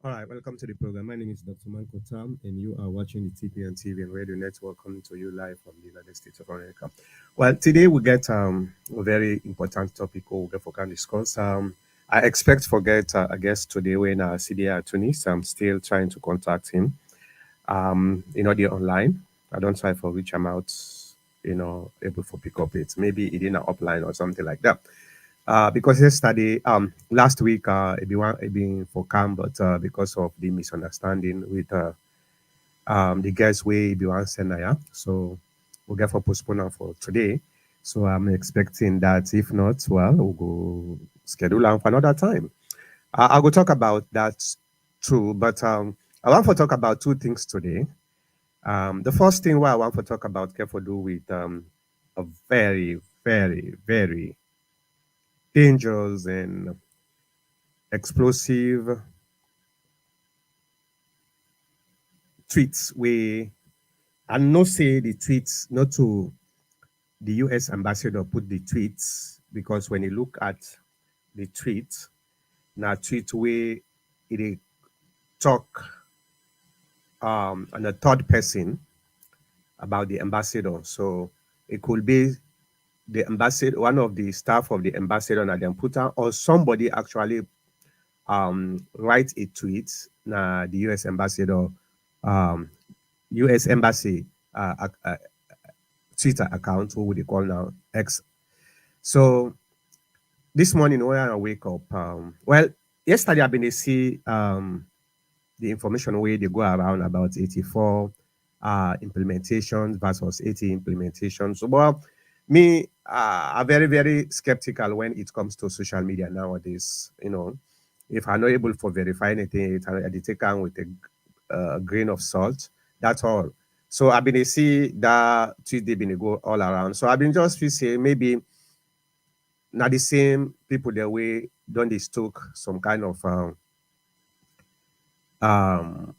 All right, welcome to the program. My name is Dr. Manko Tam, and you are watching the TPN TV and Radio Network coming to you live from the United States of America. Well, today we get a very important topic we get for can discuss. I expect for get a guest today when CDA Tunis. I'm still trying to contact him. The online. I don't try for reach him out. Able for pick up it. Maybe it in an upline or something like that. Because yesterday, last week, it been for camp, but because of the misunderstanding with the guys way be one sender, so we'll get for postponement for today. So I'm expecting that if not, well, we'll go schedule on for another time. I will talk about that too, but I want to talk about two things today. The first thing what I want to talk about, careful do with a very, very, very dangerous and explosive tweets where I no say the tweets not to the US ambassador put the tweets because when you look at the tweet, now tweet where it talk on a third person about the ambassador. So it could be the ambassador, one of the staff of the ambassador na them put out, or somebody actually write a tweet na the US ambassador um, US embassy Twitter account, what would they call now X. So this morning when I wake up, well, yesterday I've been to see the information where they go around about 84 implementations versus 80 implementations. So, well, me, are very, very skeptical when it comes to social media nowadays. If I'm not able to verify anything, I take on with a grain of salt. That's all. So I've been to see that Tuesday been to go all around. So I've been just to say maybe not the same people the way don't they stoke some kind of um,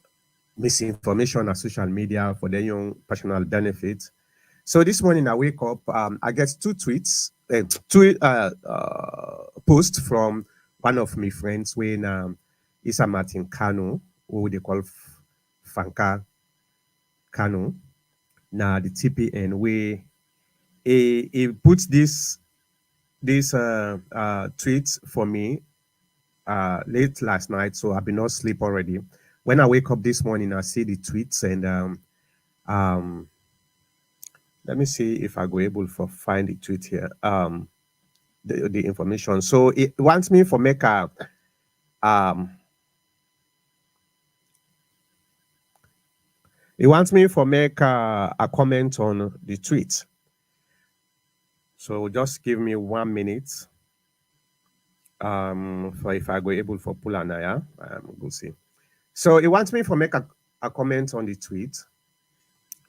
misinformation on social media for their young personal benefit. So this morning I wake up, I get two tweets, two posts from one of my friends when Isa Martin Kano, who they call Fanka Kano, now the TPN where he puts this tweets for me late last night, so I've been not sleep already. When I wake up this morning, I see the tweets and um, let me see if I go able to find the tweet here. The information. So it wants me for make um it wants me for make a comment on the tweet. So just give me 1 minute. For if I go able for pull anaya, we'll see. So it wants me for make a comment on the tweet.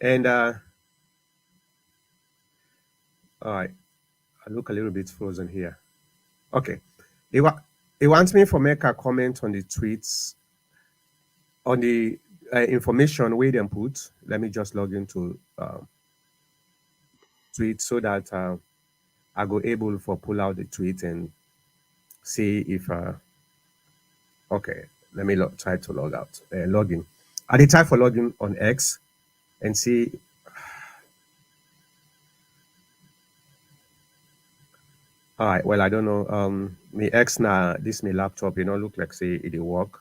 And all right, I look a little bit frozen here. Okay. It wants me for make a comment on the tweets on the information we them put. Let me just log into tweet so that I go able for pull out the tweet and see if okay. Let me try to log out, log in. I did try for logging on X and see. All right. Well, I don't know. Me X now. This me laptop. Look like say it work.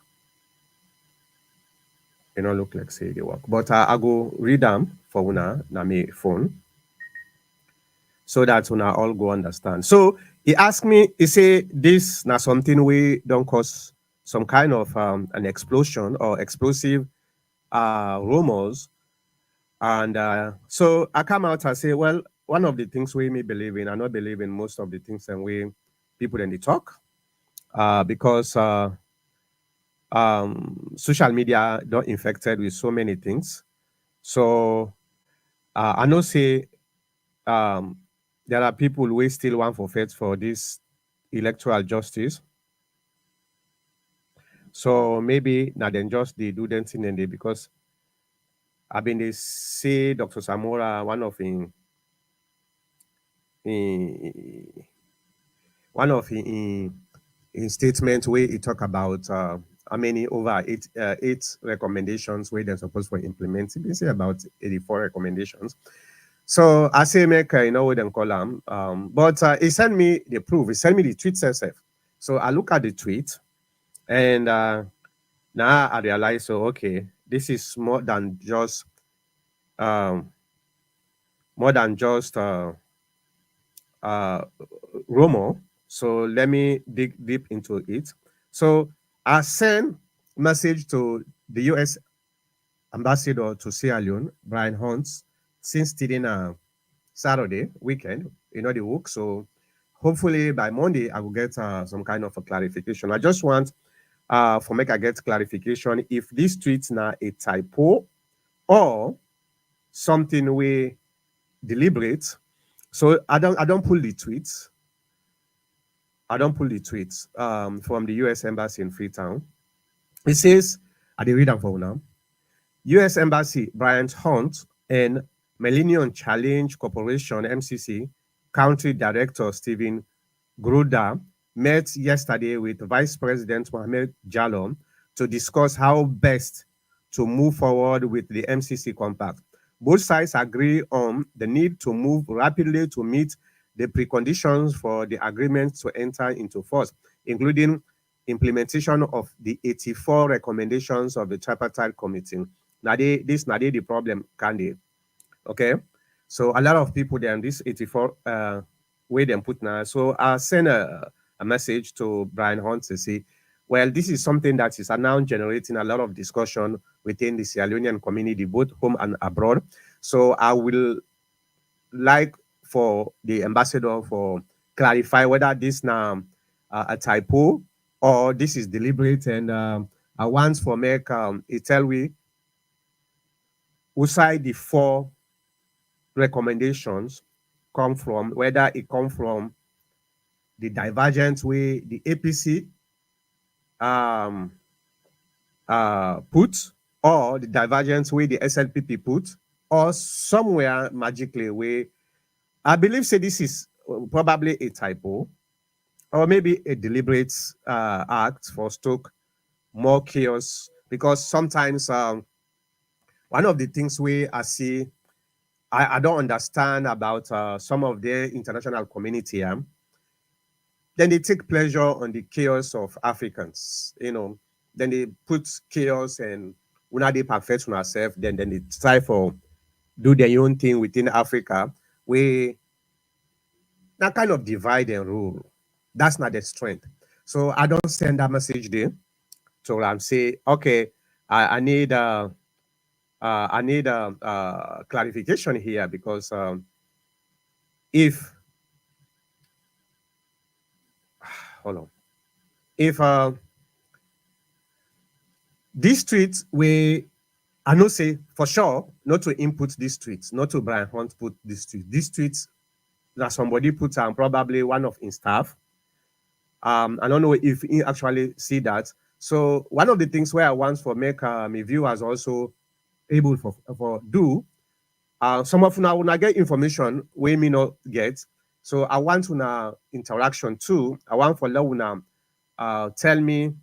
Look like say it work. But I go read them for una na me phone so that una all go understand. So he asked me. He say this na something we don't cause some kind of an explosion or explosive rumors. And so I come out and say, well, one of the things we may believe in, I not believe in most of the things and we people in the talk because social media don't infected with so many things. So I know say um, there are people who still want for fight for this electoral justice. So maybe now then just they do them thing and they because I've been they say Dr. Samora, in one of in statement where he talk about how many over eight recommendations where they're supposed to implement. You say about 84 recommendations. So I say make you know what them call them. But he sent me the proof. He sent me the tweet itself. So I look at the tweet and now I realize, so okay, this is um, more than just uh, rumor. So let me dig deep into it. So I sent message to the U.S. ambassador to Sierra Leone, Brian Hunt, since today Saturday weekend, the week. So hopefully by Monday I will get some kind of a clarification. I just want for make I get clarification if this tweet now a typo or something we deliberate. So I don't pull the tweets. I don't pull the tweets from the U.S. Embassy in Freetown. It says, I did read them for now. U.S. Embassy, Bryant Hunt, and Millennium Challenge Corporation, MCC, Country Director Stephen Gruda met yesterday with Vice President Mohamed Jallow to discuss how best to move forward with the MCC compact. Both sides agree on the need to move rapidly to meet the preconditions for the agreement to enter into force, including implementation of the 84 recommendations of the tripartite committee. Now, this now the problem, can they? Okay. So a lot of people there on this 84 way them put now. So I send a message to Brian Hunt to say, well, this is something that is now generating a lot of discussion within the Sierra Leonean community, both home and abroad. So I will like for the ambassador for clarify whether this now a typo or this is deliberate, and I want for make it tell we outside the four recommendations come from, whether it come from the divergent way the APC um, put, or the divergent way the SLPP put, or somewhere magically where I believe say this is probably a typo or maybe a deliberate act for stoke more chaos, because sometimes one of the things we I see I don't understand about some of the international community. Then they take pleasure on the chaos of Africans. Then they put chaos and una they perfect on ourselves. Then they try for do their own thing within Africa. We that kind of divide and rule. That's not the strength. So I don't send that message there to say, okay, I need clarification here, because if hold on, if these tweets we I know say for sure not to input these tweets, not to Brian Hunt put these tweets. These tweets that somebody put on probably one of his staff. I don't know if he actually see that. So one of the things where I want for make my viewers also able for do some of now when I get information we may not get. So I want to now interaction too. I want for now tell me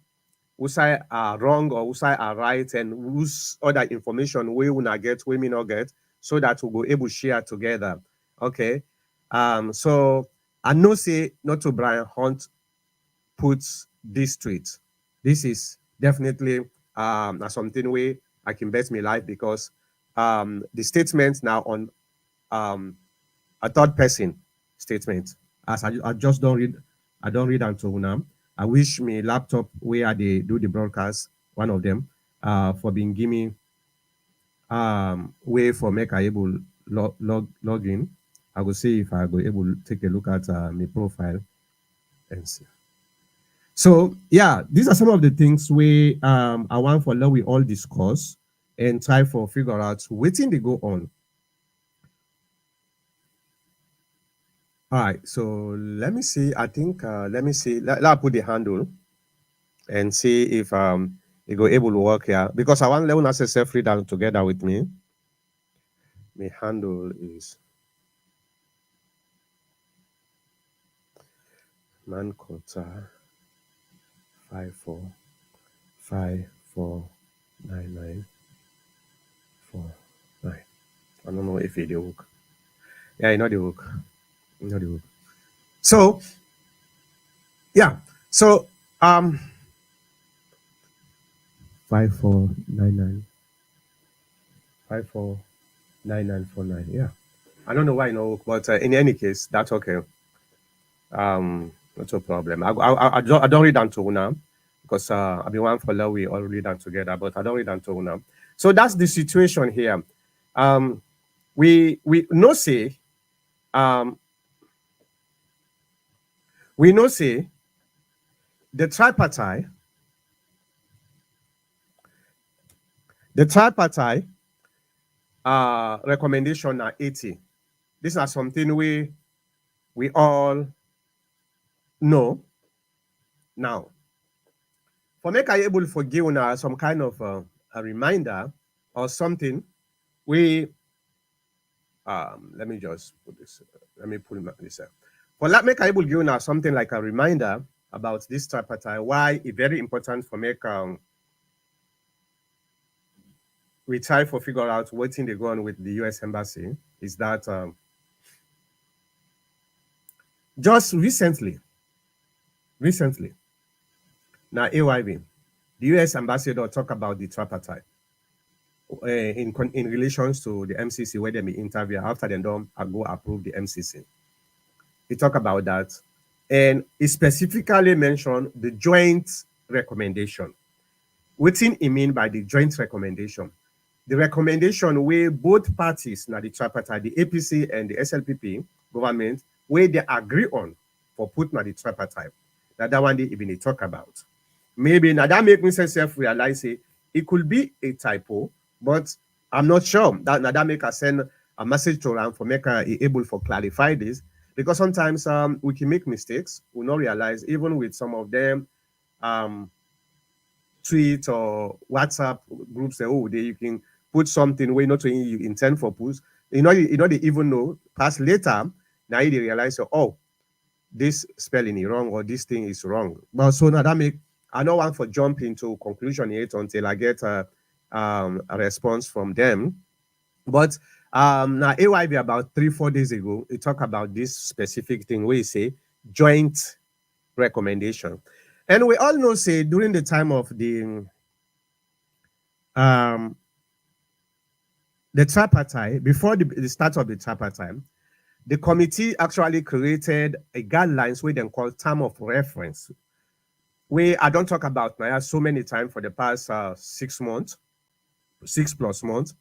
whose I are wrong or whose I are right, and whose other information we will not get, we may not get, so that we'll be able to share together. Okay. So I know say not to Brian Hunt puts this tweet. This is definitely something way I can bet my life, because the statement now on um, a third person statement. As I just don't read, I don't read until now. I wish me laptop where they do the broadcast, one of them, for being give me way for make I able log in. I will see if I go able to take a look at my profile and see. So yeah, these are some of the things we I want for now we all discuss and try for figure out waiting they go on. All right, so let me see. I think let me see. Let put the handle and see if it go able to work here, because I want Leon access free down together with me. My handle is Mancota 54 549949. I don't know if it will work. Yeah, you know the work. You know the work. So yeah. So 5499549949. Yeah. I don't know why no work, but in any case, that's okay. Not a problem. I don't read down to now because I've been one for love. We all read down together, but I don't read down to now. So that's the situation here. Um, we no say um we no say the tripartite the tripartite recommendation are 80. These are something we all know now. For make I able for give una some kind of a reminder or something, we let me just put this. Let me pull this up. For that, make I able give now something like a reminder about this tripartite. Why it's very important for make we try for figure out what thing they go on with the U.S. Embassy is that just recently, now AYB, the U.S. ambassador talk about the tripartite in relations to the MCC where they may interview after they don't go approve the MCC. He talk about that, and he specifically mentioned the joint recommendation. What thing he mean by the joint recommendation? The recommendation where both parties, now the tripartite, the APC and the SLPP government, where they agree on for put now the tripartite. That one they even talk about. Maybe now that make me self-realize it could be a typo, but I'm not sure. That make us send a message to them for make able for clarify this. Because sometimes we can make mistakes, we not realize, even with some of them tweet or WhatsApp groups say, oh, you can put something where not you intend for push. You know, they even know. Past later, now they realize, oh, this spelling is wrong or this thing is wrong. But so now that make I don't want to jump into conclusion yet until I get a response from them. But now AYB about 3-4 days ago, he talked about this specific thing where he say joint recommendation. And we all know say during the time of um the tripartite, before the start of the tripartite, the committee actually created a guidelines where they call term of reference. Where I don't talk about now so many times for the past 6 months, 6+ months.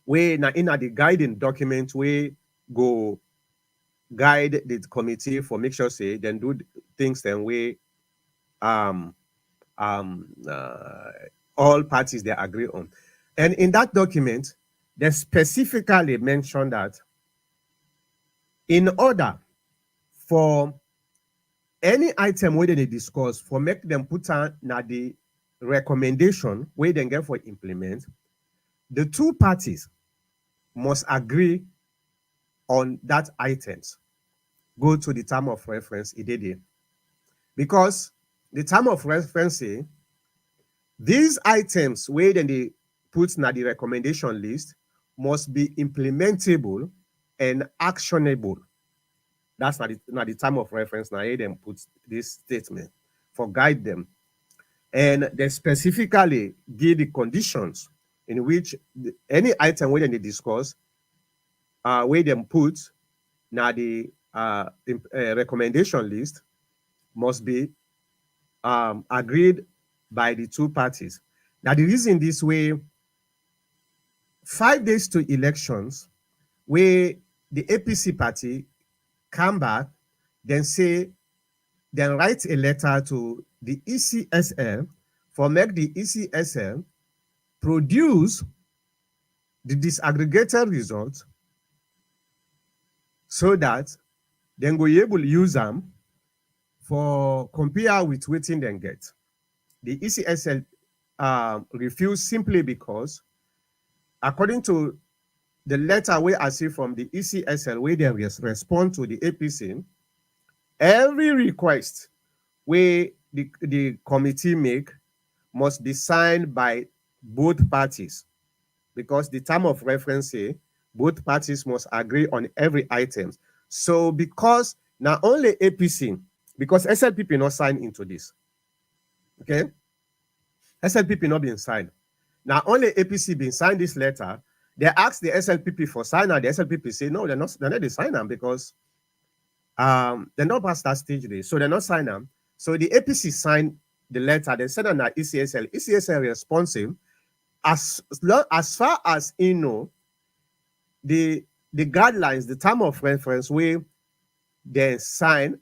Where now in the guiding document we go guide the committee for make sure say then do things then we um um uh, all parties they agree on. And in that document, they specifically mentioned that in order for any item where they discuss for make them put on now the recommendation where they get for implement, the two parties must agree on that items. Go to the term of reference, it because the term of reference say these items where then they put na the recommendation list must be implementable and actionable. That's not the term of reference. Now, them put this statement for guide them. And they specifically give the conditions in which any item where they discuss, where them put now the recommendation list must be agreed by the two parties. Now, the reason this way, 5 days to elections, where the APC party come back, then say, then write a letter to the ECSL for make the ECSL produce the disaggregated results so that then go able to use them for compare with waiting then get. The ECSL refused simply because, according to the letter where I see from the ECSL, where they respond to the APC, every request where the committee make must be signed by both parties, because the term of reference say both parties must agree on every item. So because not only APC, because SLPP not signed into this, okay? SLPP not being signed. Now only APC been signed this letter. They asked the SLPP for sign, and the SLPP say no, they're not the sign them, because they're not past that stage there, so they're not sign them. So the APC signed the letter, they send on that ECSL. ECSL responsive as far as you know, the guidelines, the term of reference where they sign,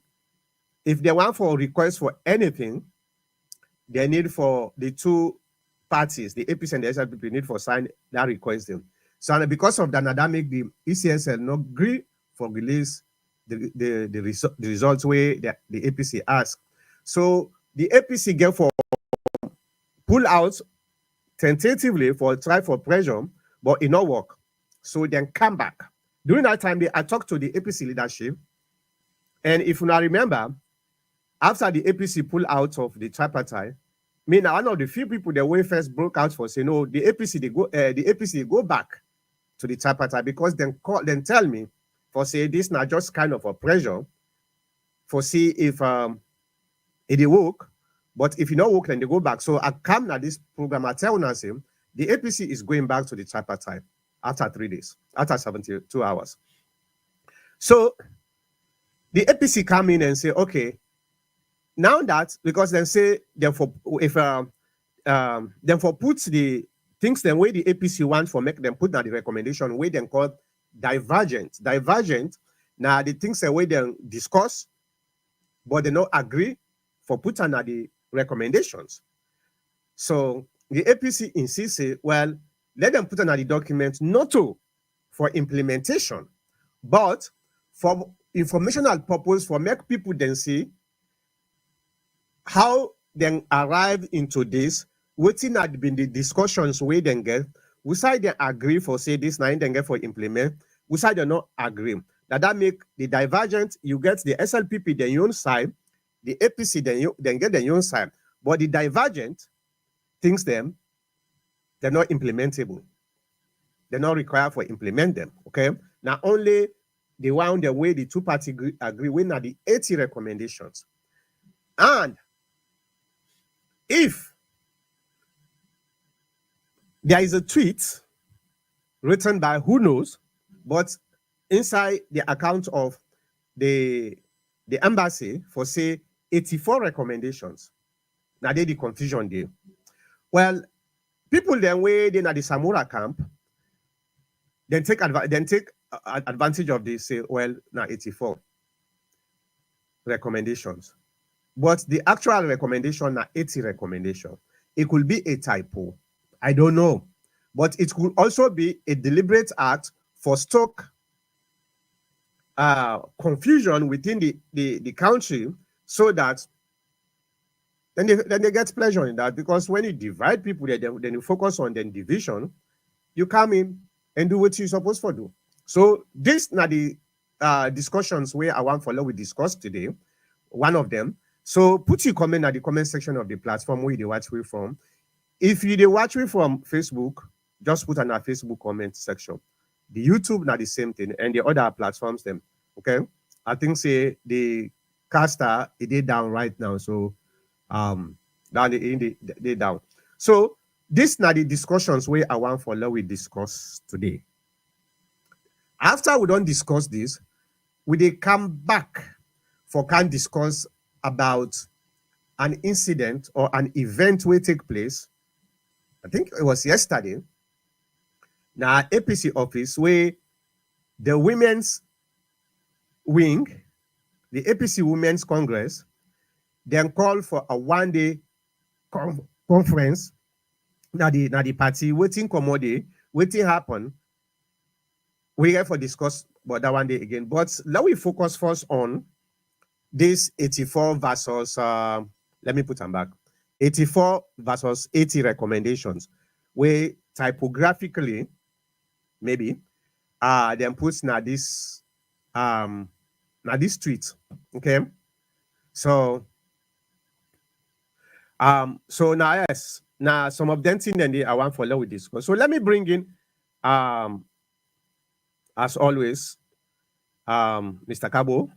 if they want for request for anything, they need for the two parties, the APC and the SLPP need for sign that request them. So because of that, that make the ECSL not agree for release the results where the APC ask. So the APC get for pull out tentatively for try for pressure, but it not work. So then come back. During that time, I talked to the APC leadership, and if you now remember, after the APC pull out of the tripartite, me now one of the few people that way first broke out for saying, no, the APC they go back to the tripartite, because then tell me for say this not just kind of a pressure for see if it work, but if you not work, then they go back. So I come at this program, I tell Nasim, the APC is going back to the tripartite after 3 days, after 72 hours. So the APC come in and say, okay, now that, because then say, therefore, if therefore puts the things the way the APC wants for make them put down the recommendation, way then called divergent. Divergent, now the things the way they discuss, but they not agree for put under the recommendations. So the APC insists, well, let them put under the document not to for implementation, but for informational purpose, for make people then see how then arrive into this, waiting had been the discussions we then get, we side they agree for say this nine then get for implement, we side they not agree. That make the divergent, you get the SLPP then your own side, the APC then get the own side, but the divergent things them, they're not implementable. They're not required for implement them. Okay. Now only the one the way the two parties agree with are the 80 recommendations. And if there is a tweet written by who knows, but inside the account of the embassy for say 84 recommendations, now they the confusion there. Well, people then way in at the Samura camp, then take advantage of this, say, well, now 84 recommendations. But the actual recommendation are 80 recommendations. It could be a typo. I don't know. But it could also be a deliberate act for stock confusion within the country, so that then they get pleasure in that. Because when you divide people, then you focus on the division, you come in and do what you're supposed to do. So this are the discussions where I want follow we discussed today, one of them. So put your comment at the comment section of the platform where you watch me from. If you watch me from Facebook, just put on our Facebook comment section. The YouTube not the same thing, and the other platforms them. Okay, I think say the caster it is down right now, so down they down. So this are the discussions where I want follow we discuss today. After we don't discuss this, we they come back for can discuss about an incident or an event will take place. I think it was yesterday. Now APC office where the women's wing, the APC Women's Congress, then called for a one-day conference. Now the party waiting commodity, waiting happen. We have for discuss about that one day again. But let we focus first on this 84 versus let me put them back. 84 versus 80 recommendations, where typographically maybe then puts now this tweet. Okay. So now yes, Now, some of them things then I want follow with this. So let me bring in, um, as always, Mr. Cabo.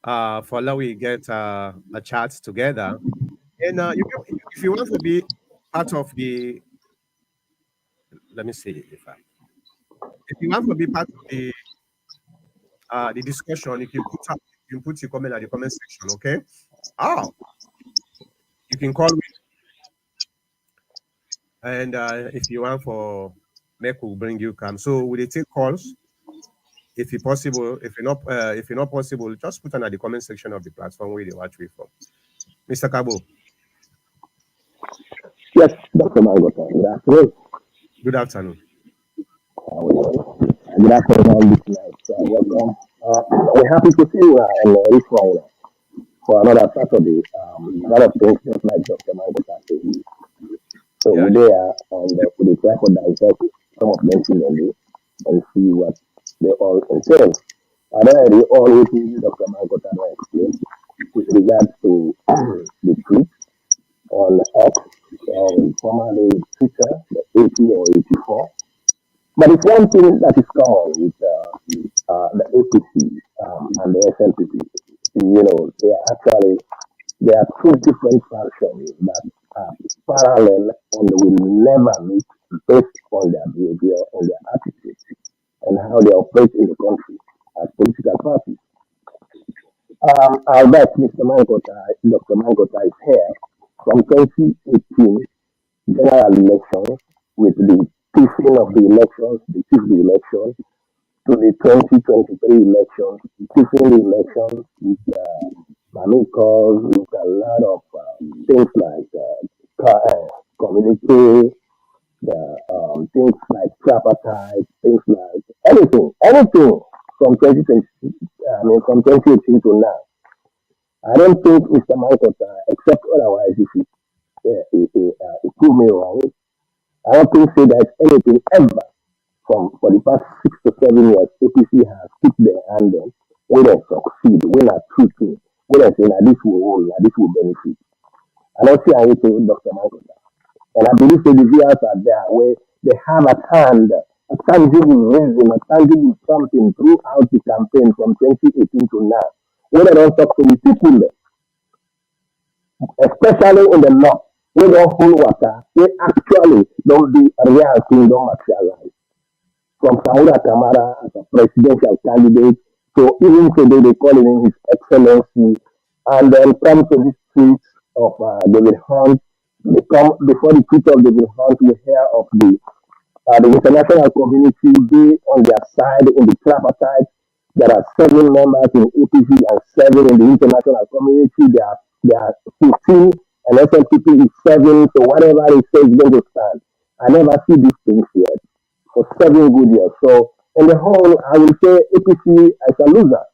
Follow we get a chat together, and if you want to be part of the, let me see if you want to be part of the discussion, you can put your comment at the comment section. Okay. Oh, you can call me, and if you want for make will bring you come. So will they take calls? If it's possible, if you're not possible, just put on at the comment section of the platform where they watch me from. Mr. Cabo, Yes, Dr. Mangota. Good afternoon. good afternoon. Good afternoon, all listeners. Welcome. We're happy to see you in this one for another Saturday. A lot of things just like Dr. Mangota said. So Yeah. we're there and we try to dissect some of them today and see what they all entail. And already all what Dr. Mangota explained with regards to the tweet on X, formerly Twitter, the 80 or 84. But it's one thing that is common with the APC and the SLPP. You know, they are two different functions that are parallel and will never meet based on their behavior and their attitude and how they operate in the country as political parties. I'll bet Mr. Mankota, Dr. Mankota is here from 2018 general elections with the tiffin of the elections, the chief the election, to the 2023 elections, tiffin the elections with Mamikos, with a lot of things like community, things like tripartite, things like anything from 2020, from 2018 to now. I don't think Mr. Mankota, except otherwise, if he prove me wrong, I don't think say there's anything ever from for the past 6 to 7 years APC has put their hand on when they succeed, when they true thing, when they say that this will hold, that this will benefit. I don't see anything with Dr. Michael. And I believe that the viewers are there where they have at hand a tangible reason, a tangible something throughout the campaign from 2018 to now. When they don't talk to the people, especially in the north, we don't hold water, we actually don't be a real thing, don't materialize. From Saura Kamara as a presidential candidate to even today they call him His Excellency, and then come to this tweet of David Hunt. They come before the tweet of David Hunt, we hear of the international community be on their side in the tripartite. There are 7 members in APC and 7 in the international community. There are 15 and SLPP is 7. So whatever they say is going to stand. I never see these things yet for 7 good years. So in the whole, I will say APC as a loser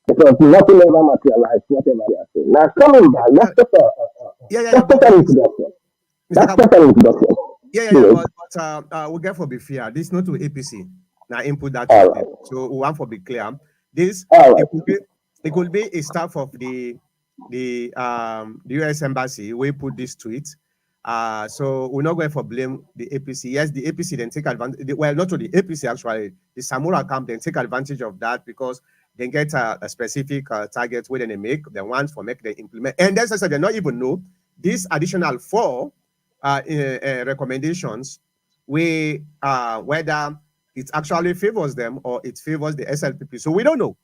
because nothing ever materialized, whatever they are saying. Now coming back, Yeah, yeah. that's just an introduction. Mr. That's Cabo, just an introduction. yeah. Yes. But we get for be fair. This not to APC. Now input that All tweet. right. So we want for be clear. This All right. it could be a staff of the US embassy. We put this tweet. So we're not going for blame the APC. Yes, the APC then take advantage. Well, not to the APC actually. The Samura camp then take advantage of that because they get a specific target where they make the ones for make they implement. And that's also they not even know these additional 4 recommendations whether it actually favors them or it favors the SLPP. So we don't know.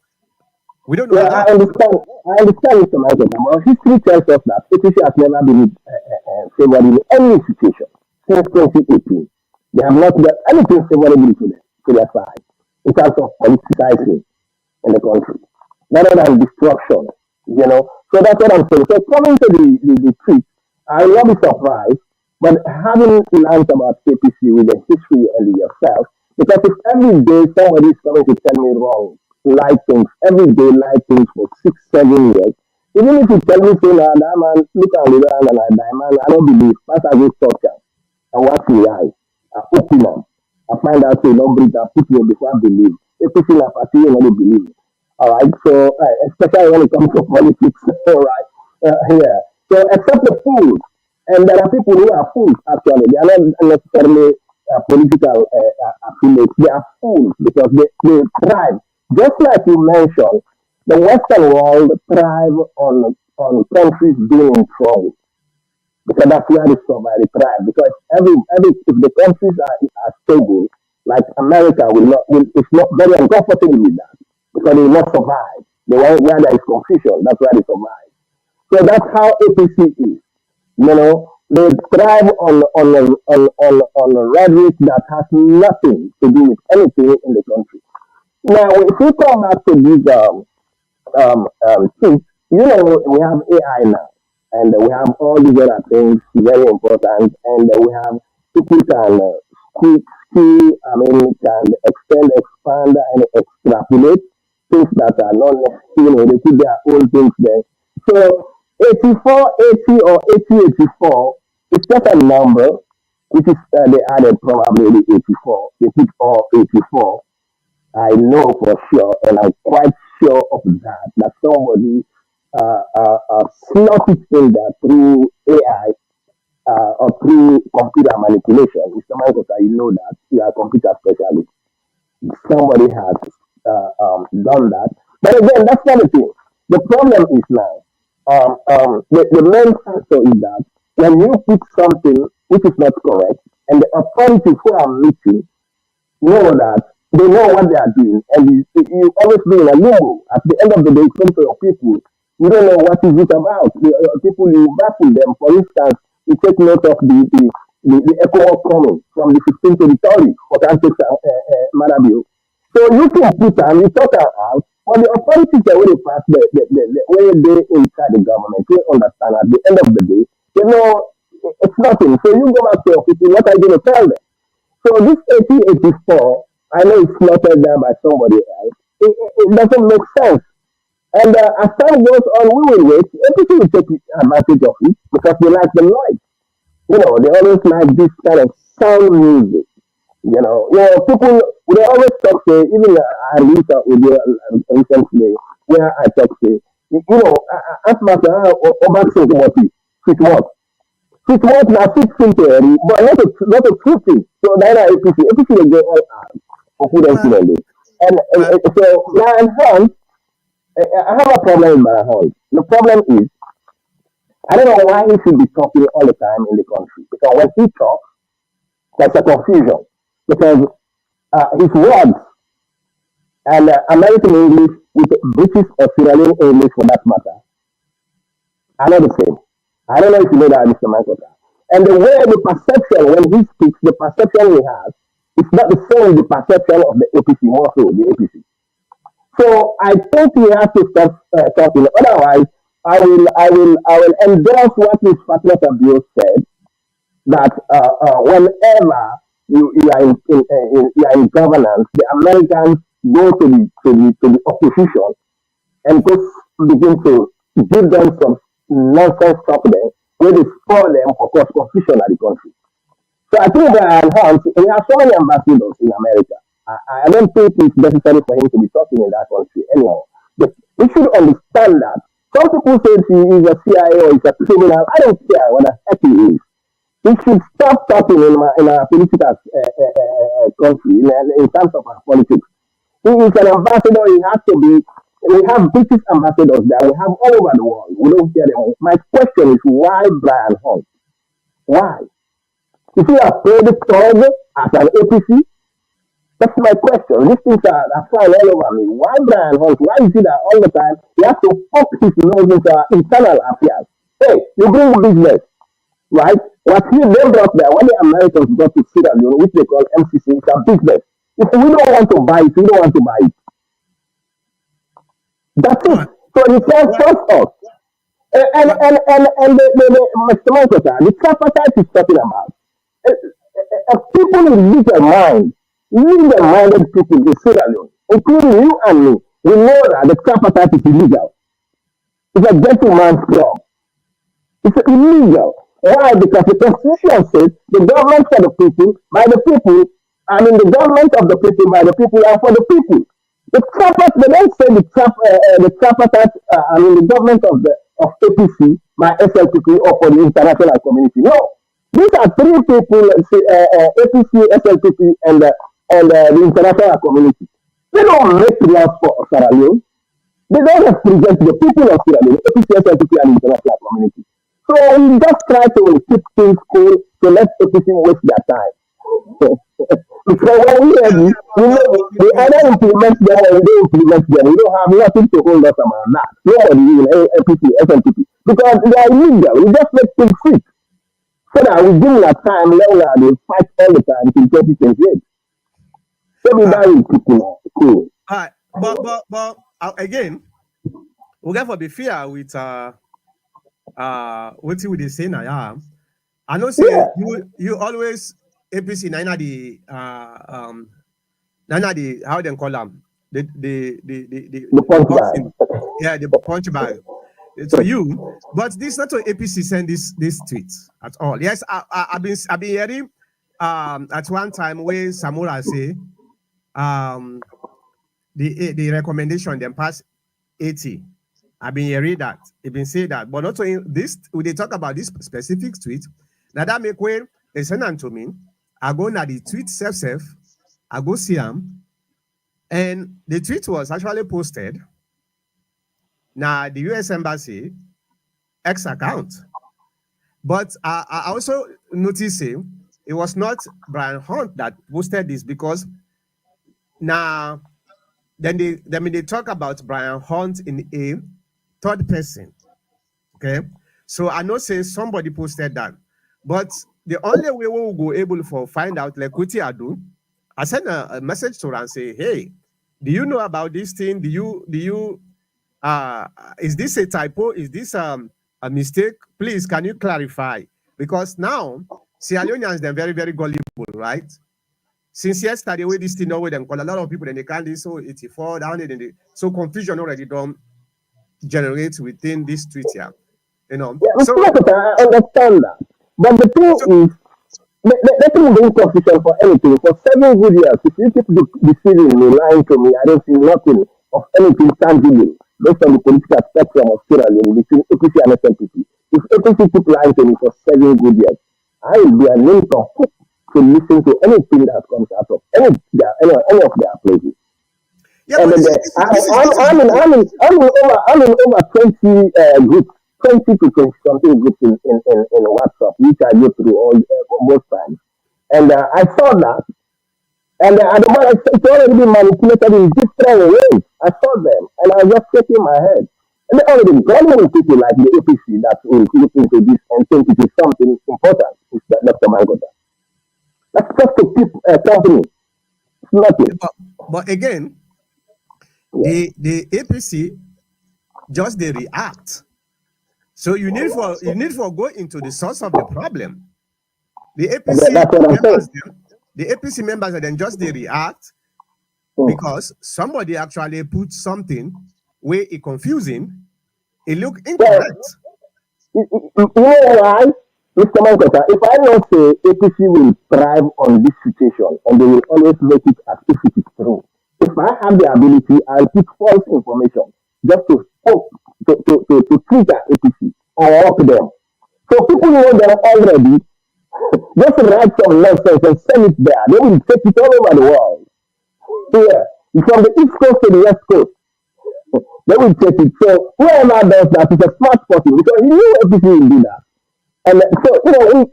We don't know Yeah, at all. I understand. I understand, Mr. Michael. But history tells us that APC has never been favored in any situation since 2018. They have not done anything favorable to their side in terms of politicizing in the country, rather than destruction. You know, so that's what I'm saying. So coming to the tweet, I will not be surprised, but having learned about APC with the history and yourself, because if every day somebody is coming to tell me wrong, lie things, every day lie things for 6, 7 years, even if you tell me, say, nah, that man, look at the man and I die, man, I don't believe, that's a good structure. I watch the eye, I open them, I find out, say, don't breathe, I put me before I believe. APC na party, you know, believe. All right, so especially when it comes to politics, all right, yeah. So except the fools, And there are people who are fools, actually. They are not necessarily political affiliates. They are fools because they thrive. Just like you mentioned, the Western world thrive on countries being in trouble because that's where they survive, they thrive. Because every if the countries are stable, like America it's not very uncomfortable with that because they will not survive. They want where there is confusion, that's where they survive. So that's how APC is. They thrive on a rhetoric that has nothing to do with anything in the country. Now, if we come back to these things, we have AI now, and we have all these other things very important, and we have people can I mean, can extend, expand, and extrapolate things that are not, they put their own things there. So 8480 or 8084 is just a number, which is they added probably the 84. They put all 84. I know for sure, and I'm quite sure of that somebody slot it in there through AI or through computer manipulation. Mr. Michael, you know that you are a computer specialist. Somebody has done that. But again, that's not the thing. The problem is now, the main factor is that when you pick something which is not correct, and the authorities who are meeting know that they know what they are doing, and you always be in a limbo. At the end of the day, it comes to your people. You don't know what is it about. People, you baffle them. For instance, you take note of the echo coming from the 15th to the 30th for Antics Marabio. So you can put them, you talk out, but the authorities that will pass the way they inside the government, they understand at the end of the day, they know it's nothing. So you go back to your people, what are you going to tell them? So this 1884, I know it's slotted there by somebody else. It doesn't make sense. And as time goes on, we will wait. People will take advantage of it because they like the noise. They always like this kind of sound music. People, they always talk, say, even I read with you recently, where I talk, say, ask myself, about it what? It was not fit theory, but not a true thing. So then APC will go all out for food and Well, fuel. And well, so my hand, I have a problem with my hand. The problem is, I don't know why he should be talking all the time in the country. Because when he talks, there's a confusion. Because his words and American English with British or Sierra Leone English for that matter are not the same. I don't know if you know that, Mr. Michael. And the way the perception, when he speaks, the perception he has, it's not the same the perception of the APC, more so the APC. So I think we have to stop talking. Otherwise, I will endorse what Ms. Fatma Tabio said that whenever you are you are in governance, the Americans go to the opposition and just begin to give them some nonsense talk there where they spoil them for cause confusion at the country. So I think Brian Hunt, he has so many ambassadors in America. I don't think it's necessary for him to be talking in that country anyhow. But we should understand that. Some people say he is a CIA or he's a criminal. I don't care what the heck he is. He should stop talking in our political country in terms of our politics. He is an ambassador. He has to be. We have British ambassadors there. We have all over the world. We don't hear them. My question is why Brian Hunt? Why? Is he afraid to talk as an APC? That's my question. These things are flying all over me. Why Brian Hunt? Why is it that all the time he has to poke his nose into our internal affairs? Hey, you bring business, right? What he then brought there, when the Americans got to Sierra Leone, which they call MCC, it's a business. If we don't want to buy it, we don't want to buy it. That's it. well, So you can't well, trust us. well, And the Mr. Michael, the tripartite is talking about. People in legal-minded people in Sierra Leone, including you and me, we know that the tripartite is illegal. It's a gentleman's club. It's illegal. Why? Because the Constitution says the government for the people, by the people, I mean the government of the people, by the people, and for the people. The tripartite, they don't say the tripartite, I mean the government of APC, my SLPP, or for the international community. No, these are three people, APC, SLPP, and the international community. They don't make laws for Sierra Leone. They don't represent the people of Sierra Leone, APC, SLPP, and the international community. So we just try to keep things cool to let APC waste their time. Because when we have this, we know we either implement them or we don't implement them. We don't have nothing to hold us about that. Nobody will APC, SLPP. Because they are illegal. We just make things fit. So that we give them time, let them fight all the time till 2028. So we Uh, that will keep cool. again, we got to be fair with what you would say now. Yeah. I know say Yeah, you always APC nine the nine the how they call them the the punch boxing, bag. yeah, the punch bag. It's for you, but this not to APC send this tweet at all. Yes, I've been hearing at one time where Samura say um the recommendation then pass 80. I've been hearing that. They've been saying that. But not only this, when they talk about this specific tweet, now that make way they send them to me. I go now the tweet self, I go see them. And the tweet was actually posted now the US Embassy X account. But I also noticed it was not Brian Hunt that posted this because now then they talk about Brian Hunt in a third person. Okay. So I know say somebody posted that. But the only way we will go able for find out like what I do, I send a message to her and say, hey, do you know about this thing? Do you is this a typo? Is this a mistake? Please can you clarify? Because now Sierra Leoneans they're very, very gullible, right? Since yesterday, way this thing over them, because a lot of people then they can't do so 84 down there, so confusion already done generate within this tweet here. You know. Yeah, Mr. So Marketer, I understand that. But the thing so is, let me bring confusion for anything. For 7 good years, if you keep deceiving me, lying to me, I don't see nothing of anything tangible based on the political spectrum of Sierra Leone between APC and SNPP. If APC keep lying to me for 7 good years, I will be an income to listen to anything that comes out of any of their places. yeah, And but then this is this is this is this is I'm in over 20 groups, 20 to 20 something groups in WhatsApp, which I go through most times. And I saw that, and at the moment it's already been manipulated in different ways. I saw them, and I was just shaking my head. And they already government people like the APC that will look into this and think it is something important. It's Dr. Mangota. That's just to keep a company. It's nothing. but again, Yeah. the APC just they react. So you need for go into the source of the problem. The And APC that's what I'm saying. members the APC members and then just they react Mm. because somebody actually put something where it confusing, it look Yeah, incorrect. you know why, Mr. Mankota? If I not say APC will thrive on this situation and they will always make it as if it is true. If I have the ability, I'll put false information just to hope to trigger APC or up them. So people know them already. Just write some nonsense and send it there. They will take it all over the world. Here, from the east coast to the west coast, they will take it. So whoever does that is a smart person because he knew APC will do that. And so,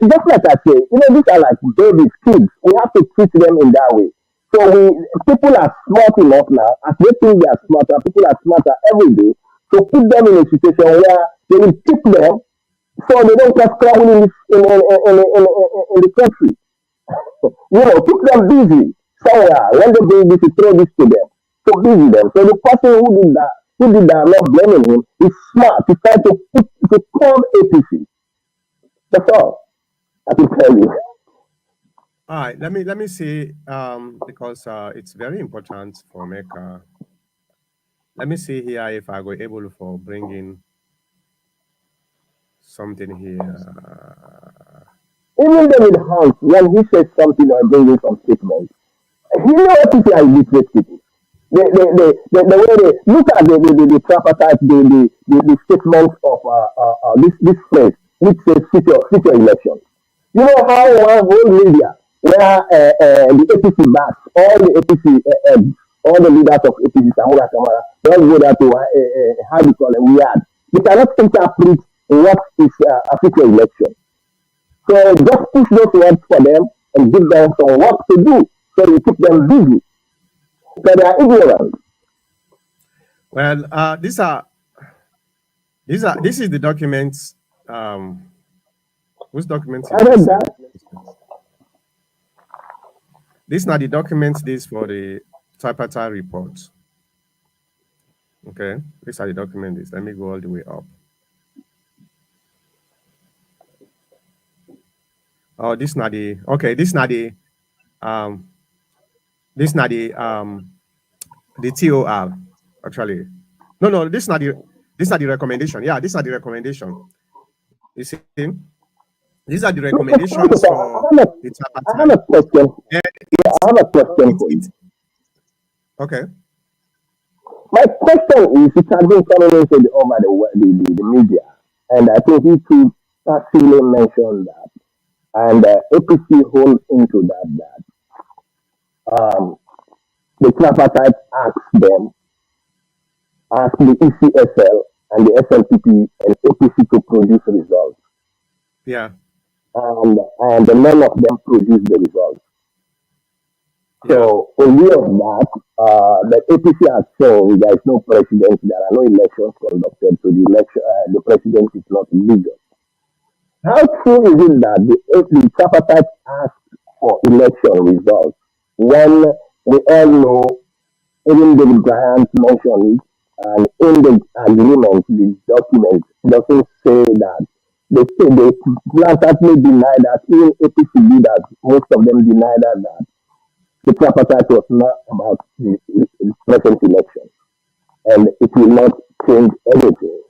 just like I say, these are like babies, kids. We have to treat them in that way. So people are smart enough now, as they think they are smarter, people are smarter every day. So put them in a situation where they will keep them so they don't cause trouble in the country. Keep them busy somewhere. When they bring this, you throw this to them. So busy them. So the person who did that, I'm not blaming him, is smart. He tried to calm APC. That's all I can tell you. All right, let me see because it's very important for make let me see here if I go able for bringing something here. Even David Hunt, when he says something or brings in some statements, he knows people are illiterate people. The way they look at the tripartite, the statement of this phrase, which says future elections. You know how one whole media, where the APC backs, all the APC, all the leaders of APC, Samura Kamara, they all go there to, how do you call it, we had. They cannot interpret what is a future election. So just push those words for them and give them some work to do. So you keep them busy. So they are ignorant. Well, this is the documents. Which documents I is read this? that. These are the documents. This for the tripartite report. Okay, these are the documents. Let me go all the way up. Oh, this not the okay. This not the um. This not the TOR actually. No. This not the recommendation. Yeah, these are the recommendation. You see, these are the Mr. recommendations Senator, for the I have tripartite. a question. And Yeah, I have a question for you. it okay. My question is, it has been coming into over the media, and I think we should actually mention that. And APC holds into that um, the tripartite asks them, ask the ECSL and the SLPP and APC to produce results, Yeah, and none of them produce the results. yeah, So in view of that, the APC has shown there is no precedent, there are no elections conducted, so the president is not legal. How true is it that the tripartite asked for election results when we all know, even David Bryant mentioned it, and in the agreement, the document doesn't say that. They blatantly deny that, even APC leaders, most of them deny that the tripartite was not about the present election, and it will not change anything.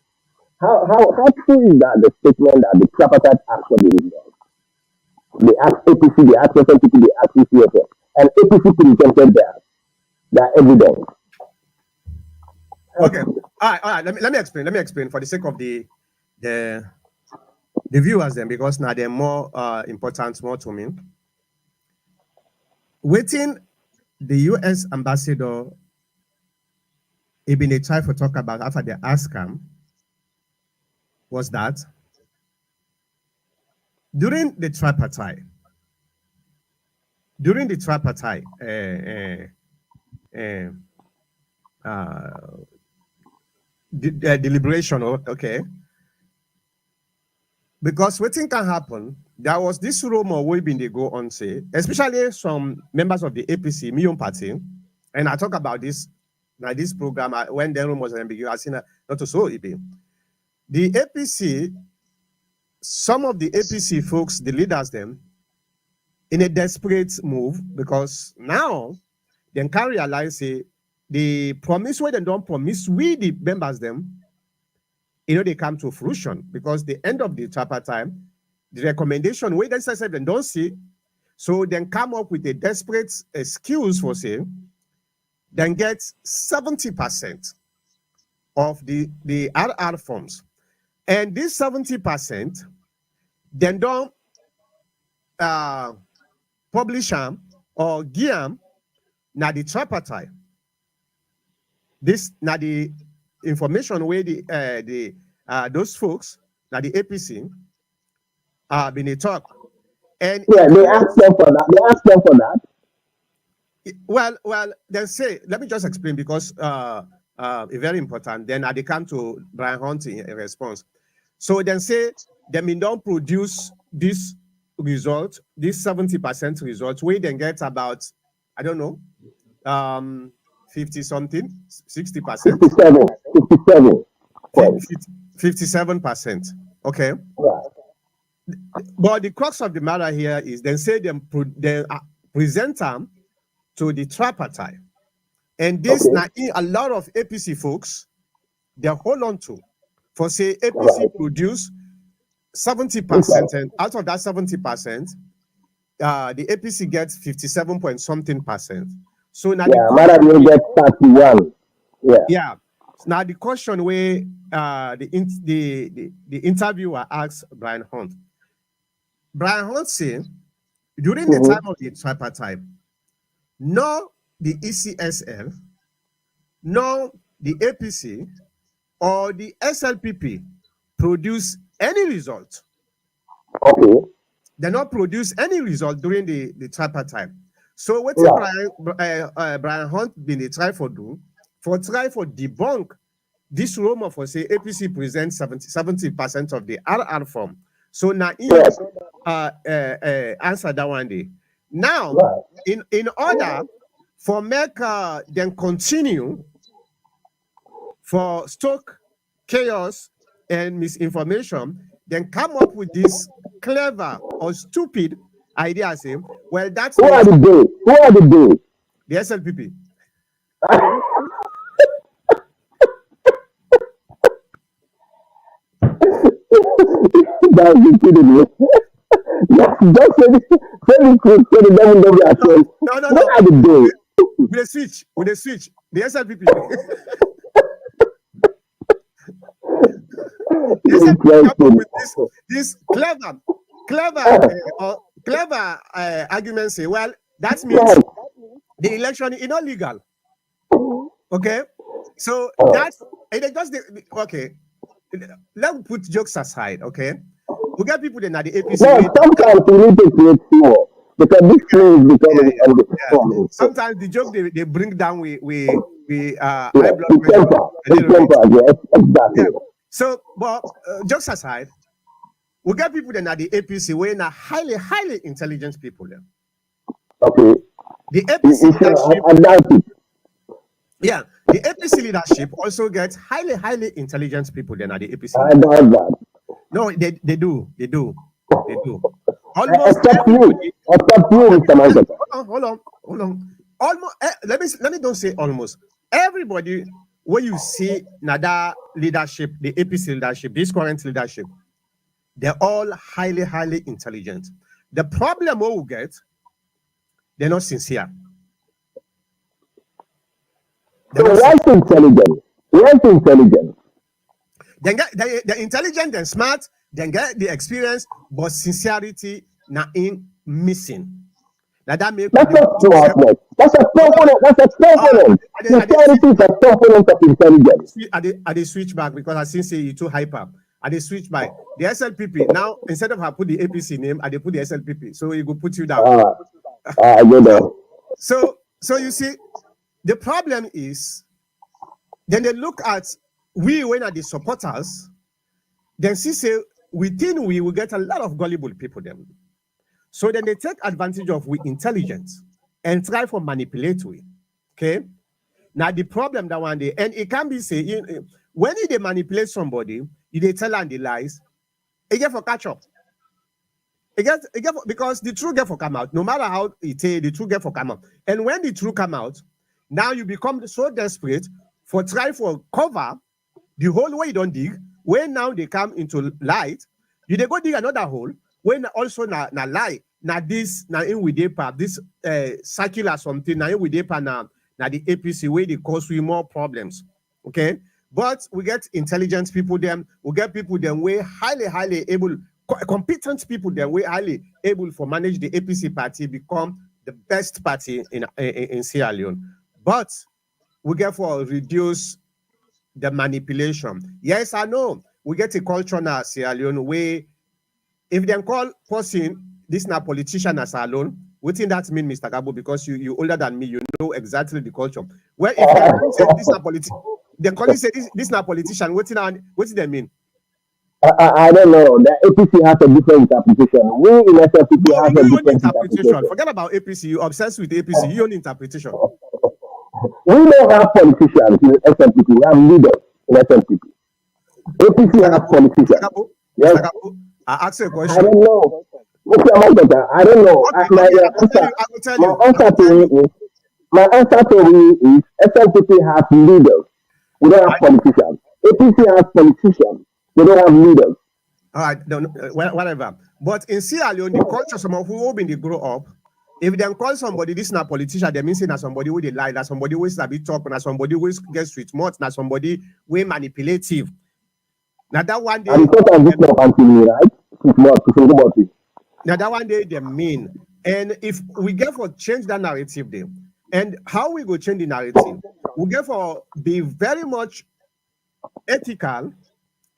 How true is that, the statement that the tripartite asked for the results? They asked APC, they asked SNPP, they asked CCSF, and APC presented their evidence. okay. All right. Let me explain. Let me explain for the sake of the the viewers then, because now they're more important more to me. Waiting the US ambassador Ibn try for talk about after the ASCAM was that during the tripartite, during the tripartite deliberation, okay, because what thing can happen, there was this rumor we been they go on say, especially some members of the APC, Million Party, and I talk about this now this program when the rumors are ambiguous, I seen not to so it be. The APC, some of the APC folks, the leaders them, in a desperate move, because now they can realize say the promise where they don't promise we the members them, they come to fruition because the end of the tripartite, the recommendation where they say they don't see, so then come up with a desperate excuse for say, then get 70% of the RR funds. And this 70%, then don't publish them or give them now the tripartite. This now the information where the those folks now the APC been a talk, and Yeah, it they asked creates them for that. They asked them for that. well then say let me just explain because very important. Then they come to Brian Hunt in response. So then say they may don't produce this result, this 70% result, we then get about I don't know 50 something 60%. 57, 57 points. 57%. Okay. Yeah. But the crux of the matter here is then say them present them to the tripartite. And this Okay. now a lot of APC folks they hold on to for say APC Right. produce 70%, Okay. and out of that 70%, the APC gets 57 point something percent. So now the Yeah, Mara question, will get 31. Yeah. yeah. Now the question where the interviewer asked Brian Hunt. Brian Hunt said during the time Mm-hmm. of the tripartite, no the ECSL, no the APC or the SLPP produce any result. Okay. They not produce any result during the tripartite. So what Yeah. Brian Hunt been try for do try for debunk this rumor for say APC presents 70% of the RR form. So now in Yes. answer that one day. Now, Right. in order for make them continue for stoke chaos and misinformation, then come up with this clever or stupid idea. Say, well, that Who are means the they? Who are the they? the SLPP. That's the kidding me. Just say the truth so the devil don't be No, ashamed. no, no, What no. are the they? With a switch, the SLPP. The SLPP come up Interesting. with this clever argument. Say, well, that means Right. the election is not legal. Okay, so Uh, that's it just okay. Let's put jokes aside. Okay, we get people that are the APC now, way. sometimes we need to create fear because this Yeah, thing is yeah, becoming yeah. unbelievable. Sometimes the joke they bring down we high Yeah, blood the pressure temper, a the little bit. temper, yes, Yeah. exactly. So, but jokes aside, we get people that are the APC way now highly intelligent people. There. Okay, The APC you should leadership, adapt it. yeah, the APC leadership also gets highly intelligent people than at the APC I leadership. doubt that. No, they do. Almost Except you, everybody. except you, Mr. Mankata. Hold on. Almost. Let me don't say almost everybody. Where you see Nada leadership, the APC leadership, this current leadership, they're all highly intelligent. The problem we will get, they're not sincere. They're So not where's sincere. intelligence? Where's intelligence? They're intelligent and smart, then get the experience, but sincerity now in missing. Now that make That's they not put yourself. smartness. That's a Hold on. component. That's a component. Are they switch Sincerity is a back? component of intelligence. Are they switch back because I since say you too hyper. Are they switch back? The SLPP now instead of I put the APC name, I they put the SLPP, so it will put you down. Uh, I get So that. so you see, the problem is then they look at we when are the supporters, then see say within we will get a lot of gullible people then. So then they take advantage of we intelligence and try for manipulate we. Okay. Now the problem that one day, and it can be say when they manipulate somebody, you they tell them the lies, it get for catch up. Because the truth get for come out. No matter how it is, the truth get for come out. And when the truth come out, now you become so desperate for try for cover the hole where you don't dig. When now they come into light, you they go dig another hole. When also na lie, na this na in with paper, this circular something na in with paper na the APC where they cause we more problems. Okay, but we get intelligent people them, we get people them way highly able, competent people them way highly able for manage the APC party become the best party in Sierra Leone. But we get for reduce the manipulation. Yes, I know. We get a culture now, Sierra Leone, where if they call person this now politician as alone, what think that mean, Mr. Gabo? Because you older than me, you know exactly the culture. Well, if they call say this now they call it say this now politician, what do they mean? I don't know. The APC has a different interpretation. We in SFPP No, has a you own different interpretation. interpretation. Forget about APC. You obsessed with APC. You own interpretation. We don't have politicians in SFPP. We have leaders in SFPP. APC Mr. has Gabo, Mr. politicians. Gabo, Yes, Mr. Gabo, I ask you a I question. don't know. Mr. Mankata, I don't know. My Okay, I will tell answer, you. I will tell my you. I answer will to tell you. you is, my answer to you is SLPP has leaders. We don't have I, politicians. APC has politicians. They don't have leaders. all right, whatever. But in Sierra Leone, the culture, some of who been they grow up, If they call somebody this na politician, they mean say na somebody wey dey lie, na somebody wey sabi talk, na somebody wey get street mouth, na somebody wey manipulative. Now that one And day, the sort of this law continue, right? It's more to think about it. now that one day they mean. And if we get for change that narrative there, and how we go change the narrative, we get for be very much ethical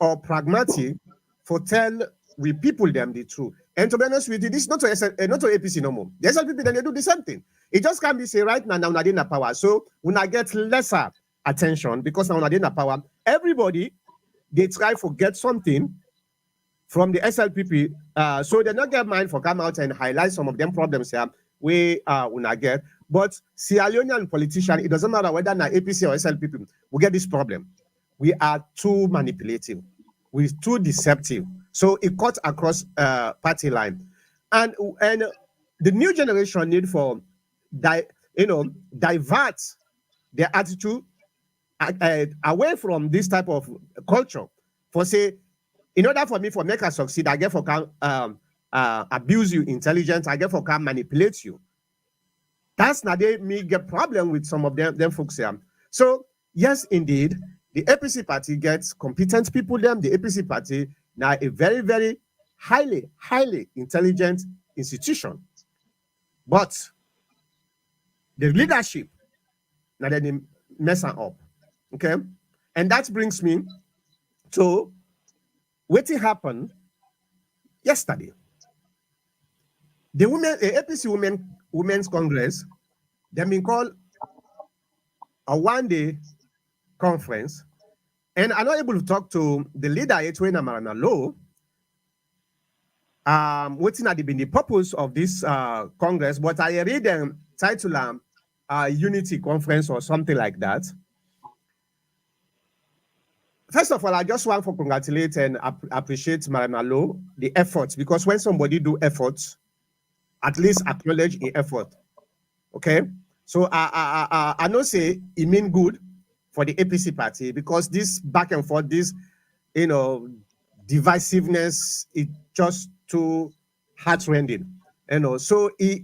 or pragmatic for tell we people them the truth. And to be honest with you, this is not to not to APC no more. The SLPP then they do the same thing. It just can't be say right now una dey na power. So una get lesser attention because now una dey na power. Everybody they try to get something from the SLPP, so they not get mind for come out and highlight some of them problems here we una get. But Sierra Leonean politician, it doesn't matter whether na APC or SLPP, we get this problem. We are too manipulative, we're too deceptive. So it cuts across party line, and the new generation need for divert their attitude away from this type of culture. For say, in order for me for make us succeed, I get for can abuse you intelligence, I get for can manipulate you. That's not they me get problem with some of them folks here. So yes, indeed, the APC party gets competent people. The APC party now a very, very highly intelligent institution. But the leadership now they mess up. Okay. And that brings me to what happened yesterday. The APC Women's Congress, they've been called a one-day conference, and I'm not able to talk to the leader, Etwena Maranalo. What's not been the purpose of this congress, but I read the title Unity Conference or something like that. First of all, I just want to congratulate and appreciate Maranalo the efforts, because when somebody do efforts, at least acknowledge the effort. Okay, so I know say it mean good for the APC party, because this back and forth, this divisiveness, it just too heart-rending. So he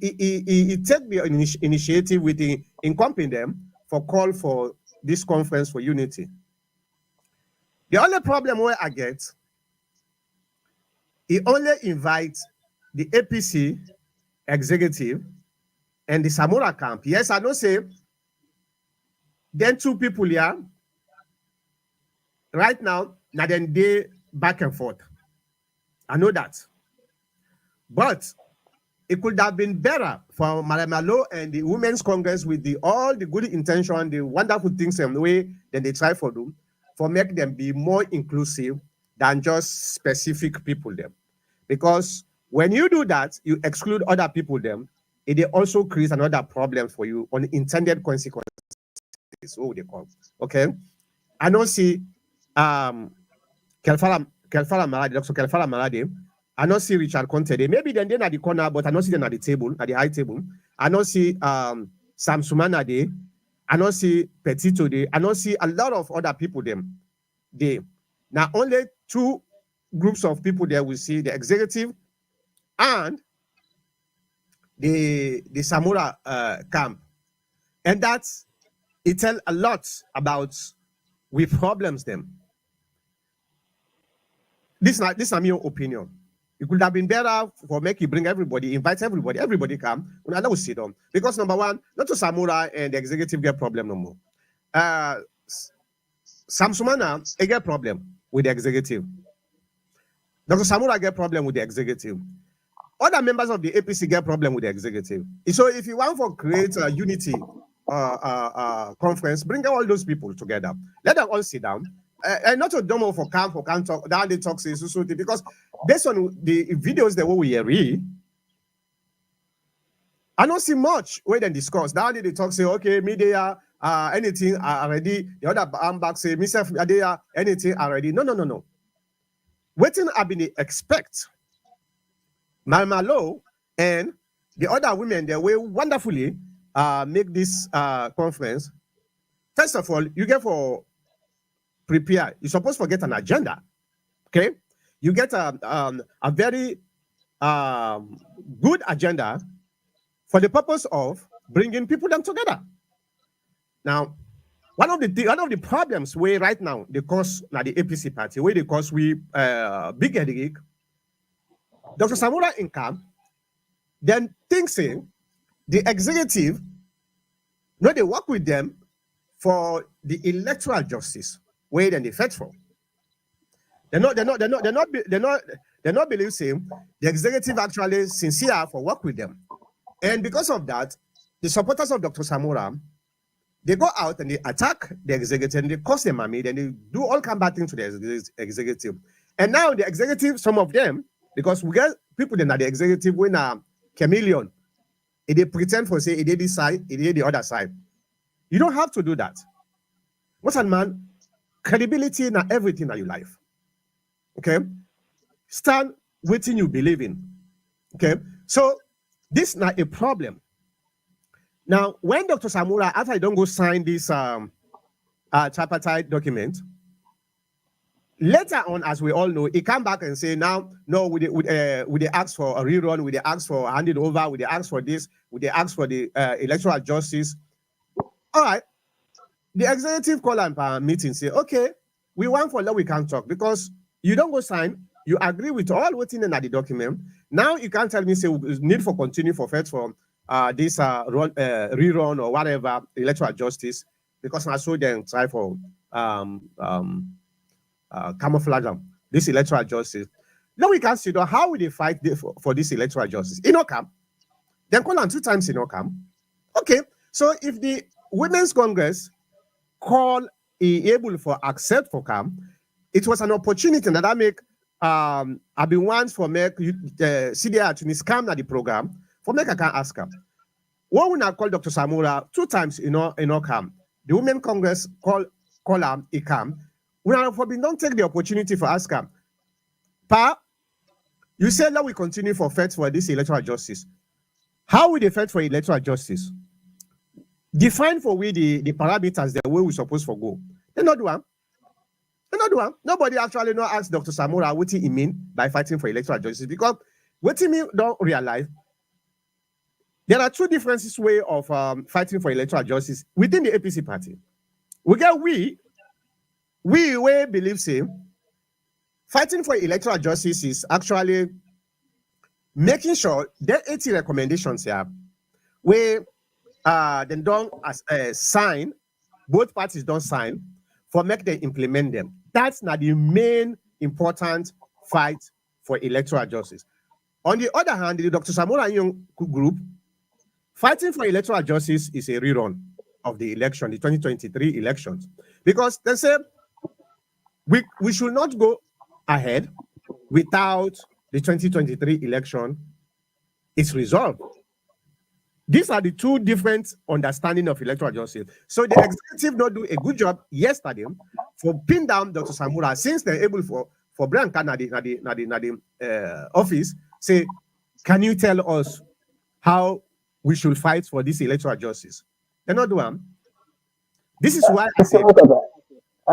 take the initiative with the incumbent them for call for this conference for unity. The only problem where I get, he only invites the APC executive and the Samora camp. Yes, I know say then two people here right now then they back and forth. I know that. But it could have been better for Maramalo and the Women's Congress with all the good intention, the wonderful things and the way that they try for them, for make them be more inclusive than just specific people them. Because when you do that, you exclude other people them, it also creates another problem for you, unintended consequences. What they call. Okay. I don't see Kelfala Malade, Dr. Kelfala Malade. I don't see Richard Conte. Maybe then they're at the corner, but I don't see them at the table, at the high table. I don't see Sam Sumana there. I don't see Petito there. I don't see a lot of other people them there. Now only two groups of people there we see, the executive and the Samora camp. And that's it tells a lot about we problems them. This is my opinion. It could have been better for make you bring everybody, invite everybody come. I will sit down. Because number one, not to Samura and the executive get problem no more. Samsumana, they get problem with the executive. Dr. Samura get problem with the executive. Other members of the APC get problem with the executive. So if you want to create a unity conference, bring all those people together. Let them all sit down. And not to demo for camp talk, down the talks because based on the videos that we read, I don't see much where they discuss. Down the talk say, okay, media, anything already. The other back say, myself, anything already. No. Waiting I've been expect. Malmalo and the other women, they will wonderfully make this conference. First of all, you get for prepare. You're supposed to get an agenda. Okay, you get a very good agenda for the purpose of bringing people them together. Now, one of the problems where right now they cause now the APC party, where they cause we big headache, Dr. Samura Income then thinks saying the executive, no, they work with them for the electoral justice, where then they fight for. They're not believe saying the executive actually sincere for work with them. And because of that, the supporters of Dr. Samura, they go out and they attack the executive and they cause them money, then they do all kind of bad things to the executive. And now the executive, some of them, because we get people that are the executive when a chameleon, they pretend for say it did this side, it did the other side. You don't have to do that. What's a man? Credibility in everything in your life. Okay? Stand within you believe in. Okay? So this is not a problem. Now, when Dr. Samura, after I don't go sign this tripartite document, later on, as we all know, he come back and say, now, no, would they ask for a rerun, would they ask for handed over, would they ask for this, would they ask for the electoral justice? All right. The executive call and meeting say, okay, we want for law, we can't talk because you don't go sign, you agree with all what's in the document. Now you can't tell me, say, we need for continue for fed for this rerun or whatever, electoral justice, because I saw them try for camouflage this electoral justice. Now we consider how will they fight for this electoral justice? In Okam, then call on 2 times in Okam. Okay, so if the Women's Congress call able for accept for CAM, it was an opportunity that I make I've been once for make CDR to scam the program for make I can ask him. What when I call Dr. Samura 2 times in CAM, the Women Congress call him a CAM. When I don't take the opportunity for ask him, Pa, you said that we continue for fight for this electoral justice. How will they fight for electoral justice? Define for we the parameters the way we're supposed to go. They not do one. They not do one. Nobody actually not ask Dr. Samura what he mean by fighting for electoral justice, because what he mean don't realize there are 2 different ways of fighting for electoral justice within the APC party. We get we believe say fighting for electoral justice is actually making sure that 80 recommendations here where then don't sign, both parties don't sign for make them implement them. That's not the main important fight for electoral justice. On the other hand, the Dr. Samura Young group, fighting for electoral justice is a rerun of the election, the 2023 elections. Because they say we should not go ahead without the 2023 election is resolved. These are the 2 different understanding of electoral justice. So the executive not do a good job yesterday for pin down Dr. Samura since they're able for Brian Nadi office say, can you tell us how we should fight for this electoral justice? They're not doing. This is why I say I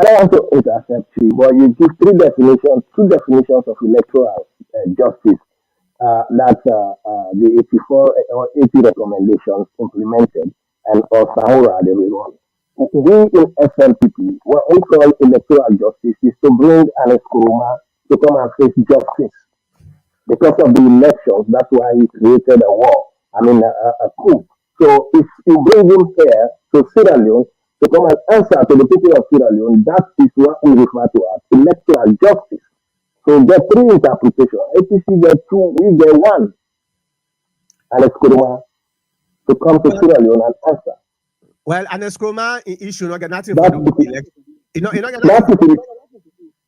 don't want to intercept you, but you give 2 definitions of electoral justice that the 84 or 80 recommendations implemented and Sahura the rerun. We in SMPP, what we call electoral justice is to bring an Eskuruma to come and face justice. Because of the elections, that's why he created a war. I mean, a coup. So if you bring him here to Sierra Leone to come and answer to the people of Sierra Leone, that is what we refer to as electoral justice. So there are 3 interpretations. APC get 2, we get 1. And Eskuruma to come to Sierra Leone and answer. Well, an Eskuruma issue not get nothing to do with the election.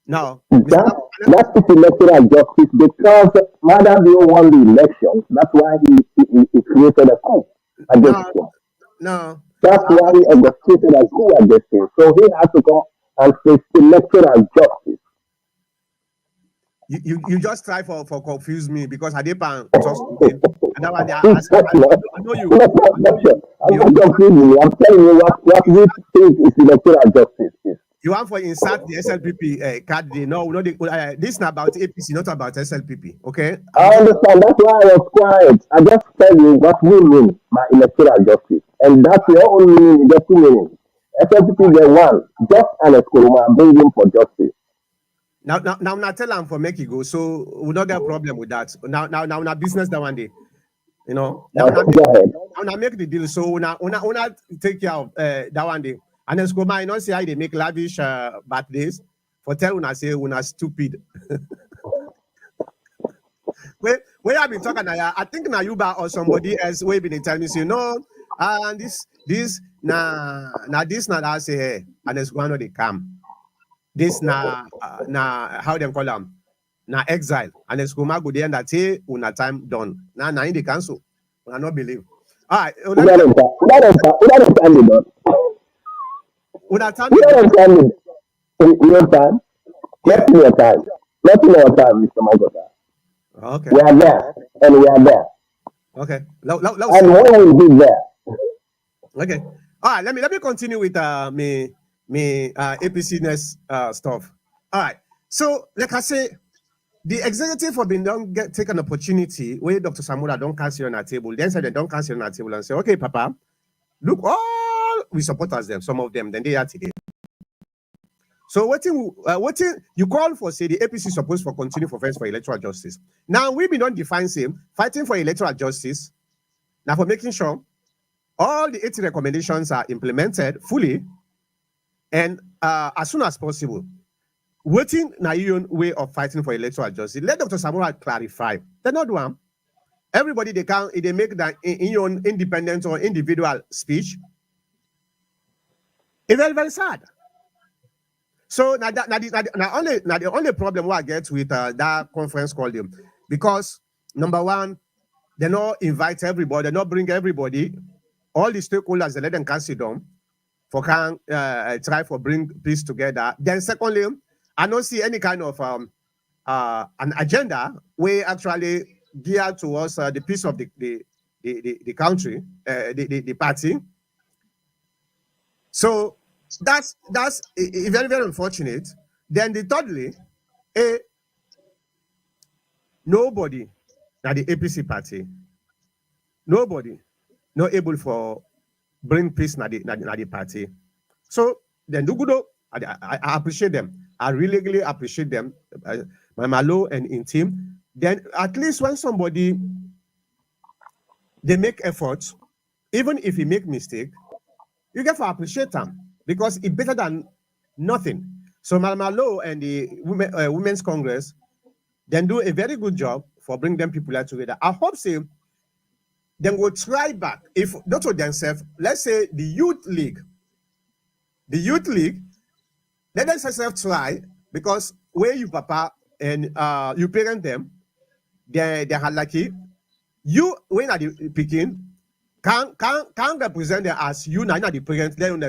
No. That is electoral justice because Madam Bio won the election. That's why he created a coup against him. No. That's why he orchestrated a coup against him. So he has to come and face electoral justice. You just try for confuse me because I didn't just and that one I know you. I'm not confusing you. I'm telling you what we think is electoral justice is. You want for insert the SLPP card? No, this is about APC, not about SLPP. Okay, I I'm just understand. That's why I was quiet. I just tell you what we mean by electoral justice. And that's your own meaning, just two meanings. SLPP get one, just and Eskuruma bring him for justice. now tell them for make it go. So we not get a problem with that. Now business that one day. You know, Go ahead. now make the deal. So una take care of that one day. And then Skoma, you know, see how they make lavish birthdays for tell una say una stupid. Where I've been talking now, I think now you or somebody else will be tell me say no, and this na this na that say hey, and it's one of the come. This na how them call them na exile and it's Skoma go there and say una time done. Now in the council, I not believe. All right, let me Without a time, you don't. una time they Without done. a time, your time. Yeah. Not in your time. Not in our time, Mr. Michael. Okay. We are there, and we are there. Okay. Let And see. when we be there, Okay. All right. Let me continue with me APC next stuff. All right. So like I say, the executive for being don't take an opportunity where Dr. Samura don't cancel on our table. Then said they don't cancel on our table and say, okay, Papa, look, all we support us them, some of them, then they are today. So what you call for say the APC supposed for continue for first for electoral justice. Now we be don't define same fighting for electoral justice. Now for making sure all the 80 recommendations are implemented fully and as soon as possible. Waiting na your own way of fighting for electoral justice. Let Dr. Samura clarify. They're not one. Everybody they make that in your own independent or individual speech. It's very, very sad. So now the only problem what I get with that conference called them because number one, they not invite everybody, they not bring everybody, all the stakeholders, they let them consider for can try for bring peace together. Then secondly, I don't see any kind of an agenda where actually geared towards the peace of the country, the party. So that's very, very unfortunate. Then the thirdly, nobody at the APC party, nobody not able for bring peace na the party. So then do good. I appreciate them. I really appreciate them, my Malo and in team. Then at least when somebody they make efforts, even if he make mistake, you get to appreciate them because it's better than nothing. So Malo and the Women's Congress then do a very good job for bringing them people together. I hope say then will try back if not to themselves. Let's say the youth league, let themselves try because where you papa and you parent them, they are lucky. You when are the picking can represent them as you now the parent then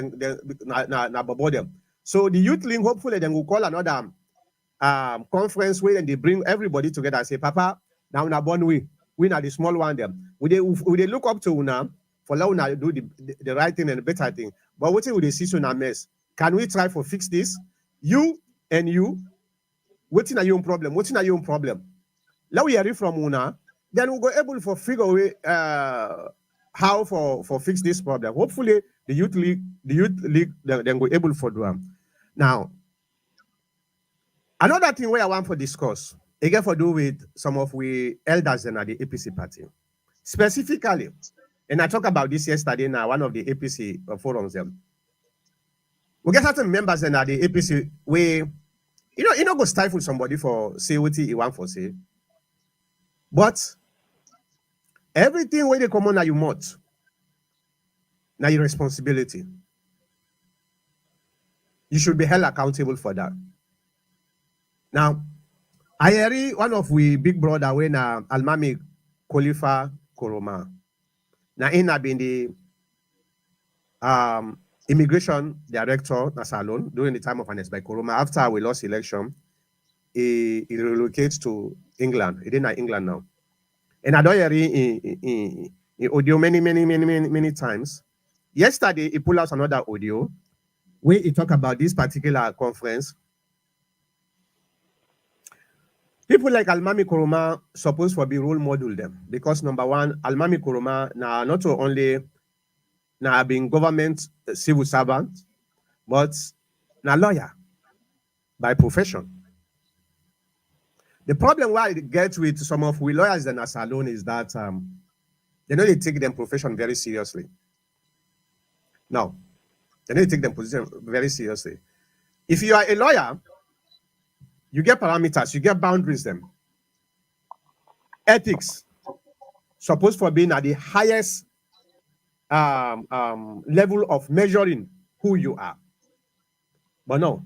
about them. So the youth league hopefully then will call another conference where they bring everybody together and say, Papa, now na born we are the small one them. We they look up to una for now una do the right thing and the better thing. But what will they see so na mess? Can we try for fix this? You and you, what's your own problem? What's your own problem? Now we hear from una, then we'll go able for figure away how for fix this problem. Hopefully the youth league then go able for do them. Now another thing where I want to discuss, again for do with some of we elders in the APC party. Specifically, and I talked about this yesterday in one of the APC forums. We get certain members in the APC where you know go stifle somebody for say what he want for say. But everything where they come on now you must. Now your responsibility. You should be held accountable for that. Now, I hear one of we big brother when Almami Khalifa Koroma. Now in been the immigration director na Salon during the time of Anes by Koroma. After we lost election, he relocates to England. He didn't England now. And I don't hear in audio many times. Yesterday he pulled out another audio where he talk about this particular conference, people like Almami Koroma supposed to be role model them because number one, Almami Koroma now not only now being government civil servant, but now lawyer by profession. The problem why I get with some of we lawyers in Salone is that they know they take them profession very seriously. No, they need to take them position very seriously. If you are a lawyer, you get parameters, you get boundaries them. Ethics supposed for being at the highest level of measuring who you are. But no.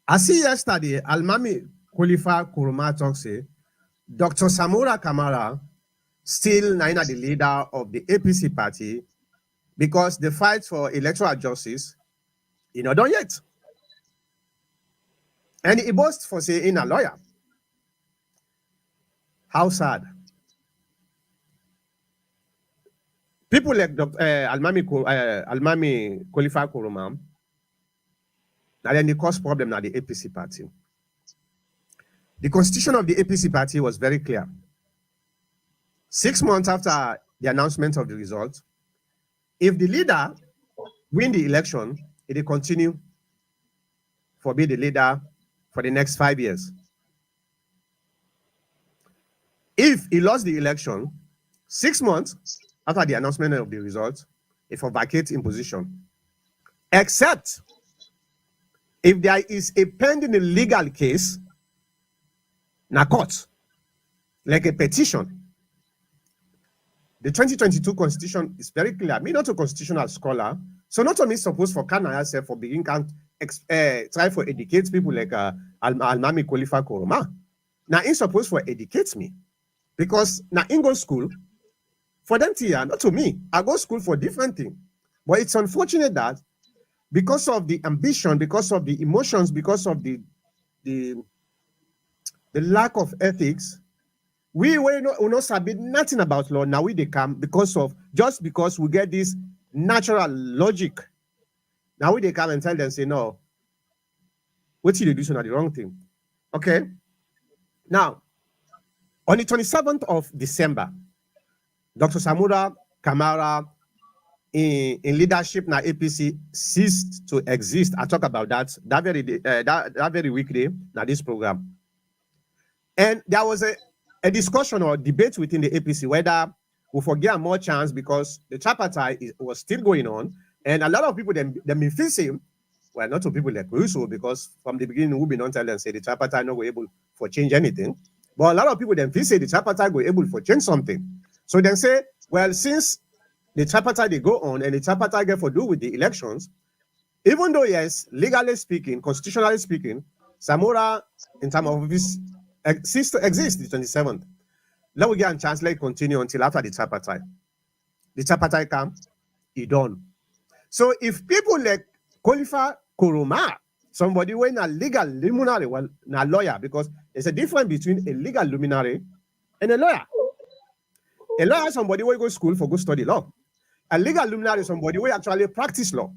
I see yesterday, Almami Khalifa Kuruma talk say, Dr. Samura Kamara still Naina the leader of the APC party because the fight for electoral justice is not done yet. And he boasts for saying a lawyer. How sad. People like Dr. Almami Khalifa Kuruma, now then they cause problem now the APC party. The constitution of the APC party was very clear. 6 months after the announcement of the result, if the leader win the election, it will continue for be the leader for the next 5 years. If he lost the election, 6 months after the announcement of the result, it will vacate in position. Except if there is a pending legal case, na court, like a petition. The 2022 constitution is very clear. Me not a constitutional scholar, so not only supposed for Canada yourself for beginning can try for educate people like Almami Khalifa Koroma. Now in supposed for educate me because now in go school for them here, not to me. I go school for different things, but it's unfortunate that because of the ambition, because of the emotions, because of the lack of ethics, we not sabi nothing about law. Now we they come because we get this natural logic. Now we they come and tell them say no, what did you do so now the wrong thing? Okay. Now, on the 27th of December, Dr. Samura Kamara in leadership now APC ceased to exist. I talk about that very day, that very weekday now this program. And there was a discussion or debate within the APC whether we forget more chance because the tripartite was still going on. And a lot of people then been facing, well, not to people like Russo, because from the beginning we've been on telling and say the tripartite not were able for change anything. But a lot of people then feel say the tripartite were able for change something. So then say, well, since the tripartite they go on and the tripartite get for do with the elections, even though yes, legally speaking, constitutionally speaking, Samora in terms of this ceased to exist the 27th. Let we get a chance, let it continue until after the tripartite. The tripartite come, it done. So if people like Khalifa Kuruma, somebody when a legal luminary, well, not lawyer, because there's a difference between a legal luminary and a lawyer. A lawyer is somebody who go to school for go study law. A legal luminary is somebody who actually practice law.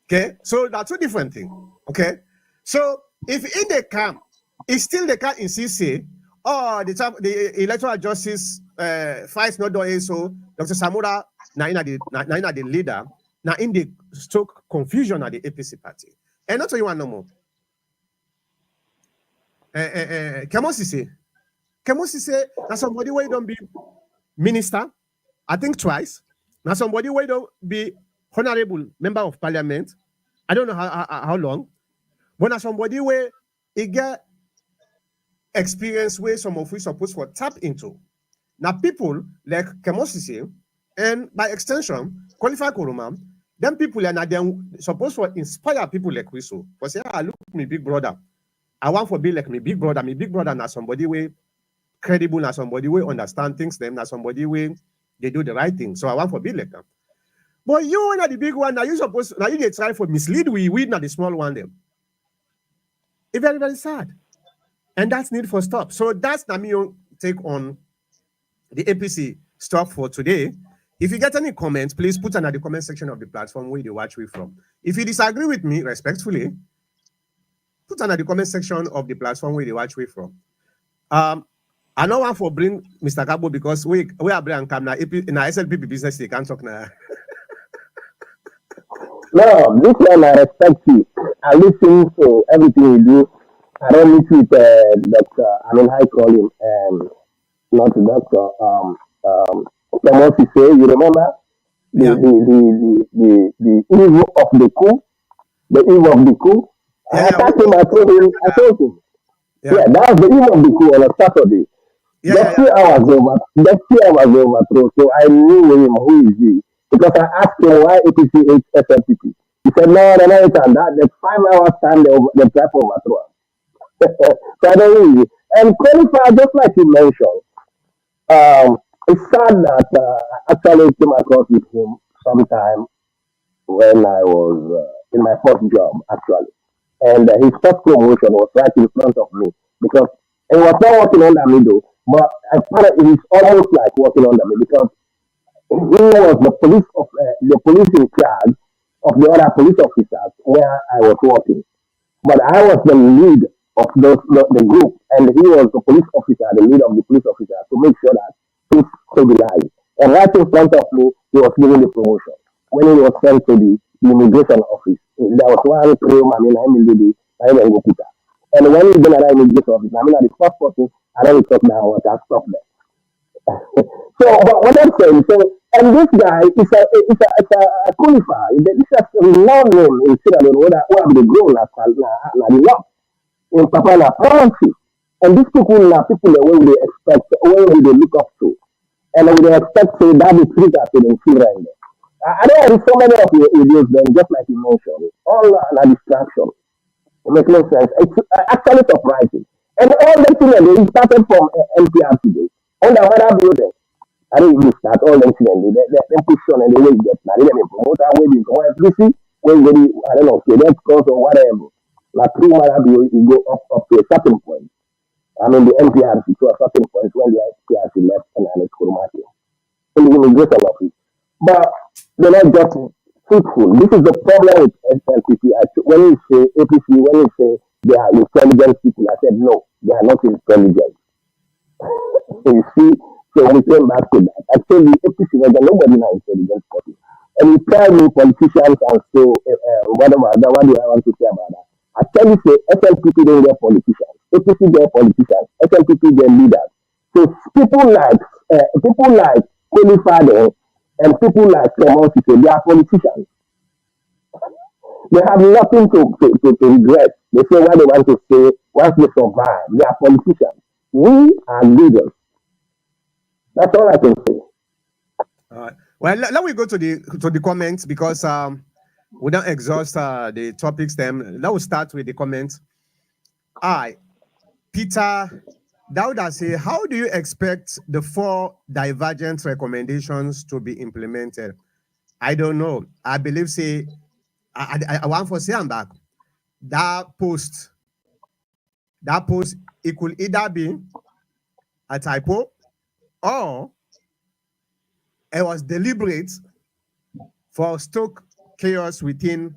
Okay, so that's two different things. Okay, so if in the camp, it's still the can't insist say, oh, the electoral justice fight not done so Dr. Samura now the leader, now in the stoke confusion at the APC party. And not you want no more. Kemosi say, now somebody where don't be minister, I think twice. Now somebody where don't be honorable member of parliament. I don't know how long, but now somebody where he get experience where some of we supposed to tap into. Now people like Kemosi and by extension, Qualified Kuruma, them people are not them supposed to inspire people like we so. For say, look me big brother. I want for be like me big brother. Me big brother now somebody way credible, now somebody way understand things, them now somebody way they do the right thing. So I want for be like them. But you are the big one, now you supposed now you they try for mislead we not the small one them. It's very, very sad. And that's need for stop. So that's Namio take on the APC stuff for today. If you get any comments, please put under the comment section of the platform where you watch me from. If you disagree with me, respectfully, put under the comment section of the platform where you watch me from. I know one for bring Mr. Gabo because we are bring come now in our SLPP business they can't talk now. No, this one I respect you. I listen to everything you do. I don't meet with Doctor. I mean, I call him not doctor. What he say? You remember Yeah, the evil of the coup, the evil of the coup. yeah, I yeah. attacked him. I told him. I told him. Yeah, Yeah, that was the evil of the coup on a Saturday. yeah, yeah, yeah. That few hours overthrown. So I knew him. Who is he? Because I asked him why APC hates SLPP. He said, no, it's and that. The 5 hours time they try for overthrow. So I don't know. And qualify, just like you mentioned, it's sad that I actually came across with him sometime when I was in my first job, actually. And his first promotion was right in front of me because he was not working under me though, but I found it is almost like working under me because he was the police in charge of the other police officers where I was working. But I was the lead of the group, and he was the police officer, the lead of the police officer, to make sure that things stabilized. And right in front of me, he was given the promotion. When he was sent to the immigration office, there was one crew, I mean, I'm in the Gokuta. And when he been at the immigration office, I mean, at the first person, I don't talk now, I stop there. So, but what I'm saying, so, and this guy is a qualifier. This is a renowned name in Sierra Leone, who have the grown as the law in Papana Province. And these people are people that when they expect, when they look up to, and when they expect to that be treated as an children. I don't have so many of your videos then, just like you mentioned, all are distraction. It makes no sense. It's actually surprising. And all the things that they started from NPR today, on the other building. I didn't even start all them things. They push on and the way get now. They let me promote that way. They go FBC, when they, I don't know, okay, that's cause or whatever. Like through Marabi, you go up to a certain point. I mean, the NPRC to a certain point when the NPRC left and it's Kurumaki. In the immigration office. But they're not just truthful. This is the problem with SLPP. When you say APC, when you say they are intelligent people, I said no, they are not intelligent. You see, so we came back to that. Actually, APC was nobody now intelligent person. And you tell me politicians and so whatever, what do I want to say about that? I tell you, say SLPP don't get politicians, APC get politicians, SLPP get leaders. So people like Holy Father and people like Clemon, they are politicians. They have nothing to regret. They say what they want to say once they survive. They are politicians. We are leaders. That's all I can say. Well, let me go to the comments because we don't exhaust the topics. Then let us start with the comments. Peter Dauda say, how do you expect the 4 divergent recommendations to be implemented? I don't know. I believe say I want for say I'm back. That post it could either be a typo or it was deliberate for stoke chaos within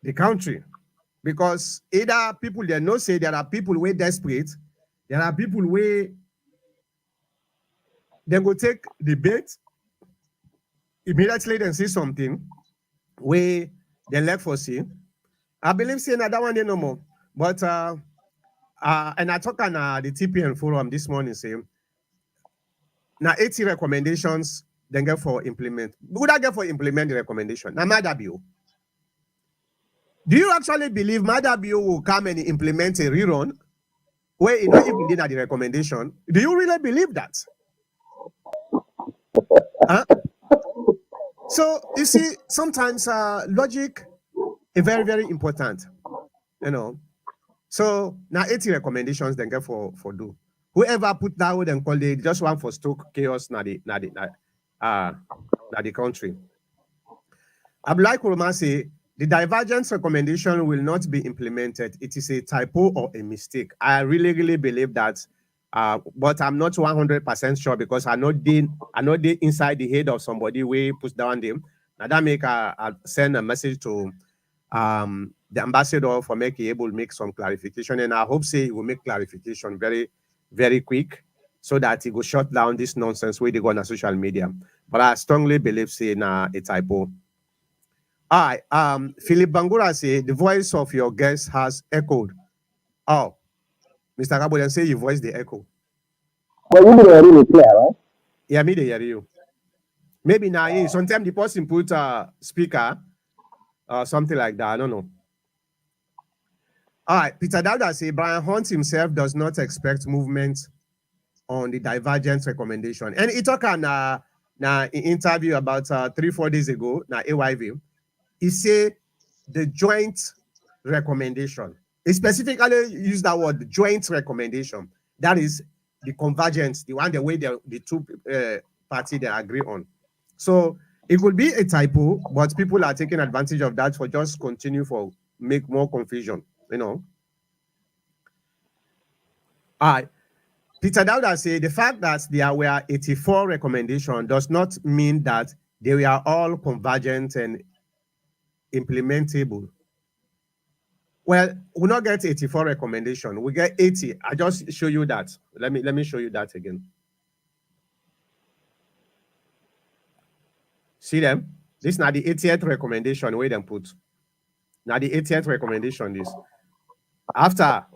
the country. Because either people they know say there are people way desperate, there are people way they go take the bait immediately then see something where they left for see. I believe saying that one day no more. But and I talk on the TPN forum this morning saying now 80 recommendations then get for implement. Would I get for implement the recommendation? Now Madabio. Do you actually believe Madabio will come and implement a rerun where it not even did at the recommendation? Do you really believe that? Huh? So you see, sometimes logic is very, very important. You know. So now 80 recommendations then get for do. Whoever put that would then call it just one for stoke chaos na the country. Abdullah Kuruma say the divergence recommendation will not be implemented. It is a typo or a mistake. I really, really believe that But I'm not 100% sure because I know they inside the head of somebody we push down them. Now that make I send a message to the ambassador for making able to make some clarification, and I hope say he will make clarification very, very quick so that he will shut down this nonsense where they go on social media. But I strongly believe say na a typo. All right. Philip Bangura say the voice of your guest has echoed. Oh, Mr. Kaboden say your voice the echo. But you didn't really clear, right? Yeah, me they hear you. Maybe now sometimes the person put a speaker or something like that. I don't know. All right, Peter Dowda say Brian Hunt himself does not expect movement on the divergence recommendation. And he talk on interview about 3-4 days ago, na AYV. He say the joint recommendation. He specifically used that word, joint recommendation. That is the convergence, the one the way the two parties they agree on. So it could be a typo, but people are taking advantage of that for just continue for make more confusion, you know. All right. Peter Dowda say the fact that there were 84 recommendations does not mean that they were all convergent and implementable. Well, we not get 84 recommendation. We get 80. I just show you that. Let me show you that again. See them? This is not the 80th recommendation where them put. Now the 80th recommendation is after that.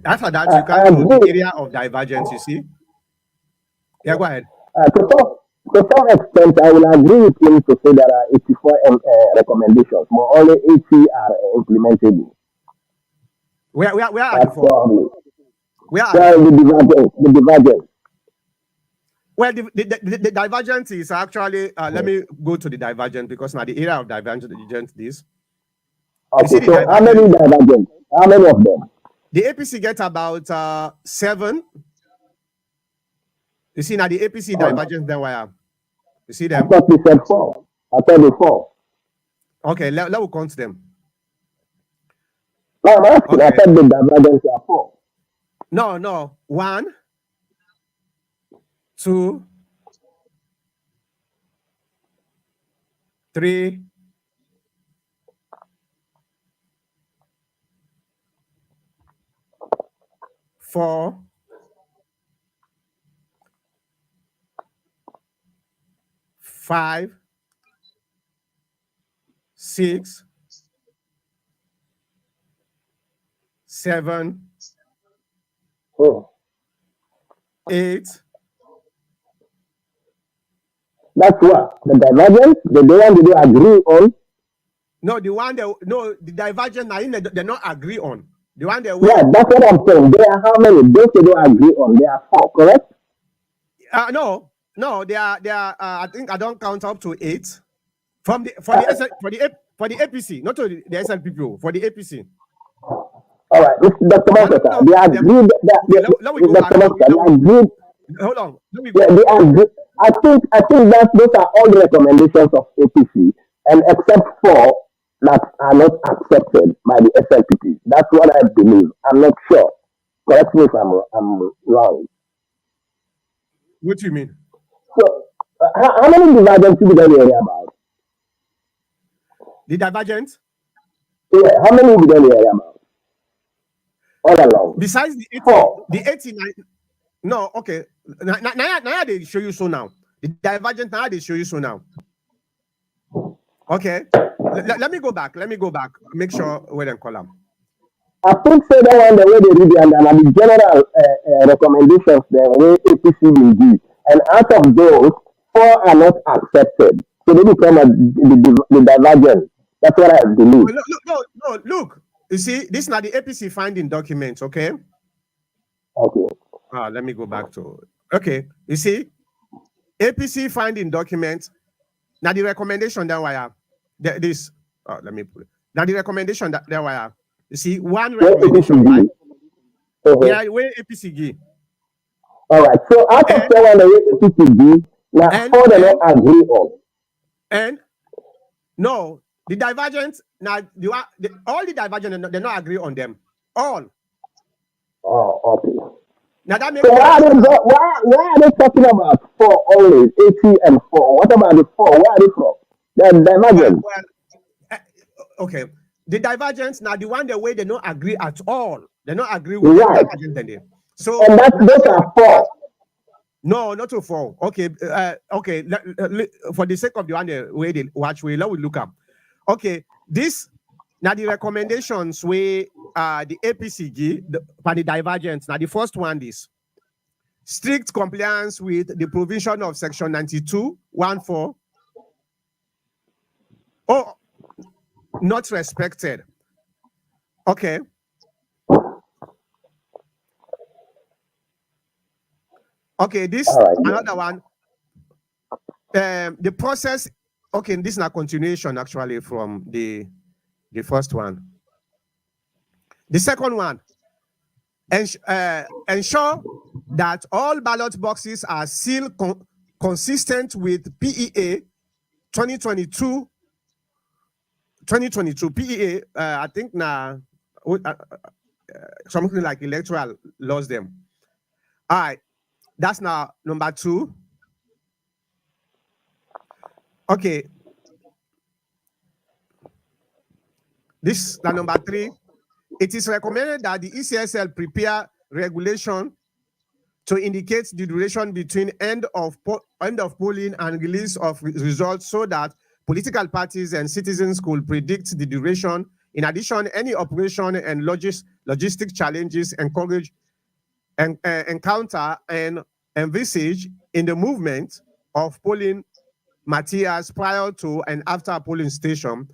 After that, you come to the area of divergence, you see? Yeah, go ahead. To some extent, I will agree with him to say there are 84 recommendations, but only 80 are implementable. Where are That's the four? probably. Where are Well, the divergence. Well, the divergence is actually, let me go to the divergence because now the area of divergence is. Okay, so how many divergence? How many of them? The APC get about 7. You see now the APC divergence then where? You see them? I thought we said 4. I thought they 4. Okay, let me count them. No, I'm asking. Okay. I thought the divergence are 4. No. 1, 2, 3, 4, 5, 6, 7, 8. That's what the divergence. The one they agree on. No, the divergence they not agree on. The one they yeah, that's what I'm saying. There are how many? Those they don't agree on. There are 4, correct? No. They are. I think I don't count up to 8 for the APC, not to the SLPPO, for the APC. All right, Dr. Mankota, they agree that let me go back. They agree. Hold on. Let me go. Yeah, they agree. I think that those are all the recommendations of APC, and except 4 that are not accepted by the SLPP. That's what I believe. I'm not sure. Correct me if I'm wrong. What do you mean? So, how many divergence do we hear about? The divergence? Yeah, how many do we hear about? All along. Besides the 80, the 89. No, okay. Now they show you so now. The divergent now they show you so now. Okay. Let me go back. Make sure where they column. I think so that one the way they read it, and the general recommendations the way APC will give. And out of those, 4 are not accepted. So they become the divergence. That's what I believe. Look. You see, this is not the APC finding documents, okay? Okay. Let me go back to. Okay. You see, APC finding documents. Now the recommendation that I have. This. Let me put it. Now the recommendation that I have. You see, one recommendation, right? Yeah, where APC give. All right. So out of the one the APC give, now 4 they don't agree on. And no, the divergence now all the divergence they not agree on them. All. Oh, okay. Now that makes So that makes why are they talking about four only? 80 and four. What about the four? Where are they from? They're divergent. well uh, okay. The divergence now the one the way they don't agree at all. They don't agree with them Right. divergent than them. So And now that those makes are the four. no, not to fall. Okay, okay. For the sake of the one the way they watch, we let we look up. Okay, this now the recommendations we the APCG for the divergence. Now the first one is strict compliance with the provision of section 92.14. Oh, not respected. Okay. Okay, All this right. another one. The process. Okay, this is a continuation actually from the first one. The second one, ensure that all ballot boxes are sealed consistent with PEA 2022 2022 PEA. I think now something like electoral laws them. All right, that's now number two. Okay, this is now number three. It is recommended that the ECSL prepare regulation to indicate the duration between end of polling and release of results so that political parties and citizens could predict the duration. In addition, any operation and logistic challenges encounter and envisage in the movement of polling materials prior to and after a polling station.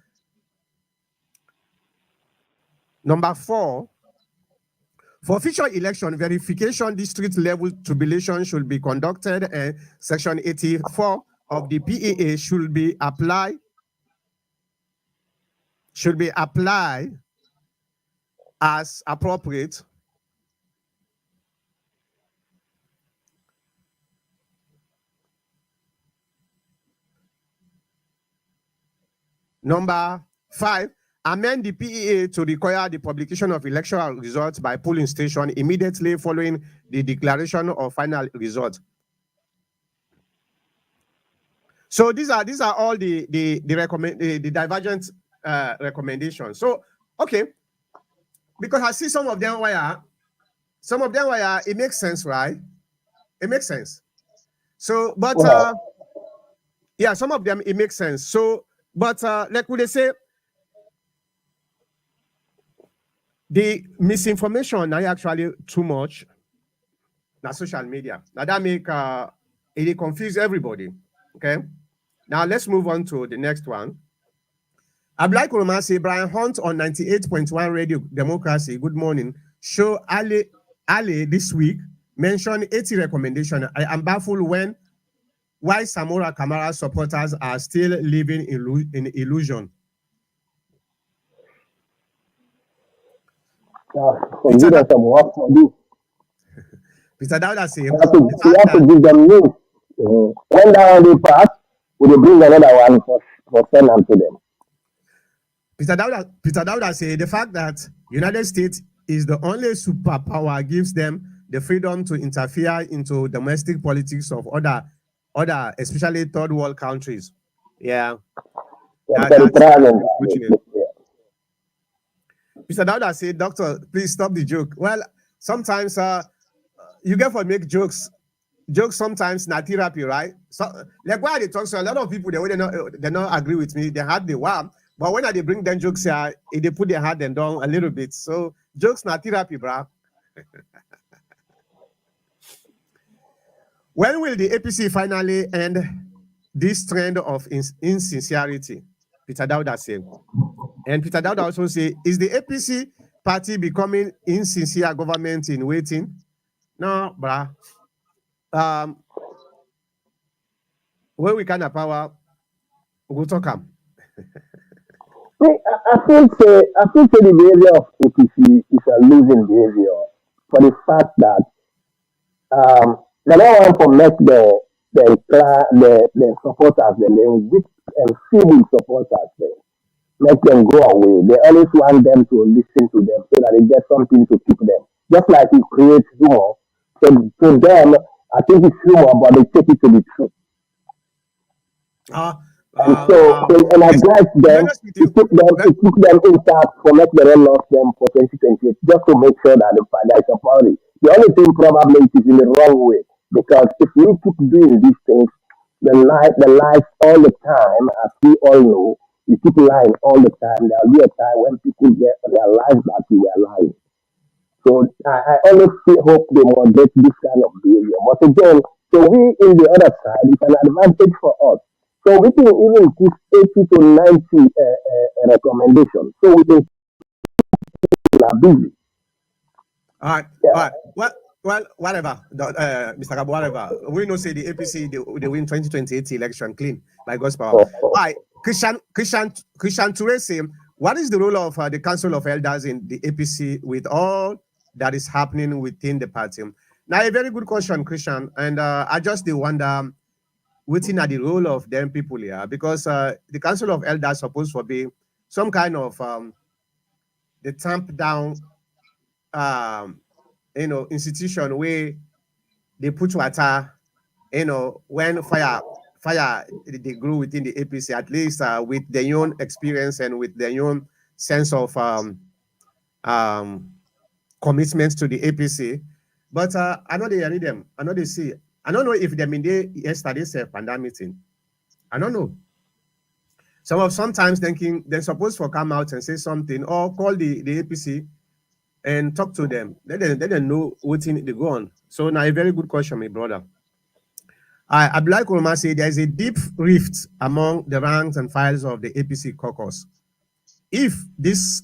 Number four, for future election, verification district level tabulation should be conducted and section 84 of the PEA should be applied as appropriate. Number five, amend the PEA to require the publication of electoral results by polling station immediately following the declaration of final results. So these are all the divergent recommendations. So okay, because I see some of them where it makes sense, right? It makes sense. So, but Well, yeah, some of them it makes sense. So, but like would they say, the misinformation now actually too much. Now social media now that make it confuse everybody. Okay, now let's move on to the next one. I'd like to say Brian Hunt on 98.1 Radio Democracy. Good morning. Show Ali this week mentioned 80 recommendation. I am baffled when why Samora Kamara supporters are still living in illusion. for Peter, good and some work for do. Peter Dowda say We the fact have to that give them news. When that one they pass, we will bring another one for send them to them. Peter Dowda say the fact that United States is the only superpower gives them the freedom to interfere into domestic politics of other especially third world countries. Yeah, Yeah, that's the unfortunate. Mr. Dowda said, Doctor, please stop the joke. Well, sometimes you get for make jokes. Jokes sometimes not therapy, right? So like why they talk so a lot of people they not agree with me. They had the warm, but when they bring them jokes here, they put their head and down a little bit. So jokes not therapy, bro. When will the APC finally end this trend of insincerity? Peter Dowda said. And Peter Dowda also say, is the APC party becoming insincere government in waiting? No, bruh. When we can have power, we'll talk am. I think the behavior of APC is a losing behavior for the fact that they don't want to make the supporters, the linguistic and civil supporters, make them go away. They always want them to listen to them so that they get something to keep them. Just like you create humor. So to them, I think it's humor, but they take it to be true. Uh, And uh, so um, they yes, energize to be them, honest with you, it took them intact for make the run lost them for 2028, just to make sure that the there is a party. The only thing probably it is in the wrong way. Because if we keep doing these things, the lies all the time, as we all know, you keep lying all the time. There'll be a time when people get realize that you were lying. So I always hope they moderate this kind of behavior. But again, so we in the other side, it's an advantage for us. So we can even put 80 to 90 recommendations. So we can are busy. all right, all Yeah. right. Well, whatever, Mr. Gabo, whatever. We know say the APC they win 2028 election clean by God's power. All right, Christian Toure say, what is the role of the Council of Elders in the APC with all that is happening within the party? Now, a very good question, Christian, and I just wonder waiting at the role of them people here because the Council of Elders supposed to be some kind of the tamp down um, institution where they put water, when they grow within the APC, at least with their own experience and with their own sense of um, commitment to the APC. But I know they read them. I know they see. I don't know if them in the yesterday's pandemic meeting. I don't know. Sometimes thinking they're supposed to come out and say something or call the APC and talk to them. They know what they go on. So now a very good question, my brother. Abdullah Kurma said there is a deep rift among the ranks and files of the APC caucus. If this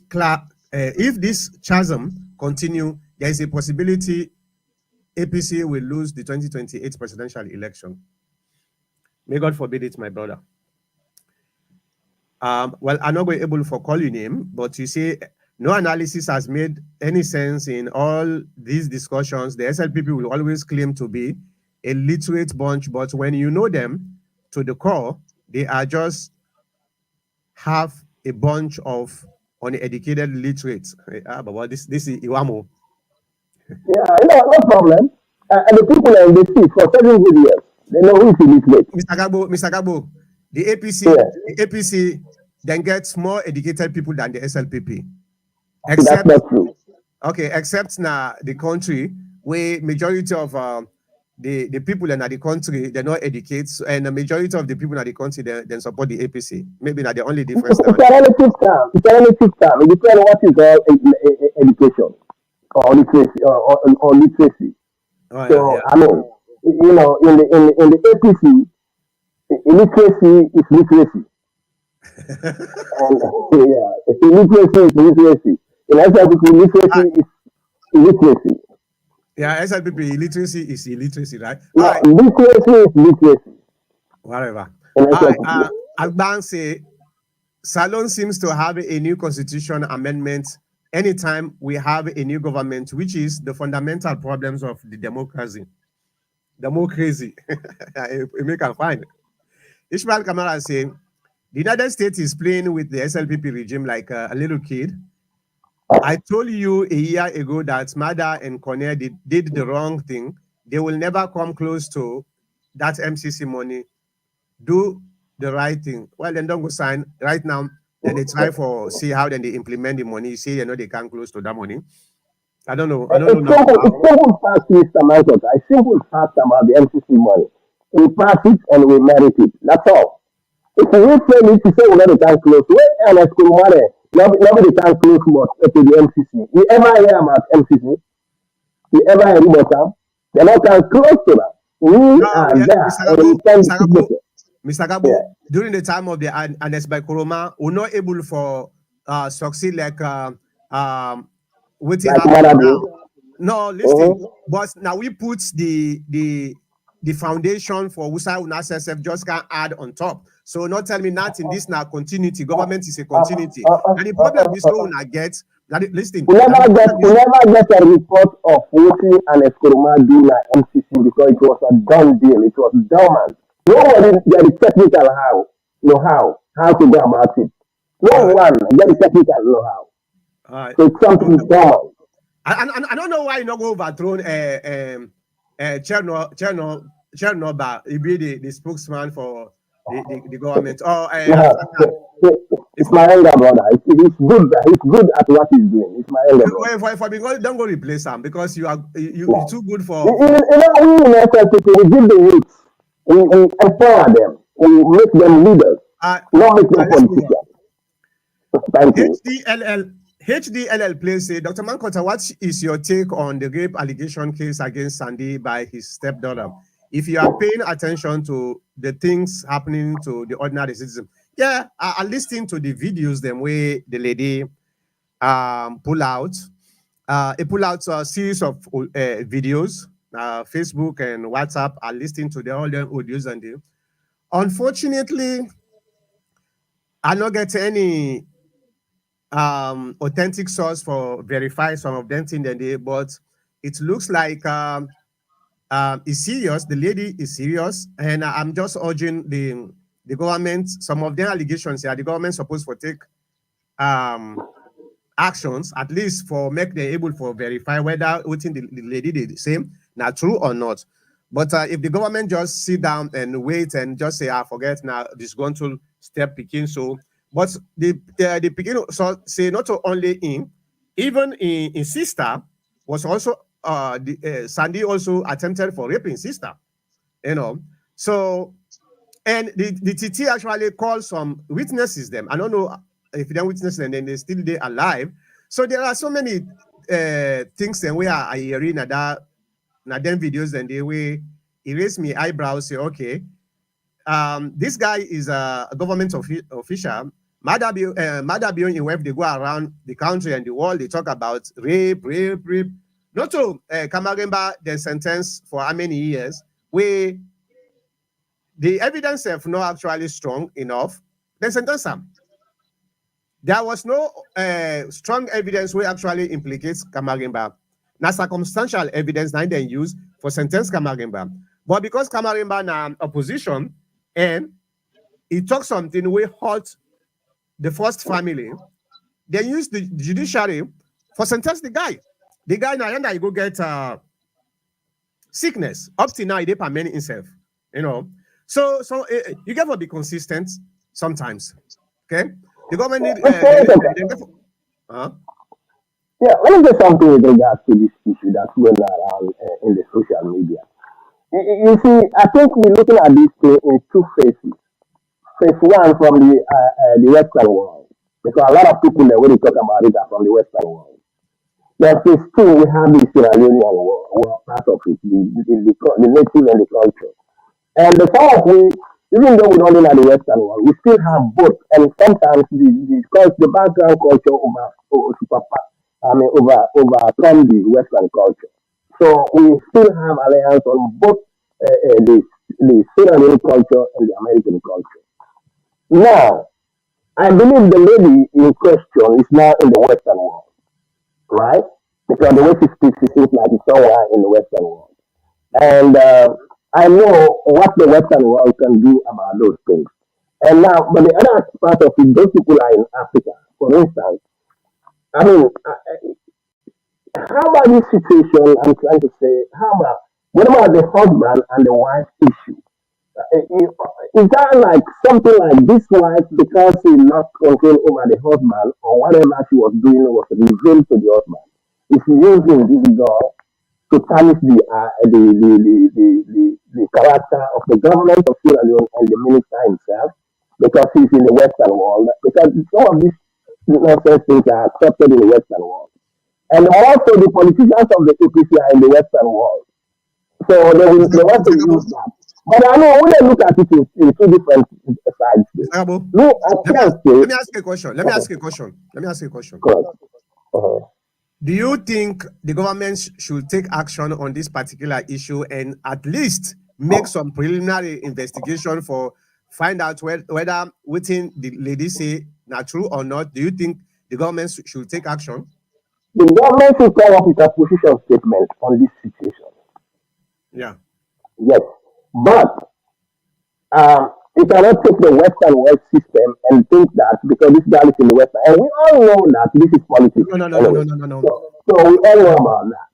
chasm continue, there is a possibility APC will lose the 2028 presidential election. May God forbid it, my brother. Well, I'm not going able to call your name, but you say no analysis has made any sense in all these discussions. The SLPP will always claim to be a literate bunch, but when you know them to the core, they are just have a bunch of uneducated literates. But this is Iwamo. Yeah, no problem. And the people are in the seat for 7 good years. They know who is illiterate. Mr. Gabo, the APC, Yeah, the APC then gets more educated people than the SLPP. that's Except not true. okay, except now the country where majority of the people in the country they're not educated, and the majority of the people in the country they support the APC. Maybe not the only difference It's now. a relative term. It's a relative term. It depends on what is education or literacy. Oh yeah, So yeah. I mean, in the APC, illiteracy is literacy, and yeah, illiteracy is literacy. In SLPP, Ah, literacy is illiteracy. yeah, SLPP illiteracy is illiteracy, right? All No, right, literacy is literacy whatever. in All right, SLPP. Agban say Salon seems to have a new constitution amendment anytime we have a new government, which is the fundamental problems of the democracy. Democracy. You can find. Ishmael Kamara saying the United States is playing with the SLPP regime like a little kid. I told you a year ago that Mada and Cornell did the wrong thing. They will never come close to that MCC money. Do the right thing. Well, then don't go sign right now. Then they try for see how then they implement the money. You see, they can't close to that money. I don't know. I don't know It's now. simple. It's simple fact, Mr. Michael. It's simple fact about the MCC money. We pass it and we merit it. That's all. If we fail it, to say we're not can close. Where else could money? Nobody can close much to the MCC. You ever hear about MCC? You ever hear about them? They're not can close to that. We No, are yeah, there Mr. and we Gabo, can Mr. Gabo, signature. Mr. Yeah. Gabo, during the time of the Anes by Koroma, we're not able for succeed like what Like happening Mother now. do. No, listen, Mm-hmm. but now we put the foundation for Usa UNASSF just can't add on top. So not tell me not in this now continuity. Government is a continuity. And the problem is no one get that listen, and the problem We is never get a report of Wosi and Eskoroma doing like MCC because it was a done deal. It was dormant. Nobody get the technical how to go about it. No All right. one get the technical know-how. All right. So it's something common. I don't know why you not go overthrown Chernobyl. He be the spokesman for the government. Or Yeah, if it's my elder brother. It's good. He's good at what he's doing. It's my elder brother. for because don't go replace him because you No. too good You for know, we in SLCP, we give the youth, we empower them, we make them leaders, not make them let's move on. politicians. Thank you. HDLL HDLL plays say, Dr. Mankota, what is your take on the rape allegation case against Sandy by his stepdaughter? If you are paying attention to the things happening to the ordinary citizen, yeah, I listened to the videos them way the lady pull out. It pull out a series of videos, Facebook and WhatsApp. I listened to the all the audios and the. Unfortunately, I not get any authentic source for verify some of them things that they, but it looks like it's serious. The lady is serious, and I'm just urging the government. Some of their allegations here, the government supposed to take um actions at least for make them able for verify whether within the lady did the same now true or not. But if the government just sit down and wait and just say, I forget now this going to step picking so, but the picking so say not only in even in sister was also Sandy also attempted for raping sister, you know. So and the TT actually called some witnesses them. I don't know if they witness them, then they still they alive. So there are so many things and we are hearing that na them videos and they way erase me eyebrows say okay this guy is a government official. Madabi in web they go around the country and the world they talk about rape. Not to Kamaremba then sentence for how many years we the evidence have not actually strong enough, then sentence him. There was no strong evidence which actually implicates Kamarimba. Now circumstantial evidence now they use for sentence Kamarimba. But because Kamarimba na opposition and he talks something we hurt the first family, they use the judiciary for sentence the guy. The guy now he go get sickness. Up to now, he dey permanent himself. You know. So you get to be consistent sometimes. Okay? The government need huh? Yeah, let me say something with regards to this issue that's going around in the social media. You see, I think we're looking at this thing in two phases. Phase one from the Western world, because a lot of people that when they talk about it are from the Western world. Then phase two, we have the Sierra Leone world, part of it, the native and the culture. And the some of we, even though we don't live in the Western world, we still have both. And sometimes the background culture overcome the Western culture. So we still have alliance on both the Sierra Leone culture and the American culture. Now, I believe the lady in question is now in the Western world, right? Because the way she speaks, it seems like it's somewhere in the Western world. And I know what the Western world can do about those things. And now, but the other part of it, those people are in Africa. For instance, I mean, how about this situation? I'm trying to say, how about what about the husband and the wife issue? Is that like something like this wife because she lost control over the husband or whatever she was doing was revealed to the husband? Is using this girl to tarnish the character of the government of Sierra Leone and the minister himself because he's in the Western world. Because some of these nonsense things are accepted in the Western world. And also the politicians of the APC are in the Western world. So they want to use that. But I know when I look at it in two different sides. Mr. Gabo, No, I can't say. let me ask you a question. Let me ask you a question. Let me ask you a question. Correct. Uh-huh. Do you think the government should take action on this particular issue and at least make some preliminary investigation for find out whether within the lady say not true or not? Do you think the government should take action? The government should come up with a position statement on this situation. Yeah. Yes. But it You cannot take the Western world system and think that because this guy is in the Western, and we all know that this is politics No, no, no, no, no, anyway. no, no, no. So we all know about that.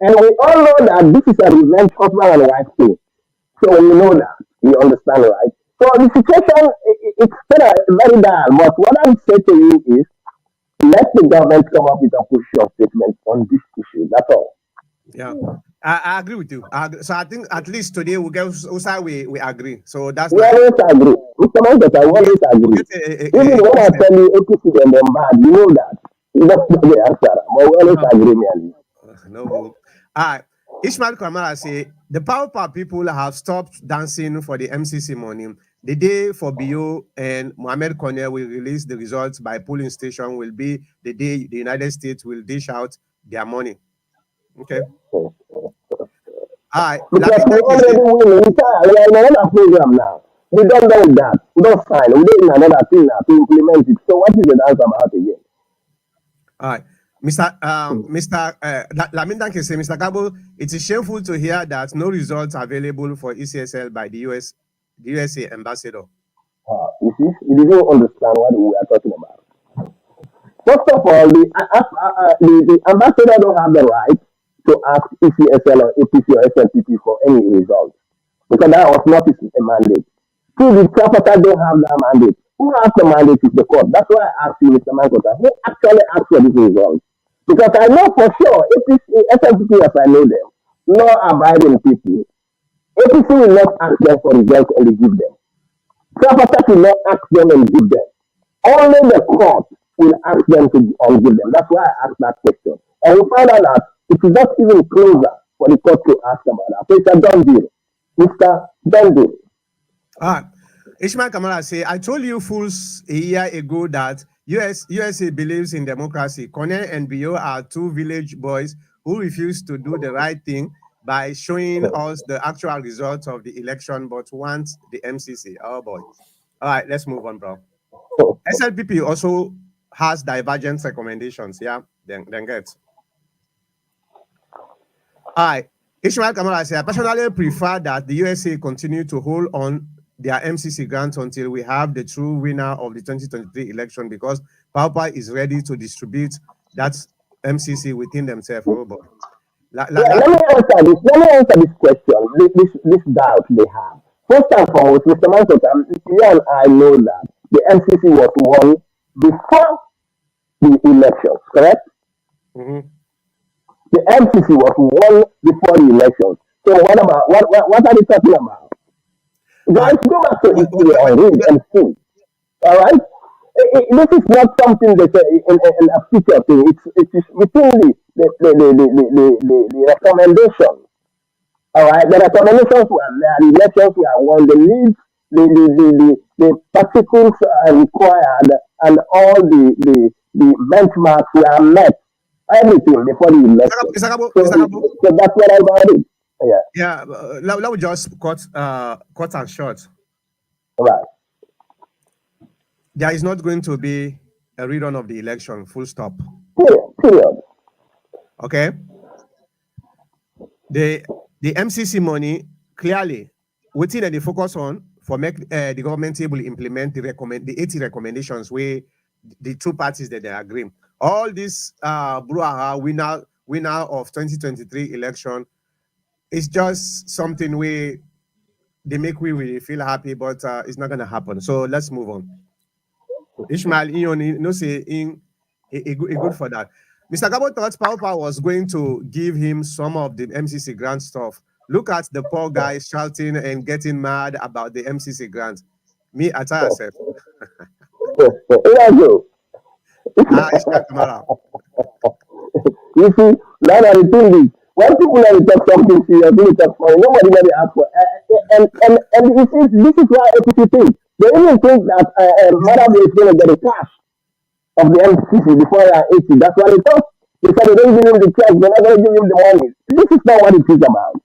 And we all know that this is a revenge husband and wife thing. So we know that. You understand, right? So the situation, it's kind of very bad. But what I'm saying to you is, let the government come up with a position statement on this issue. That's all. Yeah, I agree with you. So I think at least today we get also we agree. So that's We nice. always agree. Mr. Manchester, I We get always we agree. get Even a when I Christian. tell you APC and them bad, you know that. You don't know the answer. But we always No, agree, man. no. All right. Ishmael Kamara say the power people have stopped dancing for the MCC money. The day for Bio and Mohamed Cornell will release the results by polling station will be the day the United States will dish out their money. Okay. All right. Because we Laminda can say, already win. We are in another program now. We don't know that. We don't sign. We don't in another thing now to implement it. So what is the dance about again? all right. Mr. Laminda can say, Mr. Gabo, it is shameful to hear that no results are available for ECSL by the USA ambassador. You see, you didn't understand what we are talking about. First of all, the ambassador don't have the right to ask ECSL or APC or SLPP for any results because that was not his mandate. Two, the tripartite don't have that mandate. Who has the mandate is the court. That's why I asked you, Mr. Mankota, who actually asked for these results? Because I know for sure APC, SLPP as I know them, law-abiding people, APC will not ask them for results and they give them. Tripartite will not ask them and give them. Only the court will ask them to give them. That's why I asked that question. And we found out that it is not even closer for the court to ask about that. So it's a done deal. Mr. Done deal. Ah, Ishmael Kamara say, I told you fools a year ago that USA believes in democracy. Cornell and Bio are two village boys who refuse to do the right thing by showing us the actual results of the election, but want the MCC. Oh boy. All right, let's move on, bro. SLPP also has divergent recommendations. Yeah, then get. I, Ishmael Kamara said, I personally prefer that the USA continue to hold on their MCC grants until we have the true winner of the 2023 election because Papa is ready to distribute that MCC within themselves. Oh boy. Yeah, let me answer this. Let me answer this question. This doubt they have. First and foremost, Mr. Mankota, you and I know that the MCC was won before the elections, correct? Mhm. The MCC was won before the elections. So what are they talking about? All Guys, right. go back to Wait, history wait, wait, and read wait. and see. All right? This is not something that's a future thing. It is within the recommendation. All right? The recommendations were there, the elections were won, the needs, the particles required, and all the benchmarks were met. Everything before the election. Mr. Gabo, So that's what I got it. Yeah, yeah, let me just cut and short. right. There is not going to be a rerun of the election, full stop. Period. Period. Okay? The MCC money clearly within that they focus on for make the government able to implement the 80 recommendations where the two parties that they agree. All this brouhaha winner of 2023 election is just something where they make we really feel happy, but it's not gonna happen. So let's move on. Ishmael, you know, say a good for that. Mr. Gabo thought Papa was going to give him some of the MCC grant stuff. Look at the poor guy shouting and getting mad about the MCC grant. Me, I tell yourself. Here I go. Ishmael Kamara. You see, now that the thing is, when people are talk something serious, they talk for it, nobody really ask for and you see, this is why APC think. They even think that Madam is going to get a cash of the MCC before they are 80. That's what they thought. They said they don't give him the cash, they're not going to give him the money. This is not what it is about.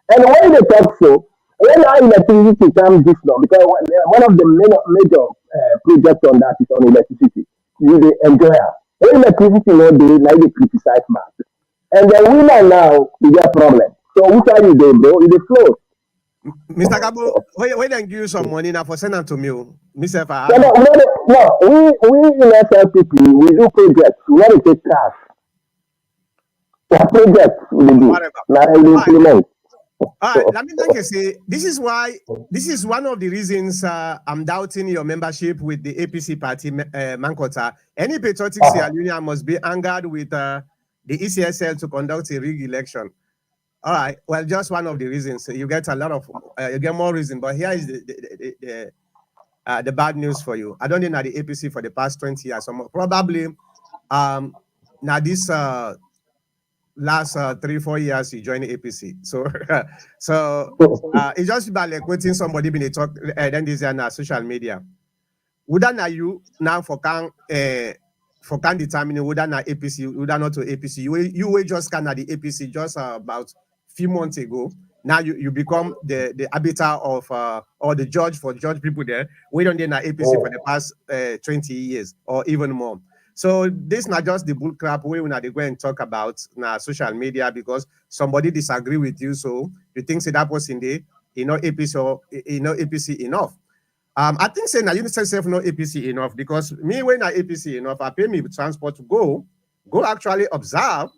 And when they talk so, when our electricity comes this long, because one of the major projects on that is on electricity. You the enjoyer. When electricity no dey, now they criticize mass. And the winner now is their problem. So which are you doing, bro? You dey float. Mr. Gabo, when I give you some money now for send them to me, Mr. No, no, no, no, we in SLPP, we do projects. We want to take cash. What projects we do? Whatever. Now we implement. All right, let me thank you. Say this is why this is one of the reasons I'm doubting your membership with the APC party, Mankota. Any patriotic Sierra Leonean must be angered with the ECSL to conduct a rig election. All right, well, just one of the reasons. You get a lot of, you get more reason, but here is the bad news for you. I don't think that the APC for the past 20 years, probably now this last 3-4 years you joined the APC. So it's just about like waiting somebody been talk then this on social media. Would that you now for can determine whether not APC, whether not to APC? You were just kind of the APC just about few months ago. Now you become the arbiter of or the judge for judge people there. We don't need an APC for the past 20 years or even more. So this not just the bull crap we will not go and talk about na social media because somebody disagree with you. So you think say that person there, APC or APC enough. I think say now you yourself no APC enough because me when I APC enough, I pay me transport to go actually observe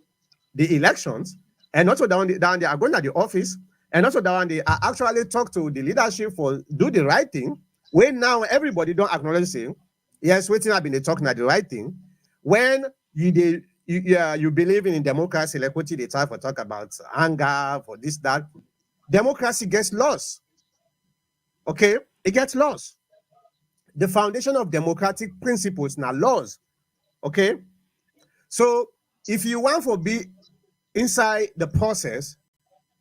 the elections and also down there are going to the office and also down there I actually talk to the leadership for do the right thing. When now everybody don't acknowledge saying yes, waiting I've been talking at the right thing. When you believe in democracy, like what they try for talk about anger for this, that democracy gets lost. Okay, it gets lost. The foundation of democratic principles now laws. Okay, so if you want to be inside the process,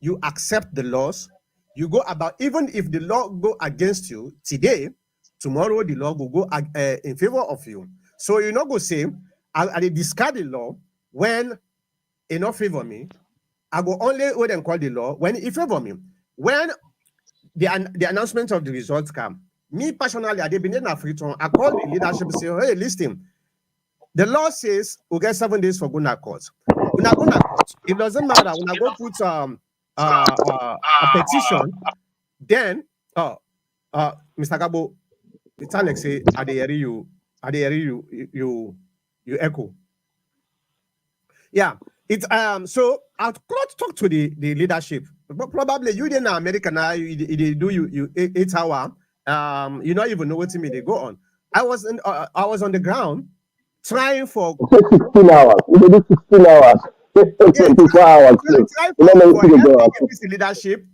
you accept the laws. You go about even if the law go against you today, tomorrow the law will go in favor of you. So you not go say I discard the law when it not favor me. I go only what them call the law when it favor me. When the announcement of the results come, me personally, I been in Africa. I call the leadership and say, hey, listen, the law says we get 7 days for going to court. When I go to court, it doesn't matter. When I go put a petition, then Mr. Gabo, it's like say, I hear you echo. Yeah, it's so I'll talk to the leadership. But probably you in America now, you do you 8 hour. You not even know what to me they go on. I was on the ground trying for 16 hours. We do 16 hours. 24 hours. Trying for APC leadership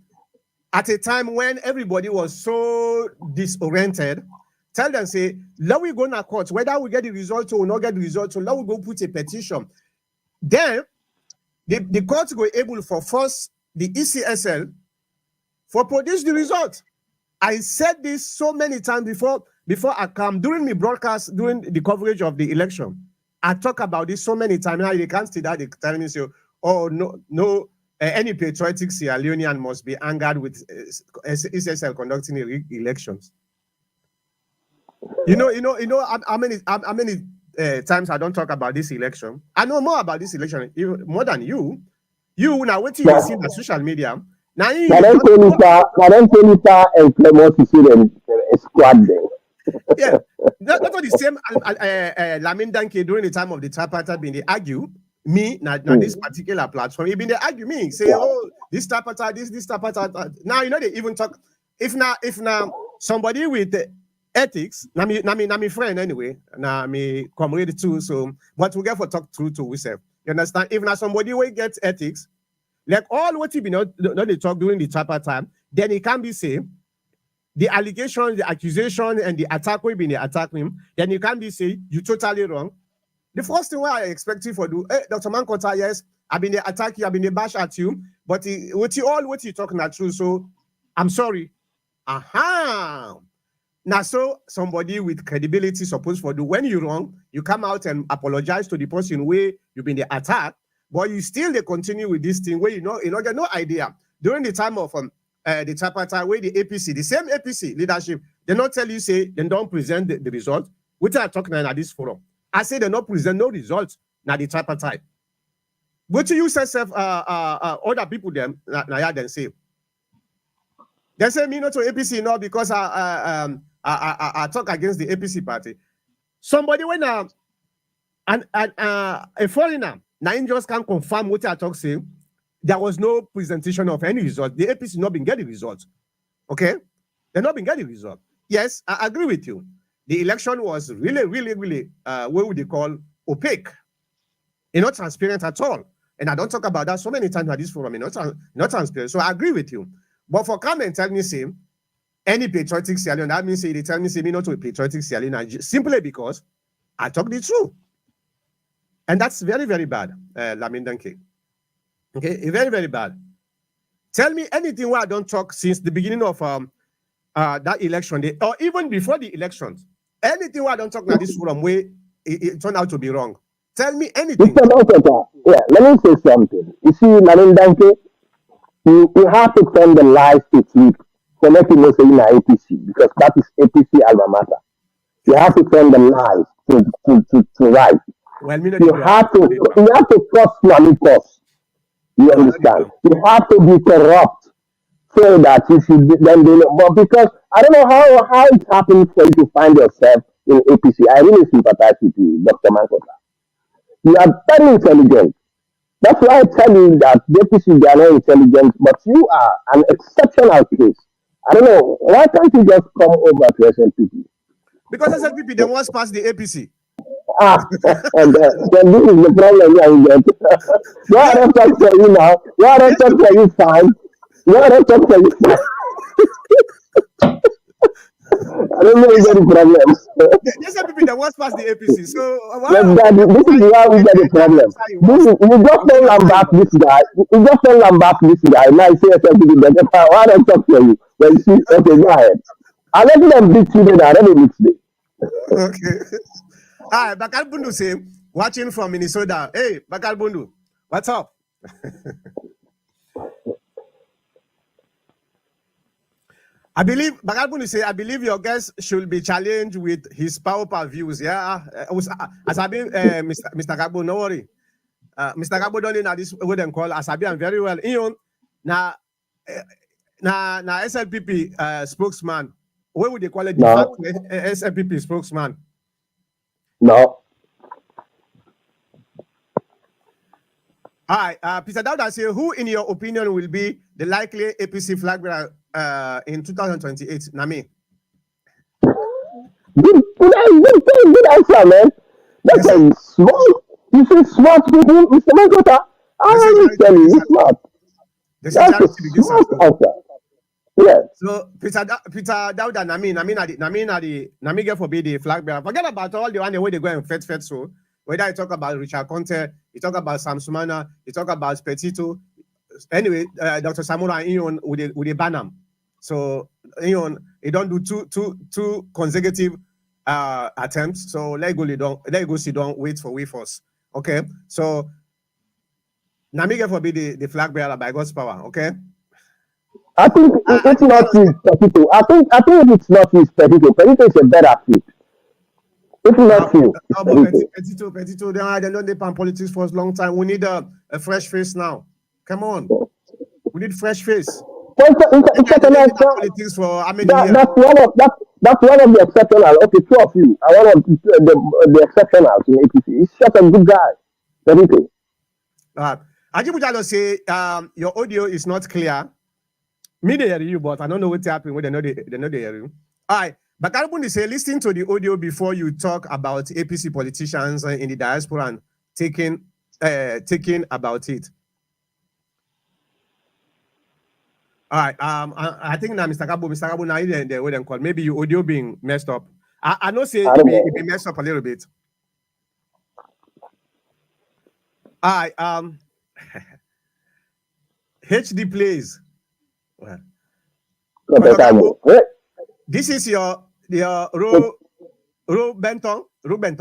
at a time when everybody was so disoriented. Tell them, say, let we go to court, whether we get the result or not get the result, so let we go put a petition. Then the court were able for force the ECSL for produce the result. I said this so many times before I come during the broadcast, during the coverage of the election. I talk about this so many times. Now they can't see that they tell me so. Oh no, any patriotic Sierra Leonean must be angered with ECSL conducting elections. You know how many times I don't talk about this election. I know more about this election more than you. You now what you see on social media. Now you don't tell you and Clement to see them squad there. Yeah, not the same. Lamin Danke during the time of the tripartite being they argue me now this particular platform. Even they argue me say oh this tripartite this tripartite. Now you know they even talk if now somebody with ethics, na me friend anyway, na me comrade too. So, but we get for talk through to ourselves. You understand? If now somebody will get ethics, like all what you be not they talk during the tripartite, then it can be saying the allegation, the accusation, and the attack will be attacking him. Then you can be say you totally wrong. The first thing what I expect you for do, hey, Dr. Mankota, yes, I've been the attack you, I've been the bash at you, but what you talking are true. So I'm sorry. Aha. Now, so somebody with credibility supposed for do when you wrong, you come out and apologize to the person where you've been the attack, but you still they continue with this thing where you get no idea. During the time of the tripartite, where the APC, the same APC leadership, they not tell you say they don't present the result. Which are talking at this forum. I say they not present no results now the tripartite. But you yourself other people them now then say. They say me not to APC no because I talk against the APC party. Somebody when a foreigner, nine just can confirm what I talk say. There was no presentation of any result. The APC not been getting results. Okay, they're not been getting result. Yes, I agree with you. The election was really, what would they call opaque, not transparent at all. And I don't talk about that so many times at this forum, not transparent. So I agree with you. But for come and tell me, say, any patriotic Sierra Leone, that means say they tell me, say, me not to a patriotic Sierra Leone, simply because I talk the truth. And that's very, very bad, Lamin Danke. Okay, very, very bad. Tell me anything where I don't talk since the beginning of that election day, or even before the elections. Anything where I don't talk about this forum where it turned out to be wrong. Tell me anything. Mr. Dr. Yeah, let me say something. You see, Narindanke, you have to turn the lies to sleep for making you say in APC because that is APC alma mater. You have to turn the lies to right. Well, me You have to trust money cost. You understand? You have to be corrupt so that you should then do it. But because I don't know how it happened for you to find yourself in APC. I really sympathize with you, Dr. Mankota. You are very intelligent. That's why I tell you that the APC they are not intelligent, but you are an exceptional case. I don't know. Why can't you just come over to SNPP? Because SNPP they once passed the APC. And then this is the problem here you get. Why don't talk for you now? Why don't talk for you fine? Why don't talk for you fine? I don't know if there's a problem. The SNPP they once passed the APC. So this is why we get the problem. You just don't lambast this guy. You just don't lambast this guy. Now you say SNPP better. Why don't talk for you? When you see, okay, go ahead. I let them beat you then. I let them beat you. Okay. All right, Bakal Bundu say, watching from Minnesota. Hey, Bakal Bundu, what's up? I believe Bakal Bundu say, I believe your guest should be challenged with his power views. Yeah, Asabi, Mr. Gabo, no worry. Mr. Gabo don't know this what them call Asabi. I'm very well. Now, SLPP spokesman. What would they call it? No. SLPP spokesman. No. All right, Peter Dauda say, who in your opinion will be the likely APC flag bearer in 2028? Nami. Good answer, man. That's a smart. You see smart people, Mr. Mankota. I always tell you, it's smart. That's a smart answer. Yeah. So Peter Dauda Nami get forbid the flag bearer. Forget about all the one way they go and fet so. Whether you talk about Richard Conte, you talk about Sam Sumana, you talk about Petito. Anyway, Dr. Samura and Ion with a Banam. So Ion, he don't do two consecutive attempts. So let go sit down, wait for us. Okay. So Nami get forbid the flag bearer by God's power. Okay. I think it's not with Petito. I think if it's not with Petito is a better fit. If not you, Petito, they don't depend politics for a long time. We need a fresh face now. Come on, we need fresh face. Politics for how many years? That's one of the exceptional. Okay, two of you are one of the exceptionals in APC. He's just a good guy. Petito. Ajibujalo say your audio is not clear. Me they hear you, but I don't know what's happening when they know they hear you. All right. But Karbundi say, listen to the audio before you talk about APC politicians in the diaspora and taking about it. All right. I think now Mr. Gabo now the way they call. Maybe your audio being messed up. I know say it be messed up a little bit. All right. HD plays. Well. This is your Ro Benton. Don't worry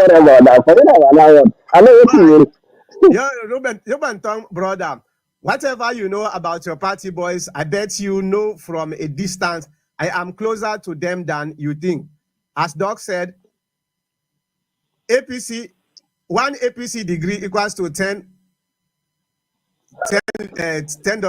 about that. Forget about that one. I know what you mean. Your Benton, brother. Whatever you know about your party boys, I bet you know from a distance. I am closer to them than you think. As Doc said, APC, one APC degree equals to 10 $10.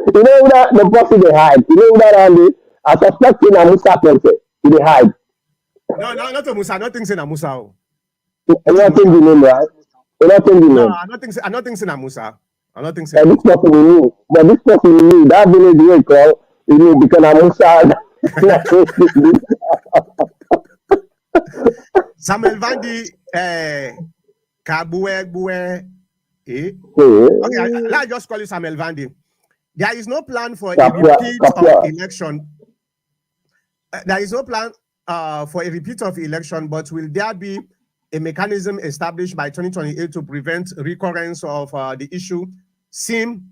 You know that the person they hide. You know that Andy. I suspect in a Musa Pense. They hide. No, no, not a Musa. Nothing saying a Musa. I'm not changing the name, right? I'm not changing the No, name. I'm not thinking a Musa. I'm not thinking And a this Musa. person we knew. But this person we knew. That village we call, you know, because I'm Musa. Samuel Vandy, Kabue, Bue, eh? Okay, let's just call you Samuel Vandy. There is no plan for a repeat of Kapua. election. There is no plan for a repeat of election, but will there be a mechanism established by 2028 to prevent recurrence of the issue seen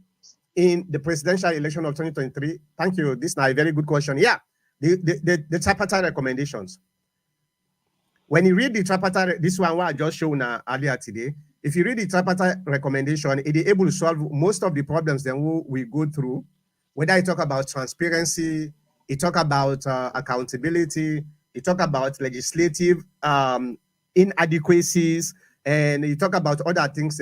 in the presidential election of 2023? Thank you. This is a very good question. Yeah, the tripartite recommendations. When you read the tripartite, this one what I just shown earlier today, if you read the tripartite recommendation, it is able to solve most of the problems that we go through, whether you talk about transparency, you talk about accountability, you talk about legislative inadequacies, and you talk about other things.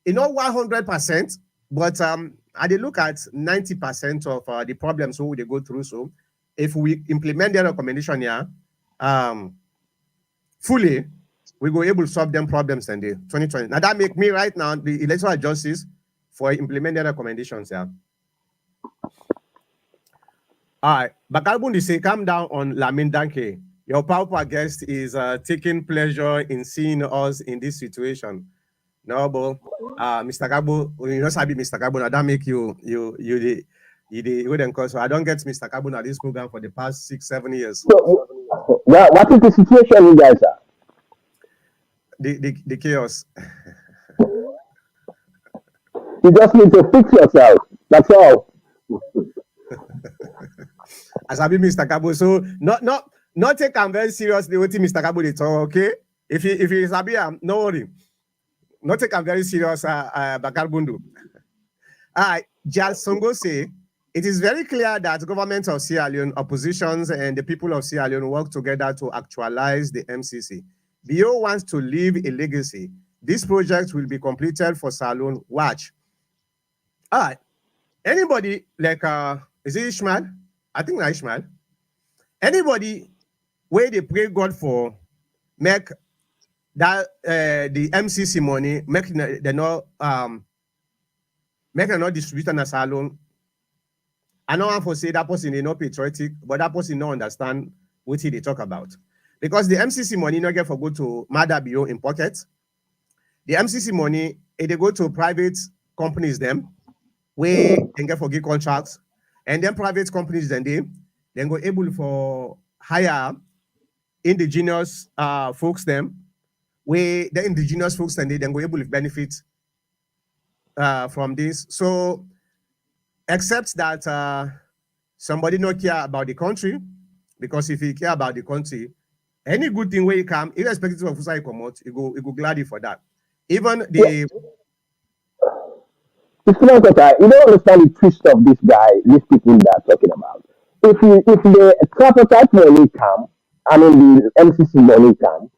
You know, 100%, but I did look at 90% of the problems we they go through. So if we implement the recommendation here, fully, we go able to solve them problems in the 2020. Now that make me right now the electoral justice for implementing recommendations. Yeah. All right. Bakalbundi say, calm down on Lamin Danke. Your powerful guest is taking pleasure in seeing us in this situation. No, but Mr. Kabo, you know, Sabi Mr. Kabo, now that make you the so I don't get Mr. Kabo at this program for the past 6-7 years. So, what is the situation you guys are? The chaos. You just need to fix yourself. That's all. As I be Mr. Kabo, so not take I'm very seriously what Mr. Kabo they talk, okay? If he is happy, no worry. Not take I'm very serious, Bakarbundu. Jal Songo say, it is very clear that government of Sierra Leone, oppositions, and the people of Sierra Leone work together to actualize the MCC. BO wants to leave a legacy. This project will be completed for Salon. Watch. All right. Anybody like is it Ishmael? I think that's Ishmael. Anybody where they pray God for make that the MCC money make they not make them not distribute an salon. I know one for say that person is not patriotic, but that person don't understand what they talk about. Because the MCC money not get for go to Madabio in pocket. The MCC money, they go to private companies them, where they get for give contracts, and then private companies then go able for hire indigenous folks them, where the indigenous folks then they then go able to benefit from this. So except that somebody not care about the country, because if you care about the country, any good thing where you come, irrespective of who you come out, you go gladly for that. Even the It's not that you don't understand the twist of this guy, these people that are talking about. If the tripartite money come, I mean the MCC money come,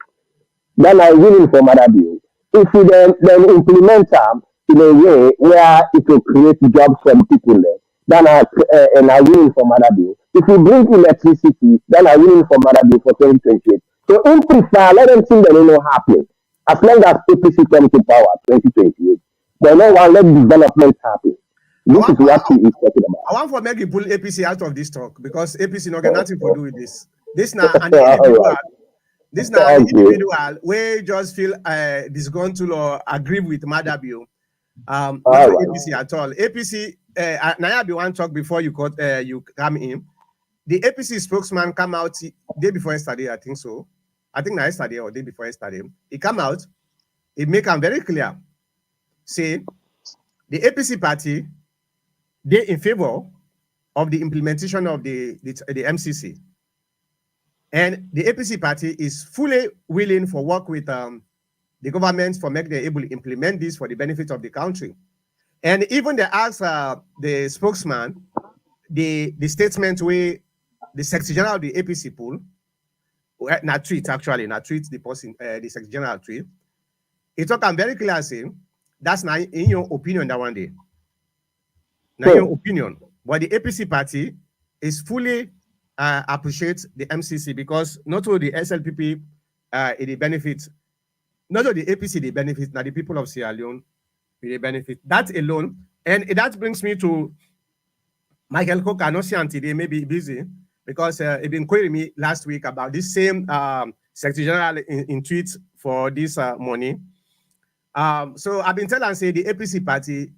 then I willing for Madabio. If you then implement them in a way where it will create jobs for the people there, then I willing for Madabio. If you bring electricity, then I willing for Madabio for 2028. So in prefer, let them think that they know happening. As long as APC comes to power 2028, they know one let development happen. This is what he is talking about. I want for make you pull APC out of this talk because APC not got nothing to do with this. This now an individual. Right. This now an individual where just feel disgruntled or agree with Madabio. Not for APC at all. APC, now be one talk before you come in. The APC spokesman come out day before yesterday, I think so. I think yesterday or day before yesterday. He come out, he make them very clear. Say the APC party, they in favor of the implementation of the MCC. And the APC party is fully willing for work with the government for make them able to implement this for the benefit of the country. And even they ask the spokesman, the statement where the Secretary General of the APC pool, not tweet actually, not tweet the person, the Secretary General tweet. It's okay, I'm very clear saying that's not in your opinion that one day. Now your opinion. But the APC party is fully appreciates the MCC because not only the SLPP it benefits, not only the APC they benefit, now the people of Sierra Leone they benefit. That alone, and that brings me to Michael Cook. I know see today may be busy because he been querying me last week about this same Secretary General in tweets for this money. So I've been telling say the APC party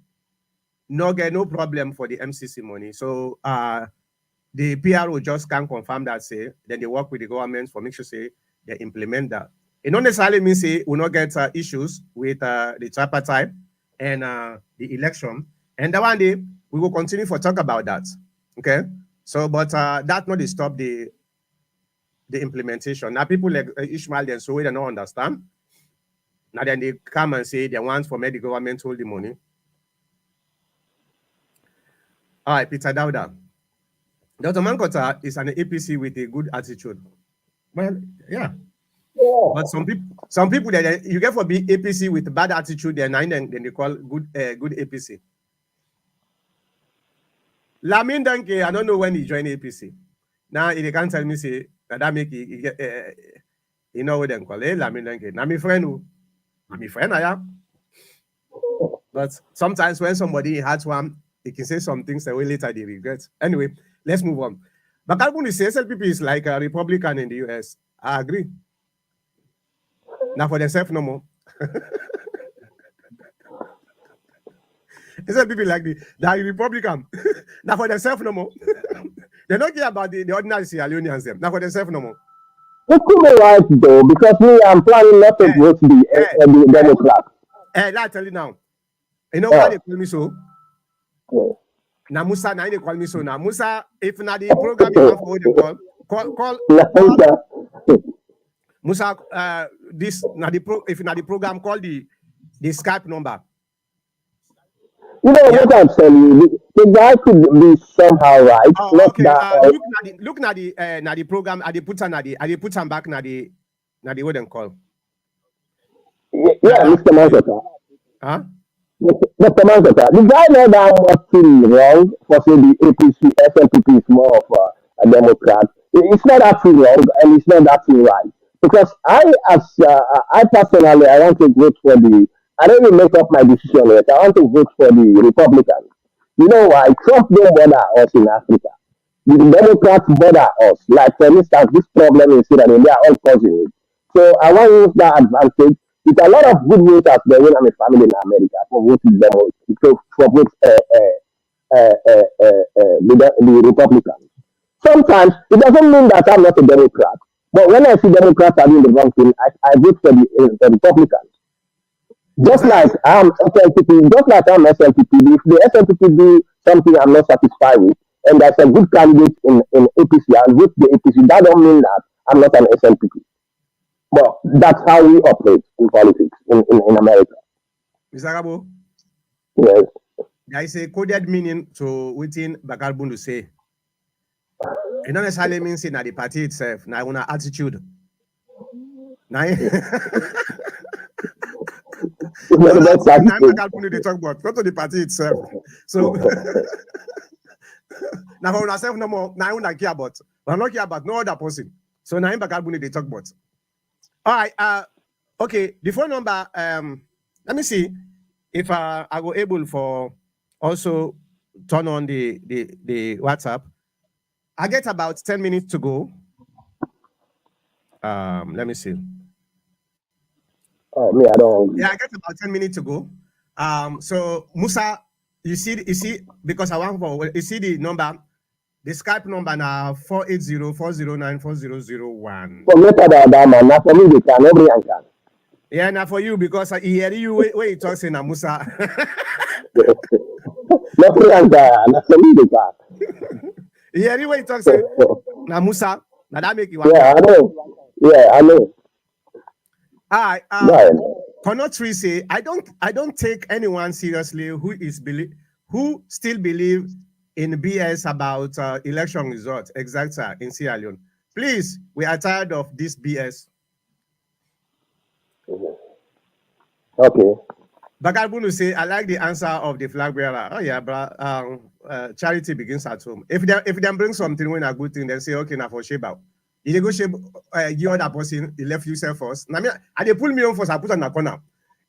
no get no problem for the MCC money. So the PRO just can't confirm that say then they work with the government for make sure say they implement that. It not necessarily means say we not get issues with the tripartite and the election. And that one day we will continue for talk about that. Okay. So, but that not stop the implementation. Now people like Ishmael and so they don't understand. Now then they come and say they want for the government hold the money. All right, Peter Dauda. Dr. Mankota is an APC with a good attitude. Well, yeah. But some people that you get for be APC with bad attitude, then they call good APC. Lamin Danke, I don't know when he joined APC. Now they can't tell me say that make you know what they call it, Lamin Danke. Now my friend I am. But sometimes when somebody has one, they can say some things that way later they regret. Anyway, let's move on. But Carbon is SLPP is like a Republican in the US. I agree. Now for themselves no more. SLPP like the Republican. Now for themselves no more. They don't care about the ordinary Sierra Leoneans them. Now for themselves no more. It could be right though, because me, I'm planning not to vote the Democrat. I tell you now. You know why they call me so? Now Musa, now they call me so. Now Musa, if not the program you want for the call. Musa, this now if not the program, call the Skype number. You know what I'm telling you? The guy could be somehow right. Oh, okay. Look na the program. I put on back na the what them call. Yeah, Mr. Mankota. Huh? Mr. Mankota, the guy know that what's wrong for say the APC, SLPP is more of a Democrat. It's not actually wrong and it's not actually right. Because I personally, I want to vote for I don't even make up my decision yet. I want to vote for the Republicans. You know why? Trump don't bother us in Africa. The Democrats bother us. Like, for instance, this problem in Sierra Leone, they are all causing it. So I want to use that advantage. It's a lot of good voters there when I'm a family in America for voting for vote the Republicans. Sometimes it doesn't mean that I'm not a Democrat. But when I see Democrats are doing the wrong thing, I vote for the Republicans. Just like I'm SLPP, if the SLPP do something I'm not satisfied with, and there's a good candidate in APC, and with the APC, that don't mean that I'm not an SLPP. But that's how we operate in politics in America. Mr. Gabo? Yes. There is a coded meaning to within Bakarbun to say. It don't necessarily mean saying that the party itself, now una attitude. Now they talk about not to the party itself. So now for ourselves no more. Now we care about. We're not care about no other person. So now in Bakarbuni they talk about. All right. Okay. The phone number. Let me see if I go able for also turn on the WhatsApp. I get about 10 minutes to go. Let me see. Me, I don't. Yeah, I got about 10 minutes to go. So Musa, you see, because I want for you see the number, the Skype number now 480-409-4001. For me, that man, not for me, they can, nobody can. Yeah, now for you because I hear you where you talk saying Musa. Nobody can, not for me, they can. Yeah, anyway, you talk saying now Musa, now that make you Yeah, I know. Yeah, I know. All right. Conotry say I don't take anyone seriously who still believe in BS about election results, exactly in Sierra Leone. Please, we are tired of this BS. Okay. Bagabunu say, I like the answer of the flag bearer. Oh yeah, but charity begins at home. If they bring something when a good thing, then say, okay, now for Sheba. If they go shape you other person, he left you self first. Now me, and they pull me on first, I put on the corner.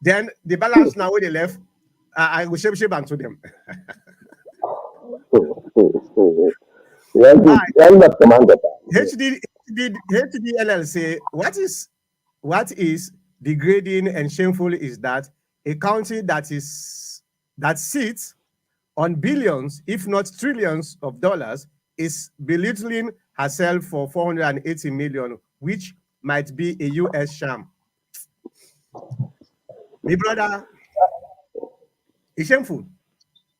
Then the balance now where they left, I will shape and to them. Yes, All yes, Dr. Mangata. right. HDLL say, what is degrading and shameful is that a country that sits on billions, if not trillions of dollars, is belittling herself for 480 million, which might be a US sham. My brother, it's shameful.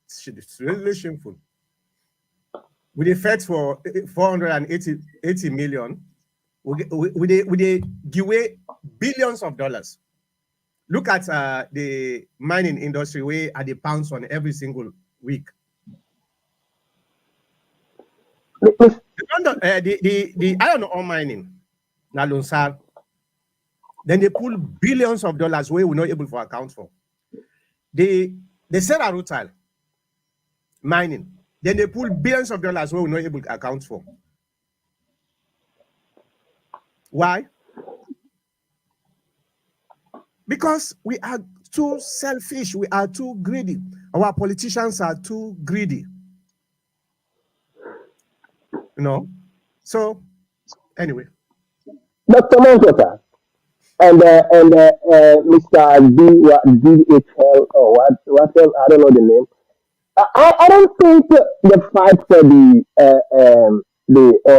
It's really shameful. With the fed for 480 million, we they give away billions of dollars. Look at the mining industry where at the pounds on every single week. The iron ore mining, now Lonsar, then they pull billions of dollars where we're not able to account for. The Sierra Leone mining, then they pull billions of dollars where we're not able to account for. Why? Because we are too selfish, we are too greedy. Our politicians are too greedy. You know? So, anyway. Dr. Mangata and Mr. DHL or what else, I don't know the name. I don't think the fight for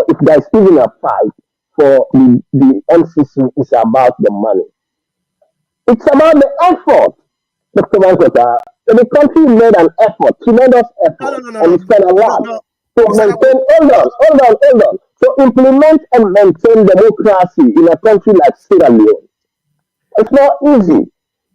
if there's even a fight for the MCC is about the money. It's about the effort, Dr. Mankota. The country made an effort, tremendous No, no, effort, no, no, and no. it spent a No, lot no. to Mr. Gabo, maintain. Hold on. To implement and maintain democracy in a country like Sierra Leone, it's not easy.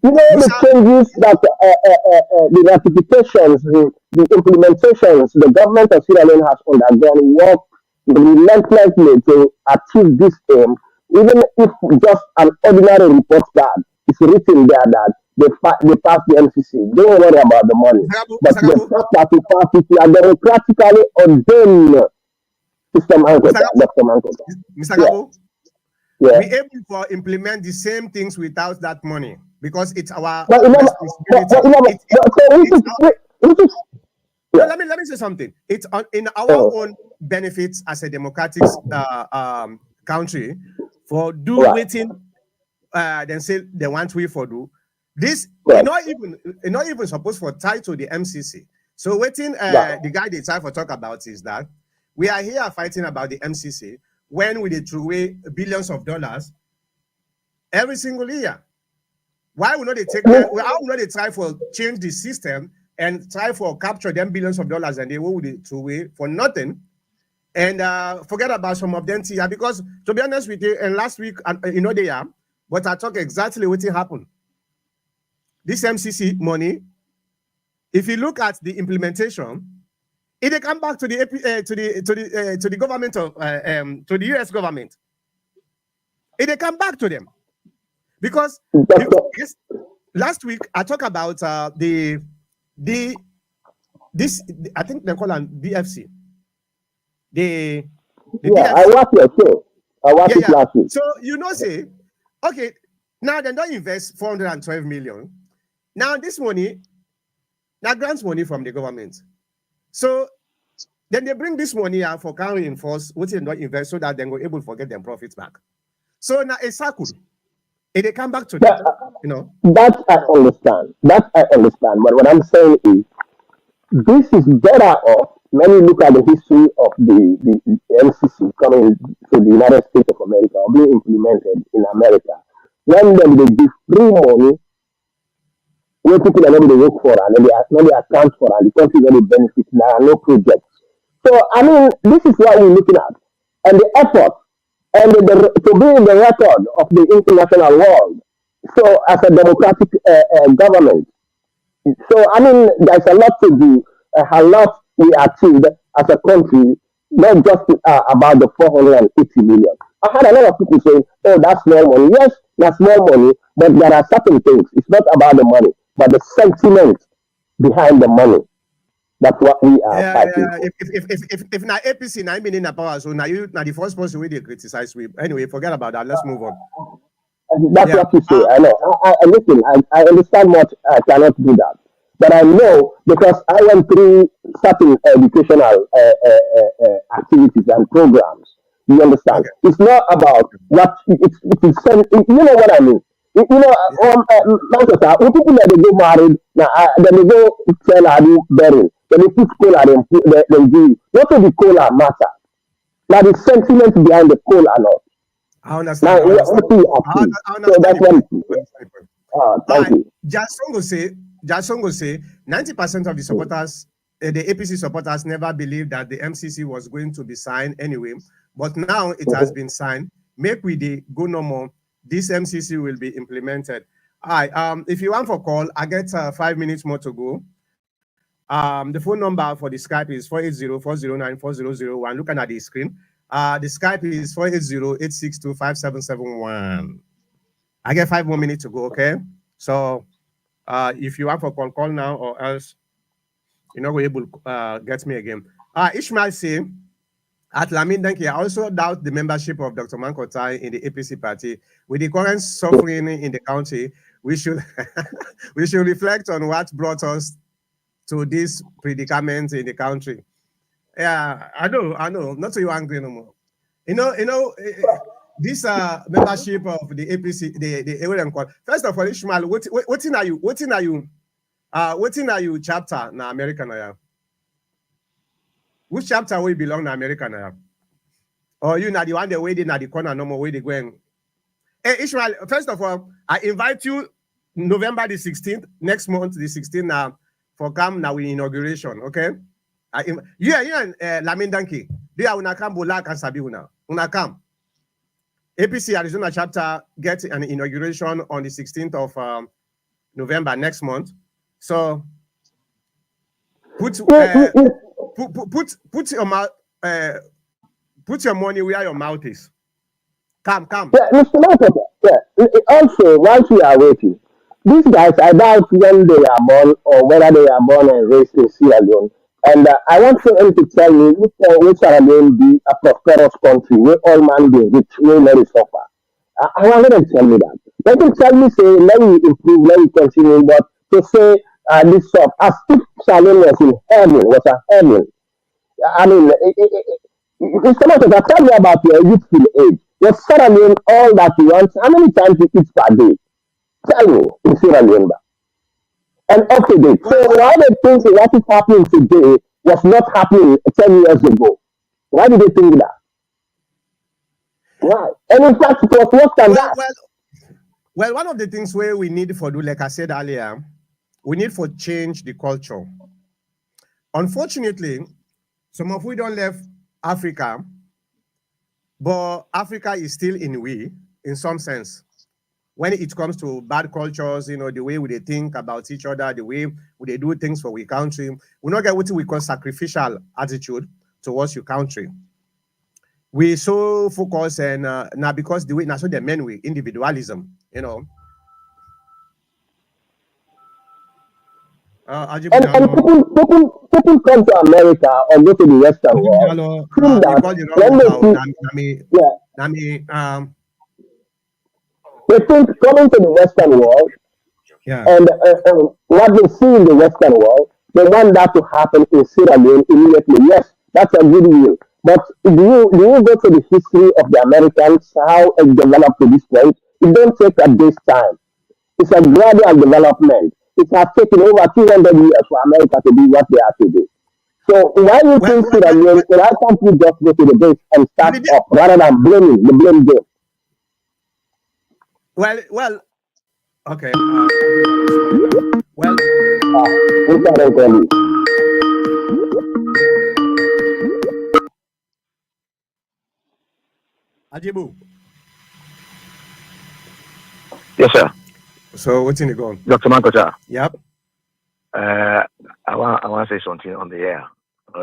You know the Musa, changes that the ratifications, the implementations the government of Sierra Leone has undergone work relentlessly to achieve this aim, even if just an ordinary report card is written there that they passed the MCC. Don't worry about the money. But Mr. the Gabo, fact that we passed it, we are democratically ordained system Mr. Ankota, Gabo, Dr. Mankota. Mr. Yeah, Gabo, yeah. we able to implement the same things without that money because it's our But you never, responsibility. so It's our, which is, no, yeah. let me say something. It's in our Oh, own benefits as a democratic country for do right, waiting then say they want we for do this. right, It not even supposed for tie to the MCC. So waiting right. the guy they try for talk about is that we are here fighting about the MCC when we throw away billions of dollars every single year. Why would not they take them? How would not they try for change the system and try for capture them billions of dollars and they will throw away for nothing and forget about some of them here? Because to be honest with you, and last week they are, but I talk exactly what happened. This MCC money, if you look at the implementation, it they come back to the to the government of to the US government. It they come back to them because yes, last week I talked about the this I think they call them DFC. The Yeah, I DFC. watched your show. I watched it Yeah. last week. So say, okay, now they don't invest 412 million. Now this money, now grants money from the government. So then they bring this money out for carrying reinforce what they don't invest so that they will able to get their profits back. So now a circle. And they come back to them, That, you know. that I understand. That I understand. But what I'm saying is, this is better off when you look at the history of the MCC coming to the United States of America or being implemented in America. When them they give free money where people are not going to work for and then they account for and the country is going to benefit. There are no projects. So I mean, this is what we're looking at, and the effort, and to be in the record of the international world. So as a democratic government, so I mean, there's a lot to do, a lot we achieved as a country, not just about the 480 million. I had a lot of people saying, "Oh, that's small money." Yes, that's small money, but there are certain things. It's not about the money, but the sentiment behind the money. That's what we are Yeah, fighting yeah. for. If na APC na meaning na power, so now you now the first person we they criticize we. Anyway, forget about that. Let's move on. And that's Yeah. what you say. I know. Listen, I understand much. I cannot do that. But I know because I went through certain educational activities and programs. You understand? Okay. It's not about what you know what I mean. You know, Yeah. Manchester, when people that they go married, now then they go tell her do burying, then they put cola, then do. Not only cola matter. Now the sentiment behind the cola, not. I Now, understand. I understand. what do you asking? I So understand that's the what point. it is. I understand the point. All Thank right. you. Jasongo say 90% of the Mm. supporters, the APC supporters never believed that the MCC was going to be signed anyway. But now it has Mhm. been signed. Make we the go no more. This MCC will be implemented. All right. If you want for call, I get 5 minutes more to go. The phone number for the Skype is 480-409-4001. Looking at the screen. The Skype is 480-862-5771. I get 5 more minutes to go, okay? So if you want for call now or else you're not able to get me again. Ishmael say, at Lamin Denki, I also doubt the membership of Dr. Mankotai in the APC party. With the current suffering in the country, we should we should reflect on what brought us to this predicament in the country. Yeah, I know. Not so you angry no more. This membership of the APC, the area call. First of all, Ishmael, what are you chapter na American now? Which chapter will belong to America now? Or you na the one that waiting at the corner no more where they going? Hey Ishmael, first of all, I invite you November the 16th, next month, the 16th now, for come now we inauguration, okay? You and Lamin Danki, they are una come Bola and Sabi una come. APC Arizona chapter gets an inauguration on the 16th of November next month. So put put your mouth put your money where your mouth is. Come. Yeah, Mr. Marketer, yeah. Also, whilst we are waiting, these guys, I doubt when they are born or whether they are born and raised in Sierra Leone. And I want them to tell me which Sierra Leone be a prosperous country where all man be rich, where let it suffer. I want them to tell me that. Let them tell me, say, let me improve, let me continue, but to say this stuff, as if Sierra Leone was in heaven, was a heaven. I mean, it's not that tell me about your youthful age. Your Sierra Leone, all that you want. How many times you eat per day? Tell me in Sierra Leone. And up to date. Well, So why they think what is happening today was not happening 10 years ago? Why did they think that? Why? And in fact, it was worse than well, that. well, well, one of the things where we need for do, like I said earlier, we need for change the culture. Unfortunately, some of we don't left Africa, but Africa is still in we, in some sense. When it comes to bad cultures, the way we they think about each other, the way we they do things for we country, we not get what we call sacrificial attitude towards your country. We so focus and now because the way now so the men we individualism. Ajibu And Jalo. people come to America or go to the Western Ajibu world, Jalo, think you that call the wrong when they number. see, Nami, yeah, Nami, they think coming to the Western world yeah. and what they see in the Western world, they want that to happen in Sierra Leone immediately. Yes, that's a good deal. But do you go to the history of the Americans, how it developed to this point? It don't take a day's time. It's a gradual development. It has taken over 200 years for America to be what they are today. So why do you Well, think well, Sierra well, Leone, well, why can't we just go to the base and well, start up rather than blaming the blame game? well. Okay. Ajibu Jalo is calling now. Well, We can tell you. Ajibu. Yes, sir. So what's in the gun? Dr. Mankota, Yep. uh, I want to say something on the air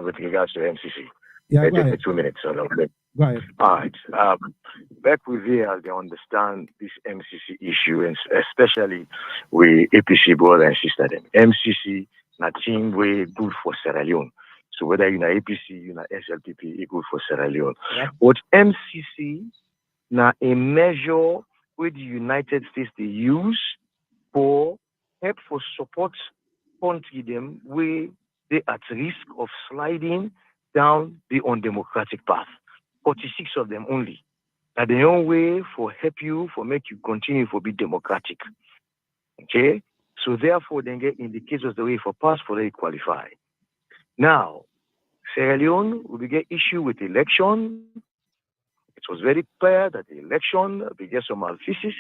with regards to MCC. Yeah, It go takes me ahead. 2 minutes. So Go ahead. All right. Back with here, they understand this MCC issue, and especially with APC brother and sister them. MCC, na team way good for Sierra Leone. So whether you're APC, you're SLPP, it good for Sierra Leone. Yep. But MCC, na a measure where the United States they use for help for support country them where they at risk of sliding down the undemocratic path. 46 of them only. That the only way for help you, for make you continue for be democratic. Okay? So therefore, then get indicators the way for pass for they qualify. Now, Sierra Leone will get issue with election. It was very clear that the election will get some malfeasance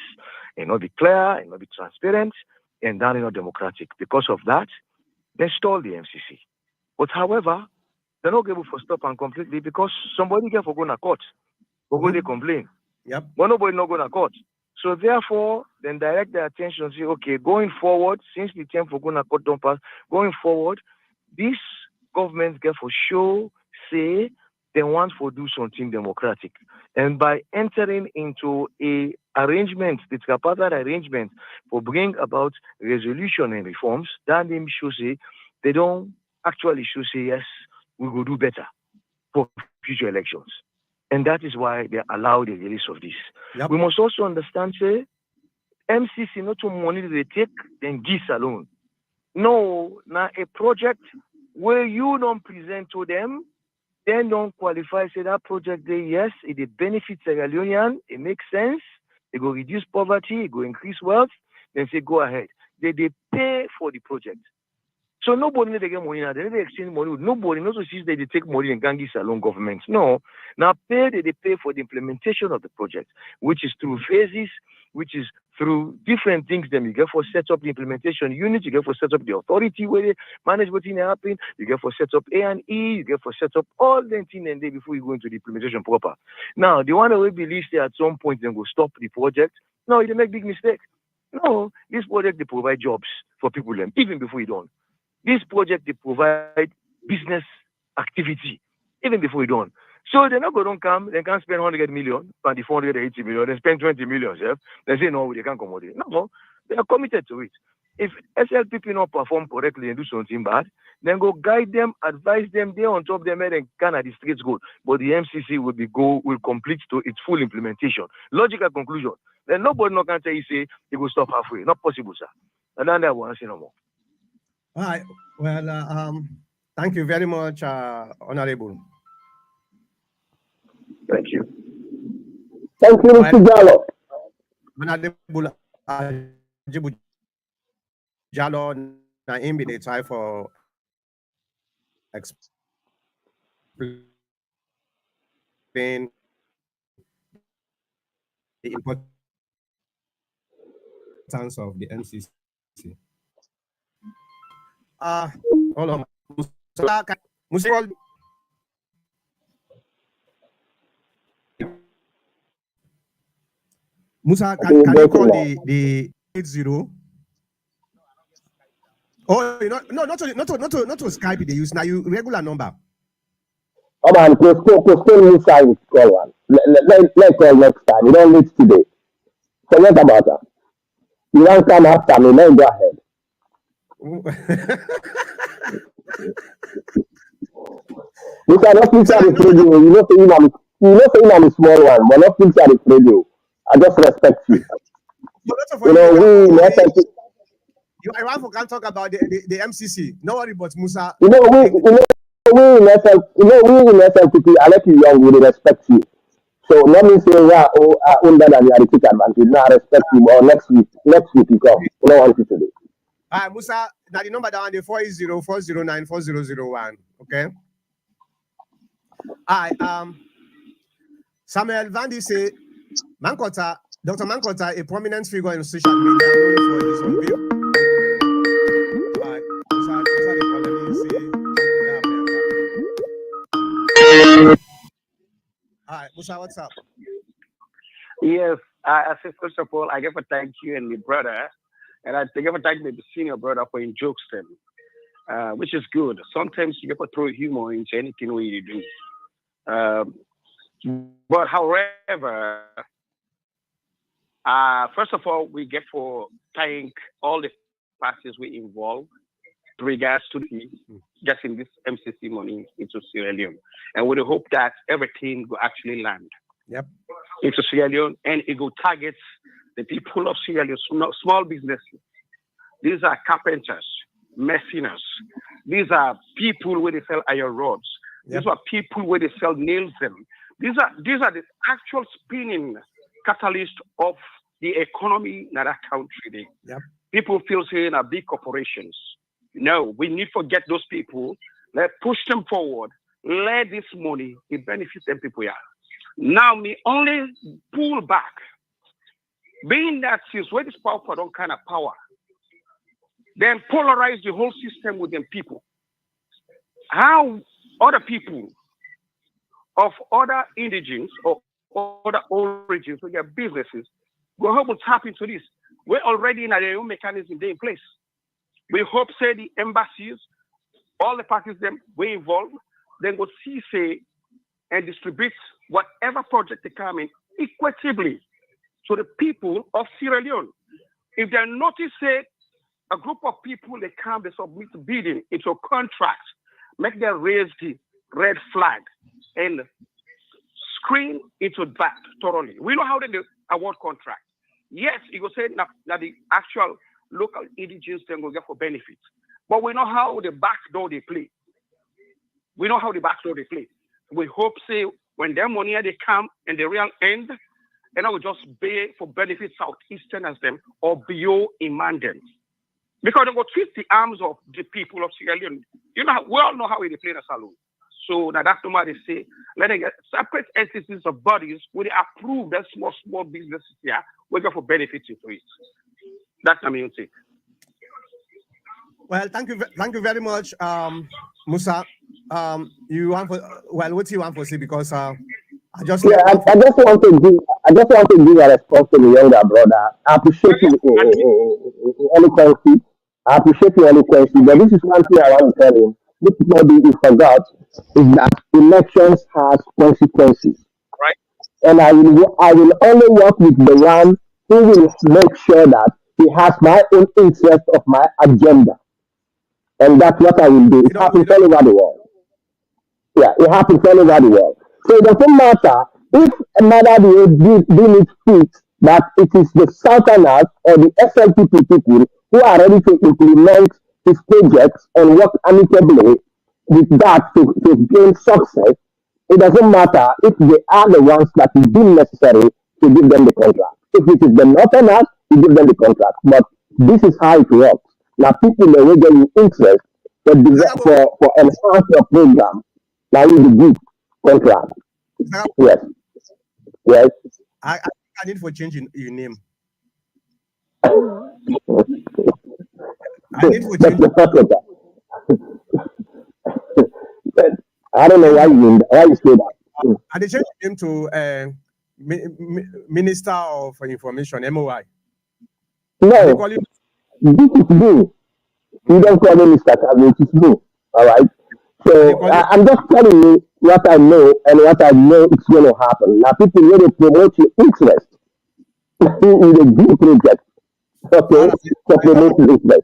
and not be clear and not be transparent and done not democratic. Because of that, they stole the MCC. But however, they're not able to stop and completely because somebody get for going to court. For go they complain. Yep. But nobody not going to court. So therefore, then direct their attention and say, okay, going forward, since the time for going to court don't pass, going forward, this government get for show, say they want to do something democratic. And by entering into a arrangement, the tripartite arrangement for bring about resolution and reforms, that name should say they don't actually should say yes, we will do better for future elections. And that is why they allow the release of this. Yep. We must also understand, say, MCC not to money they take, then GIS alone. No, now a project where you don't present to them, then don't qualify, say that project there, yes, it benefits Sierra Leonean, it makes sense, it will reduce poverty, it will increase wealth, then say go ahead. They pay for the project. So nobody need to get money now. They need to exchange money with nobody. Not to see that they take money and can't give alone government. No. Now they pay for the implementation of the project, which is through phases, which is through different things. Then you get for set up the implementation unit, you get for set up the authority where they manage what's happening, you get for set up A&E, you get for set up all the things and day before you go into the implementation proper. Now, the one that will believe that at some point then go stop the project. No, they make big mistakes. No, this project they provide jobs for people then, even before you don't. This project, they provide business activity, even before you don't. So they're not going to come, they can't spend 100 million, but the 480 million, they spend 20 million, yeah? They say, no, they can't accommodate. No, they are committed to it. If SLPP not perform correctly and do something bad, then go guide them, advise them, they're on top of them, and can at the streets good. But the MCC will complete to its full implementation. Logical conclusion. Then nobody not can tell you, say, it will stop halfway. Not possible, sir. And then I won't say no more. All right. Well, thank you very much, Honorable. Thank you. Thank you, Mr. Jallo. Honorable Jibu Jallo, na him be the try for explain the importance of the MCC. Hold on. Musa, Musa, can you call the 80? Oh, you know, no, not to Skype. They use now you regular number. Come on, postpone Musa with call one. Let's call next time. You don't need today. Forget about that. You want come after me, let go ahead. You cannot fix at the radio. You know, say I'm a small one, but not fix at the radio. I just respect you. You know, I want to talk about the MCC. No worry about Musa. we in SLPP, I let you young, we respect you. So let me say, yeah, under than you are the advantage. Now I respect you. Or next week you come. We don't want you today. Musa, now the number down the 480-409-4001. Okay. Samuel Vandy say Dr. Mankota, a prominent figure in social media, known for his own view. Hi, Musa, what's up? Yes, I say first of all, I give a thank you and my brother, and I give a thank to the senior brother for in jokes them, which is good. Sometimes you have to throw humor into anything what you do. But however, first of all, we get for thank all the parties we involved regards to the Mm. getting this MCC money into Sierra Leone. And with the hope that everything will actually land Yep. into Sierra Leone and it will target the people of Sierra Leone, small businesses. These are carpenters, masoners. These are people where they sell iron rods. Yep. These are people where they sell nails. Them. These are the actual spinning catalyst of the economy in that country. Yep. People feel saying are big corporations. No, we need to get those people. Let push them forward. Let this money it benefit them people. Yeah. Now me only pull back, being that since where this power for don't kind of power, then polarize the whole system with them people. How other people of other indigens or other origins or their businesses will help us tap into this. We're already in a new mechanism there in place. We hope say the embassies, all the parties them we involved, then go see say and distribute whatever project they come in equitably to the people of Sierra Leone. If they notice say a group of people they come, they submit bidding into a contract, make them raise the red flag and screen into that thoroughly. We know how they do award contract. Yes, you go say that the actual local indigenous then will get for benefits. But we know how the back door they play. We know how the back door they play. We hope say when their money they come and the real end, and I will just pay for benefits southeastern as them or bio in Mandem. Because they will twist the arms of the people of Sierra Leone. You know, we all know how they play in a saloon. So now that's why they say, let them get separate entities of bodies where they approve that small businesses here, we go for benefits into it. That's my main take. Well, thank you very much, Musa. You want for well, what do you want for say? Because I just Yeah, left one for. I just want to give a response to the younger brother. I appreciate Okay. you And eloquency. I appreciate your eloquency, but this is one thing I want to tell him. This maybe he forgot is that elections has consequences, right. and I will only work with the one who will make sure that he has my own interest of my agenda, and that's what I will do. You It don't. You happens don't. all over the world. Yeah, it happens all over the world. So it doesn't matter if another deal it fit that it is the Southerners or the SLPP people who are ready to implement his projects and work amicably with that to gain success. It doesn't matter if they are the ones that is deemed necessary to give them the contract. If it is the Northerners, you give them the contract. But this is how it works. Now people they will get interest Sagabo, for enhance your program. Now you the good contract. Sagabo, Yes, yes. I think I need for changing your name. I need for That's change. the first of that. But I don't know Change. why you say that. I did change your name to Minister of Information (MOI). I they No, call you. this is me. You Mm, don't call me Mr. Kaveh, it is me. All right. I they So call you. I'm just telling you what I know and what I know it's going to happen. Now people need to promote your interest in the good project. All Okay, right. so I don't. promote your interest.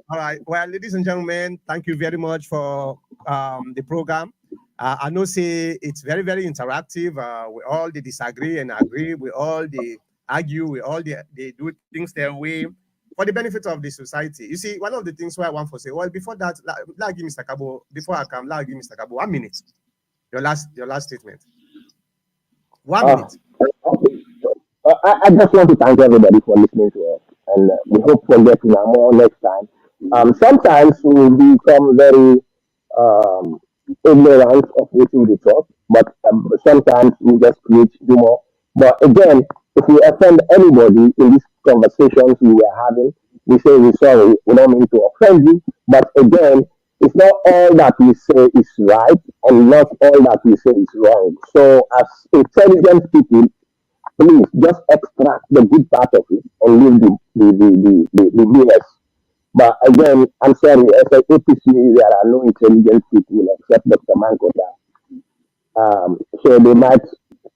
All right. Well, ladies and gentlemen, thank you very much for the program. I know say it's very, very interactive. We all they disagree and agree. We all they argue. We all they do things their way for the benefit of the society. You see, one of the things why I want to say, well, before that, give Mr. Kabo, before I come, give Mr. Kabo 1 minute. Your last statement. 1 minute. Uh, okay. I just want to thank everybody for listening to us, and we hope for getting more next time. Sometimes we become very um, ignorant of what we talk, but sometimes we just create humor. But again, if we offend anybody in these conversations we were having, we say we're sorry. We don't mean to offend you, but again, it's not all that we say is right, and not all that we say is wrong. So, as intelligent people, please just extract the good part of it and leave the BS. But again, I'm sorry, as an APC, there are no intelligent people except Dr. Mankota. So they might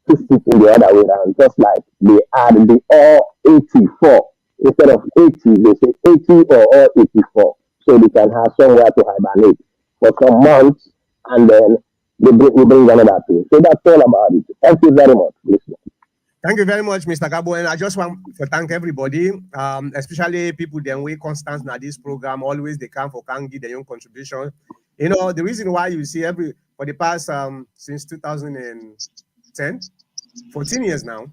to sit in the other way around, just like they add the all 84. Instead of 80, they say 80 or all 84. So they can have somewhere to hibernate for some months and then we bring another thing. So that's all about it. Thank you very much, listener. Thank you very much, Mr. Gabo. And I just want to thank everybody, especially people that way constant in this program. Always they come for can give their own contribution. You know, the reason why you see for the past since 2010, 14 years now,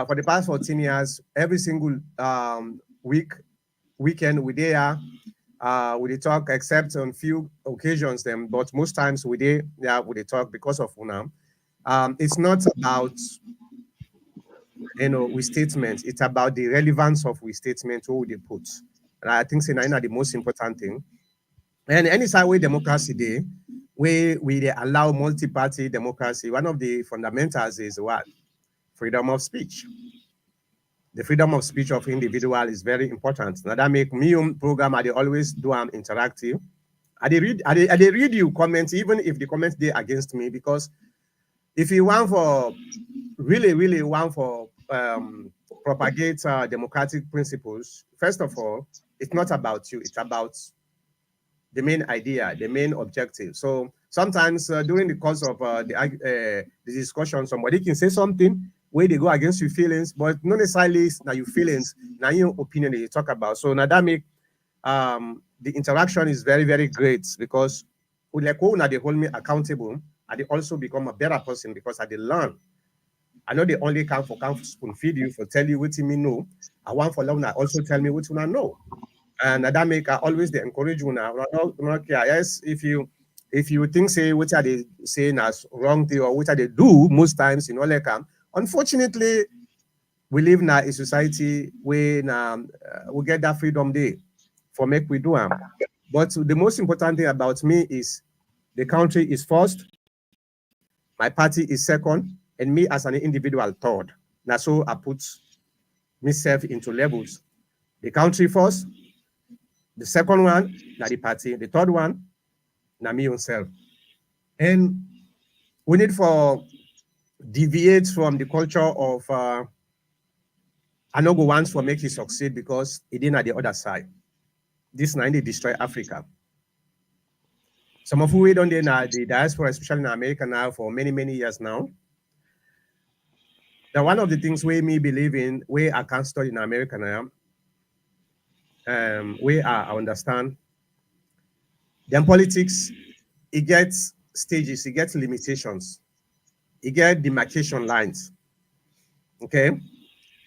for the past 14 years, every single weekend we there, we talk except on few occasions them, but most times we talk because of Una. It's not about with statements, it's about the relevance of with statements who they put. And I think saying the most important thing. And any side way democracy day, where we allow multi-party democracy, one of the fundamentals is what? Freedom of speech. The freedom of speech of individual is very important. Now that make me program I always do interactive. I read you comments, even if the comments they against me, because if you want for really want for propagate democratic principles, first of all, it's not about you, it's about the main idea, the main objective. So sometimes during the course of the discussion, somebody can say something where they go against your feelings, but not necessarily now your feelings, now your opinion that you talk about. So now that make the interaction is very, very great, because now they hold me accountable and they also become a better person because I they learn. I know they only come for spoon feed you, for tell you what you mean know. I want for long also tell me what you know. And that make I always they encourage you now. Yes, if you think say what are they saying as wrong thing or what are they do most times in all come. Unfortunately, we live now in a society where we get that freedom day for make we do them. But the most important thing about me is the country is first, my party is second, and me as an individual third. Now so I put myself into levels. The country first, the second one, now the party, the third one, now me yourself. And we need for deviate from the culture of I know go once for make it succeed because it didn't at the other side. This now they destroy Africa. Some of we don't know the diaspora, especially in America now for many, many years now. Now, one of the things we me believe in, where I can study in America now, where I understand, then politics, it gets stages, it gets limitations, it gets demarcation lines. Okay,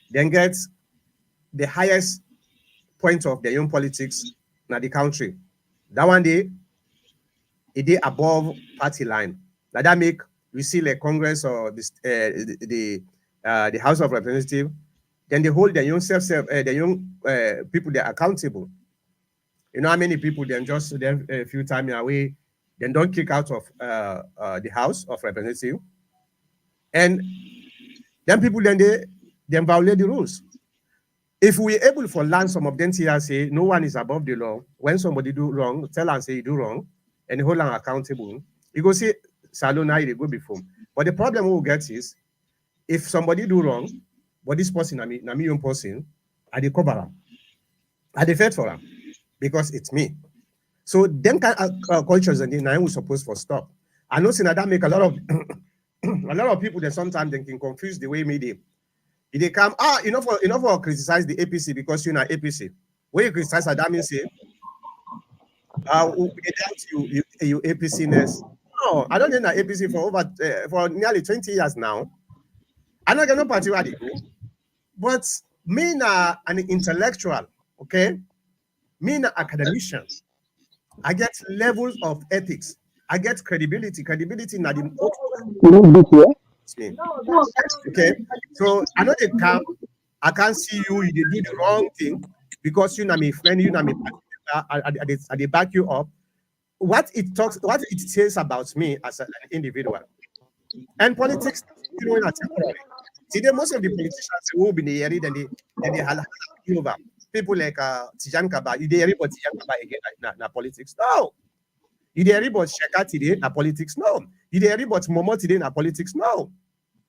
then gets the highest point of their own politics in the country. That one day, it is above party line. Now that make we see like Congress or this, the House of Representatives, then they hold their own their young people they're accountable. You know how many people then just then a few times away, then don't kick out of the House of Representatives, and then people then they violate the rules. If we're able to learn some of them here say no one is above the law. When somebody do wrong, tell and say you do wrong, and hold them accountable. You go see Salona, they go before. But the problem we'll get is if somebody do wrong, but this person, I mean, own person, I they cover them. I they fight for them because it's me. So them kind of cultures and then I was supposed to stop. I know that make a lot of a lot of people that sometimes they can confuse the way media. If they come, for criticize the APC because you're not APC. When you criticize that means say, you APC-ness. No, I don't know APC for nearly 20 years now. I'm not gonna party where they go, but me na an intellectual, okay? Me na academician. I get levels of ethics. I get credibility. Credibility na the okay. So I know they come. I can't see you. You do the wrong thing because you know my friend. You know me. I back you up. What it says about me as an individual, and politics, you know, temporary. Today, most of the politicians who have been here, then they have over people like Tijan Kaba. You dare about Tijan Kaba again na politics? No. You dare about Sheka today na politics? No. You dare about Momo today na politics? No.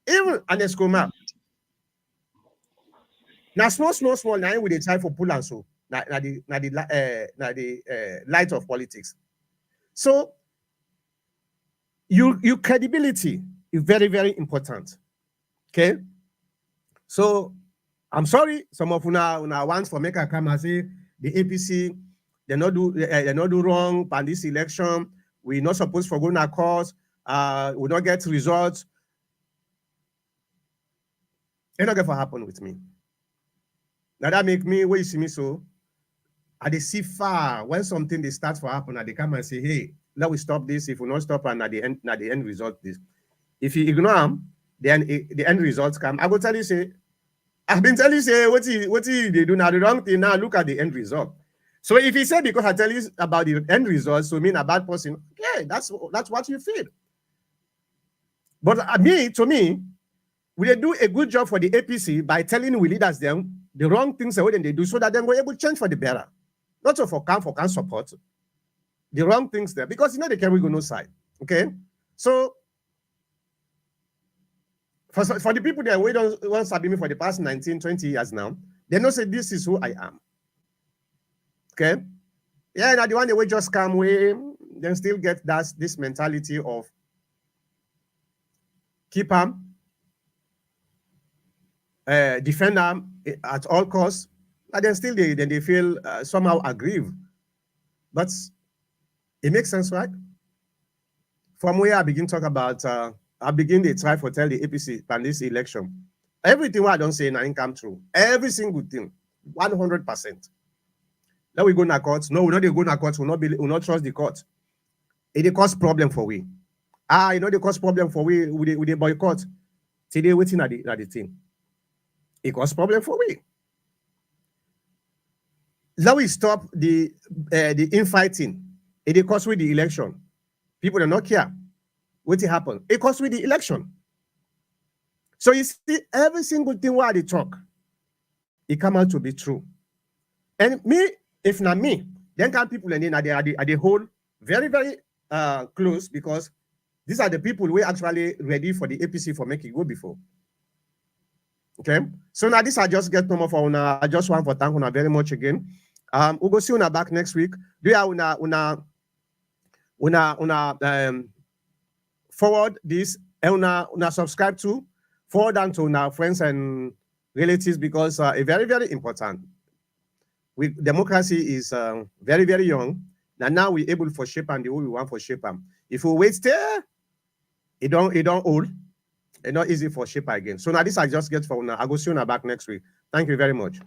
Even an escoma. Now small. Now we dey try for pull and so. Now the light of politics. So your credibility is very, very important. Okay. So I'm sorry, some of una wants for make a come and say the APC they not do wrong on this election. We not supposed for going to court. We don't get results. It's not going to happen with me. Now that make me where you see me so. I they see far when something they start for happen, and they come and say, hey, let we stop this. If we not stop, and at the end result this. If you ignore them, then the end results come. I will tell you say, I've been telling you say what they do now the wrong thing. Now look at the end result. So if you say because I tell you about the end result, so mean a bad person, yeah, that's what you feel. But to me, we do a good job for the APC by telling we leaders them the wrong things that they do so that then we're able to change for the better. Not so for can support the wrong things there because they can go no side. Okay, so for the people that we don't want to me for the past 19, 20 years now, they know say this is who I am. Okay, yeah, now the one that we just come away, then still get this mentality of keep them, defend them at all costs, and then still they feel somehow aggrieved. But it makes sense, right? From where I begin talk about, I begin to try for tell the APC on this election. Everything what I don't say now come true. Every single thing, 100%. Now we go to court. No, we not go to court. We not trust the court. It cause problem for we. They cause problem for we with the boycott. Today waiting at the thing. It cause problem for we. Now we stop the infighting. It cause with the election. People do not care. What happen? It cause with the election. So you see, every single thing where they talk, it come out to be true. And me, if not me, then can people and then are the whole very, very close because these are the people who are actually ready for the APC for making go before. Okay, so now this I just get no more for una. I just want to thank una very much again. We'll go see una back next week. Do you una forward this una subscribe to forward down to our friends and relatives because it's very, very important. Democracy is very, very young. Now we're able for shape and the way we want for shape them. If we wait there, it don't old. It's not easy for shape again. So now this I just get for now. I go see you back next week. Thank you very much.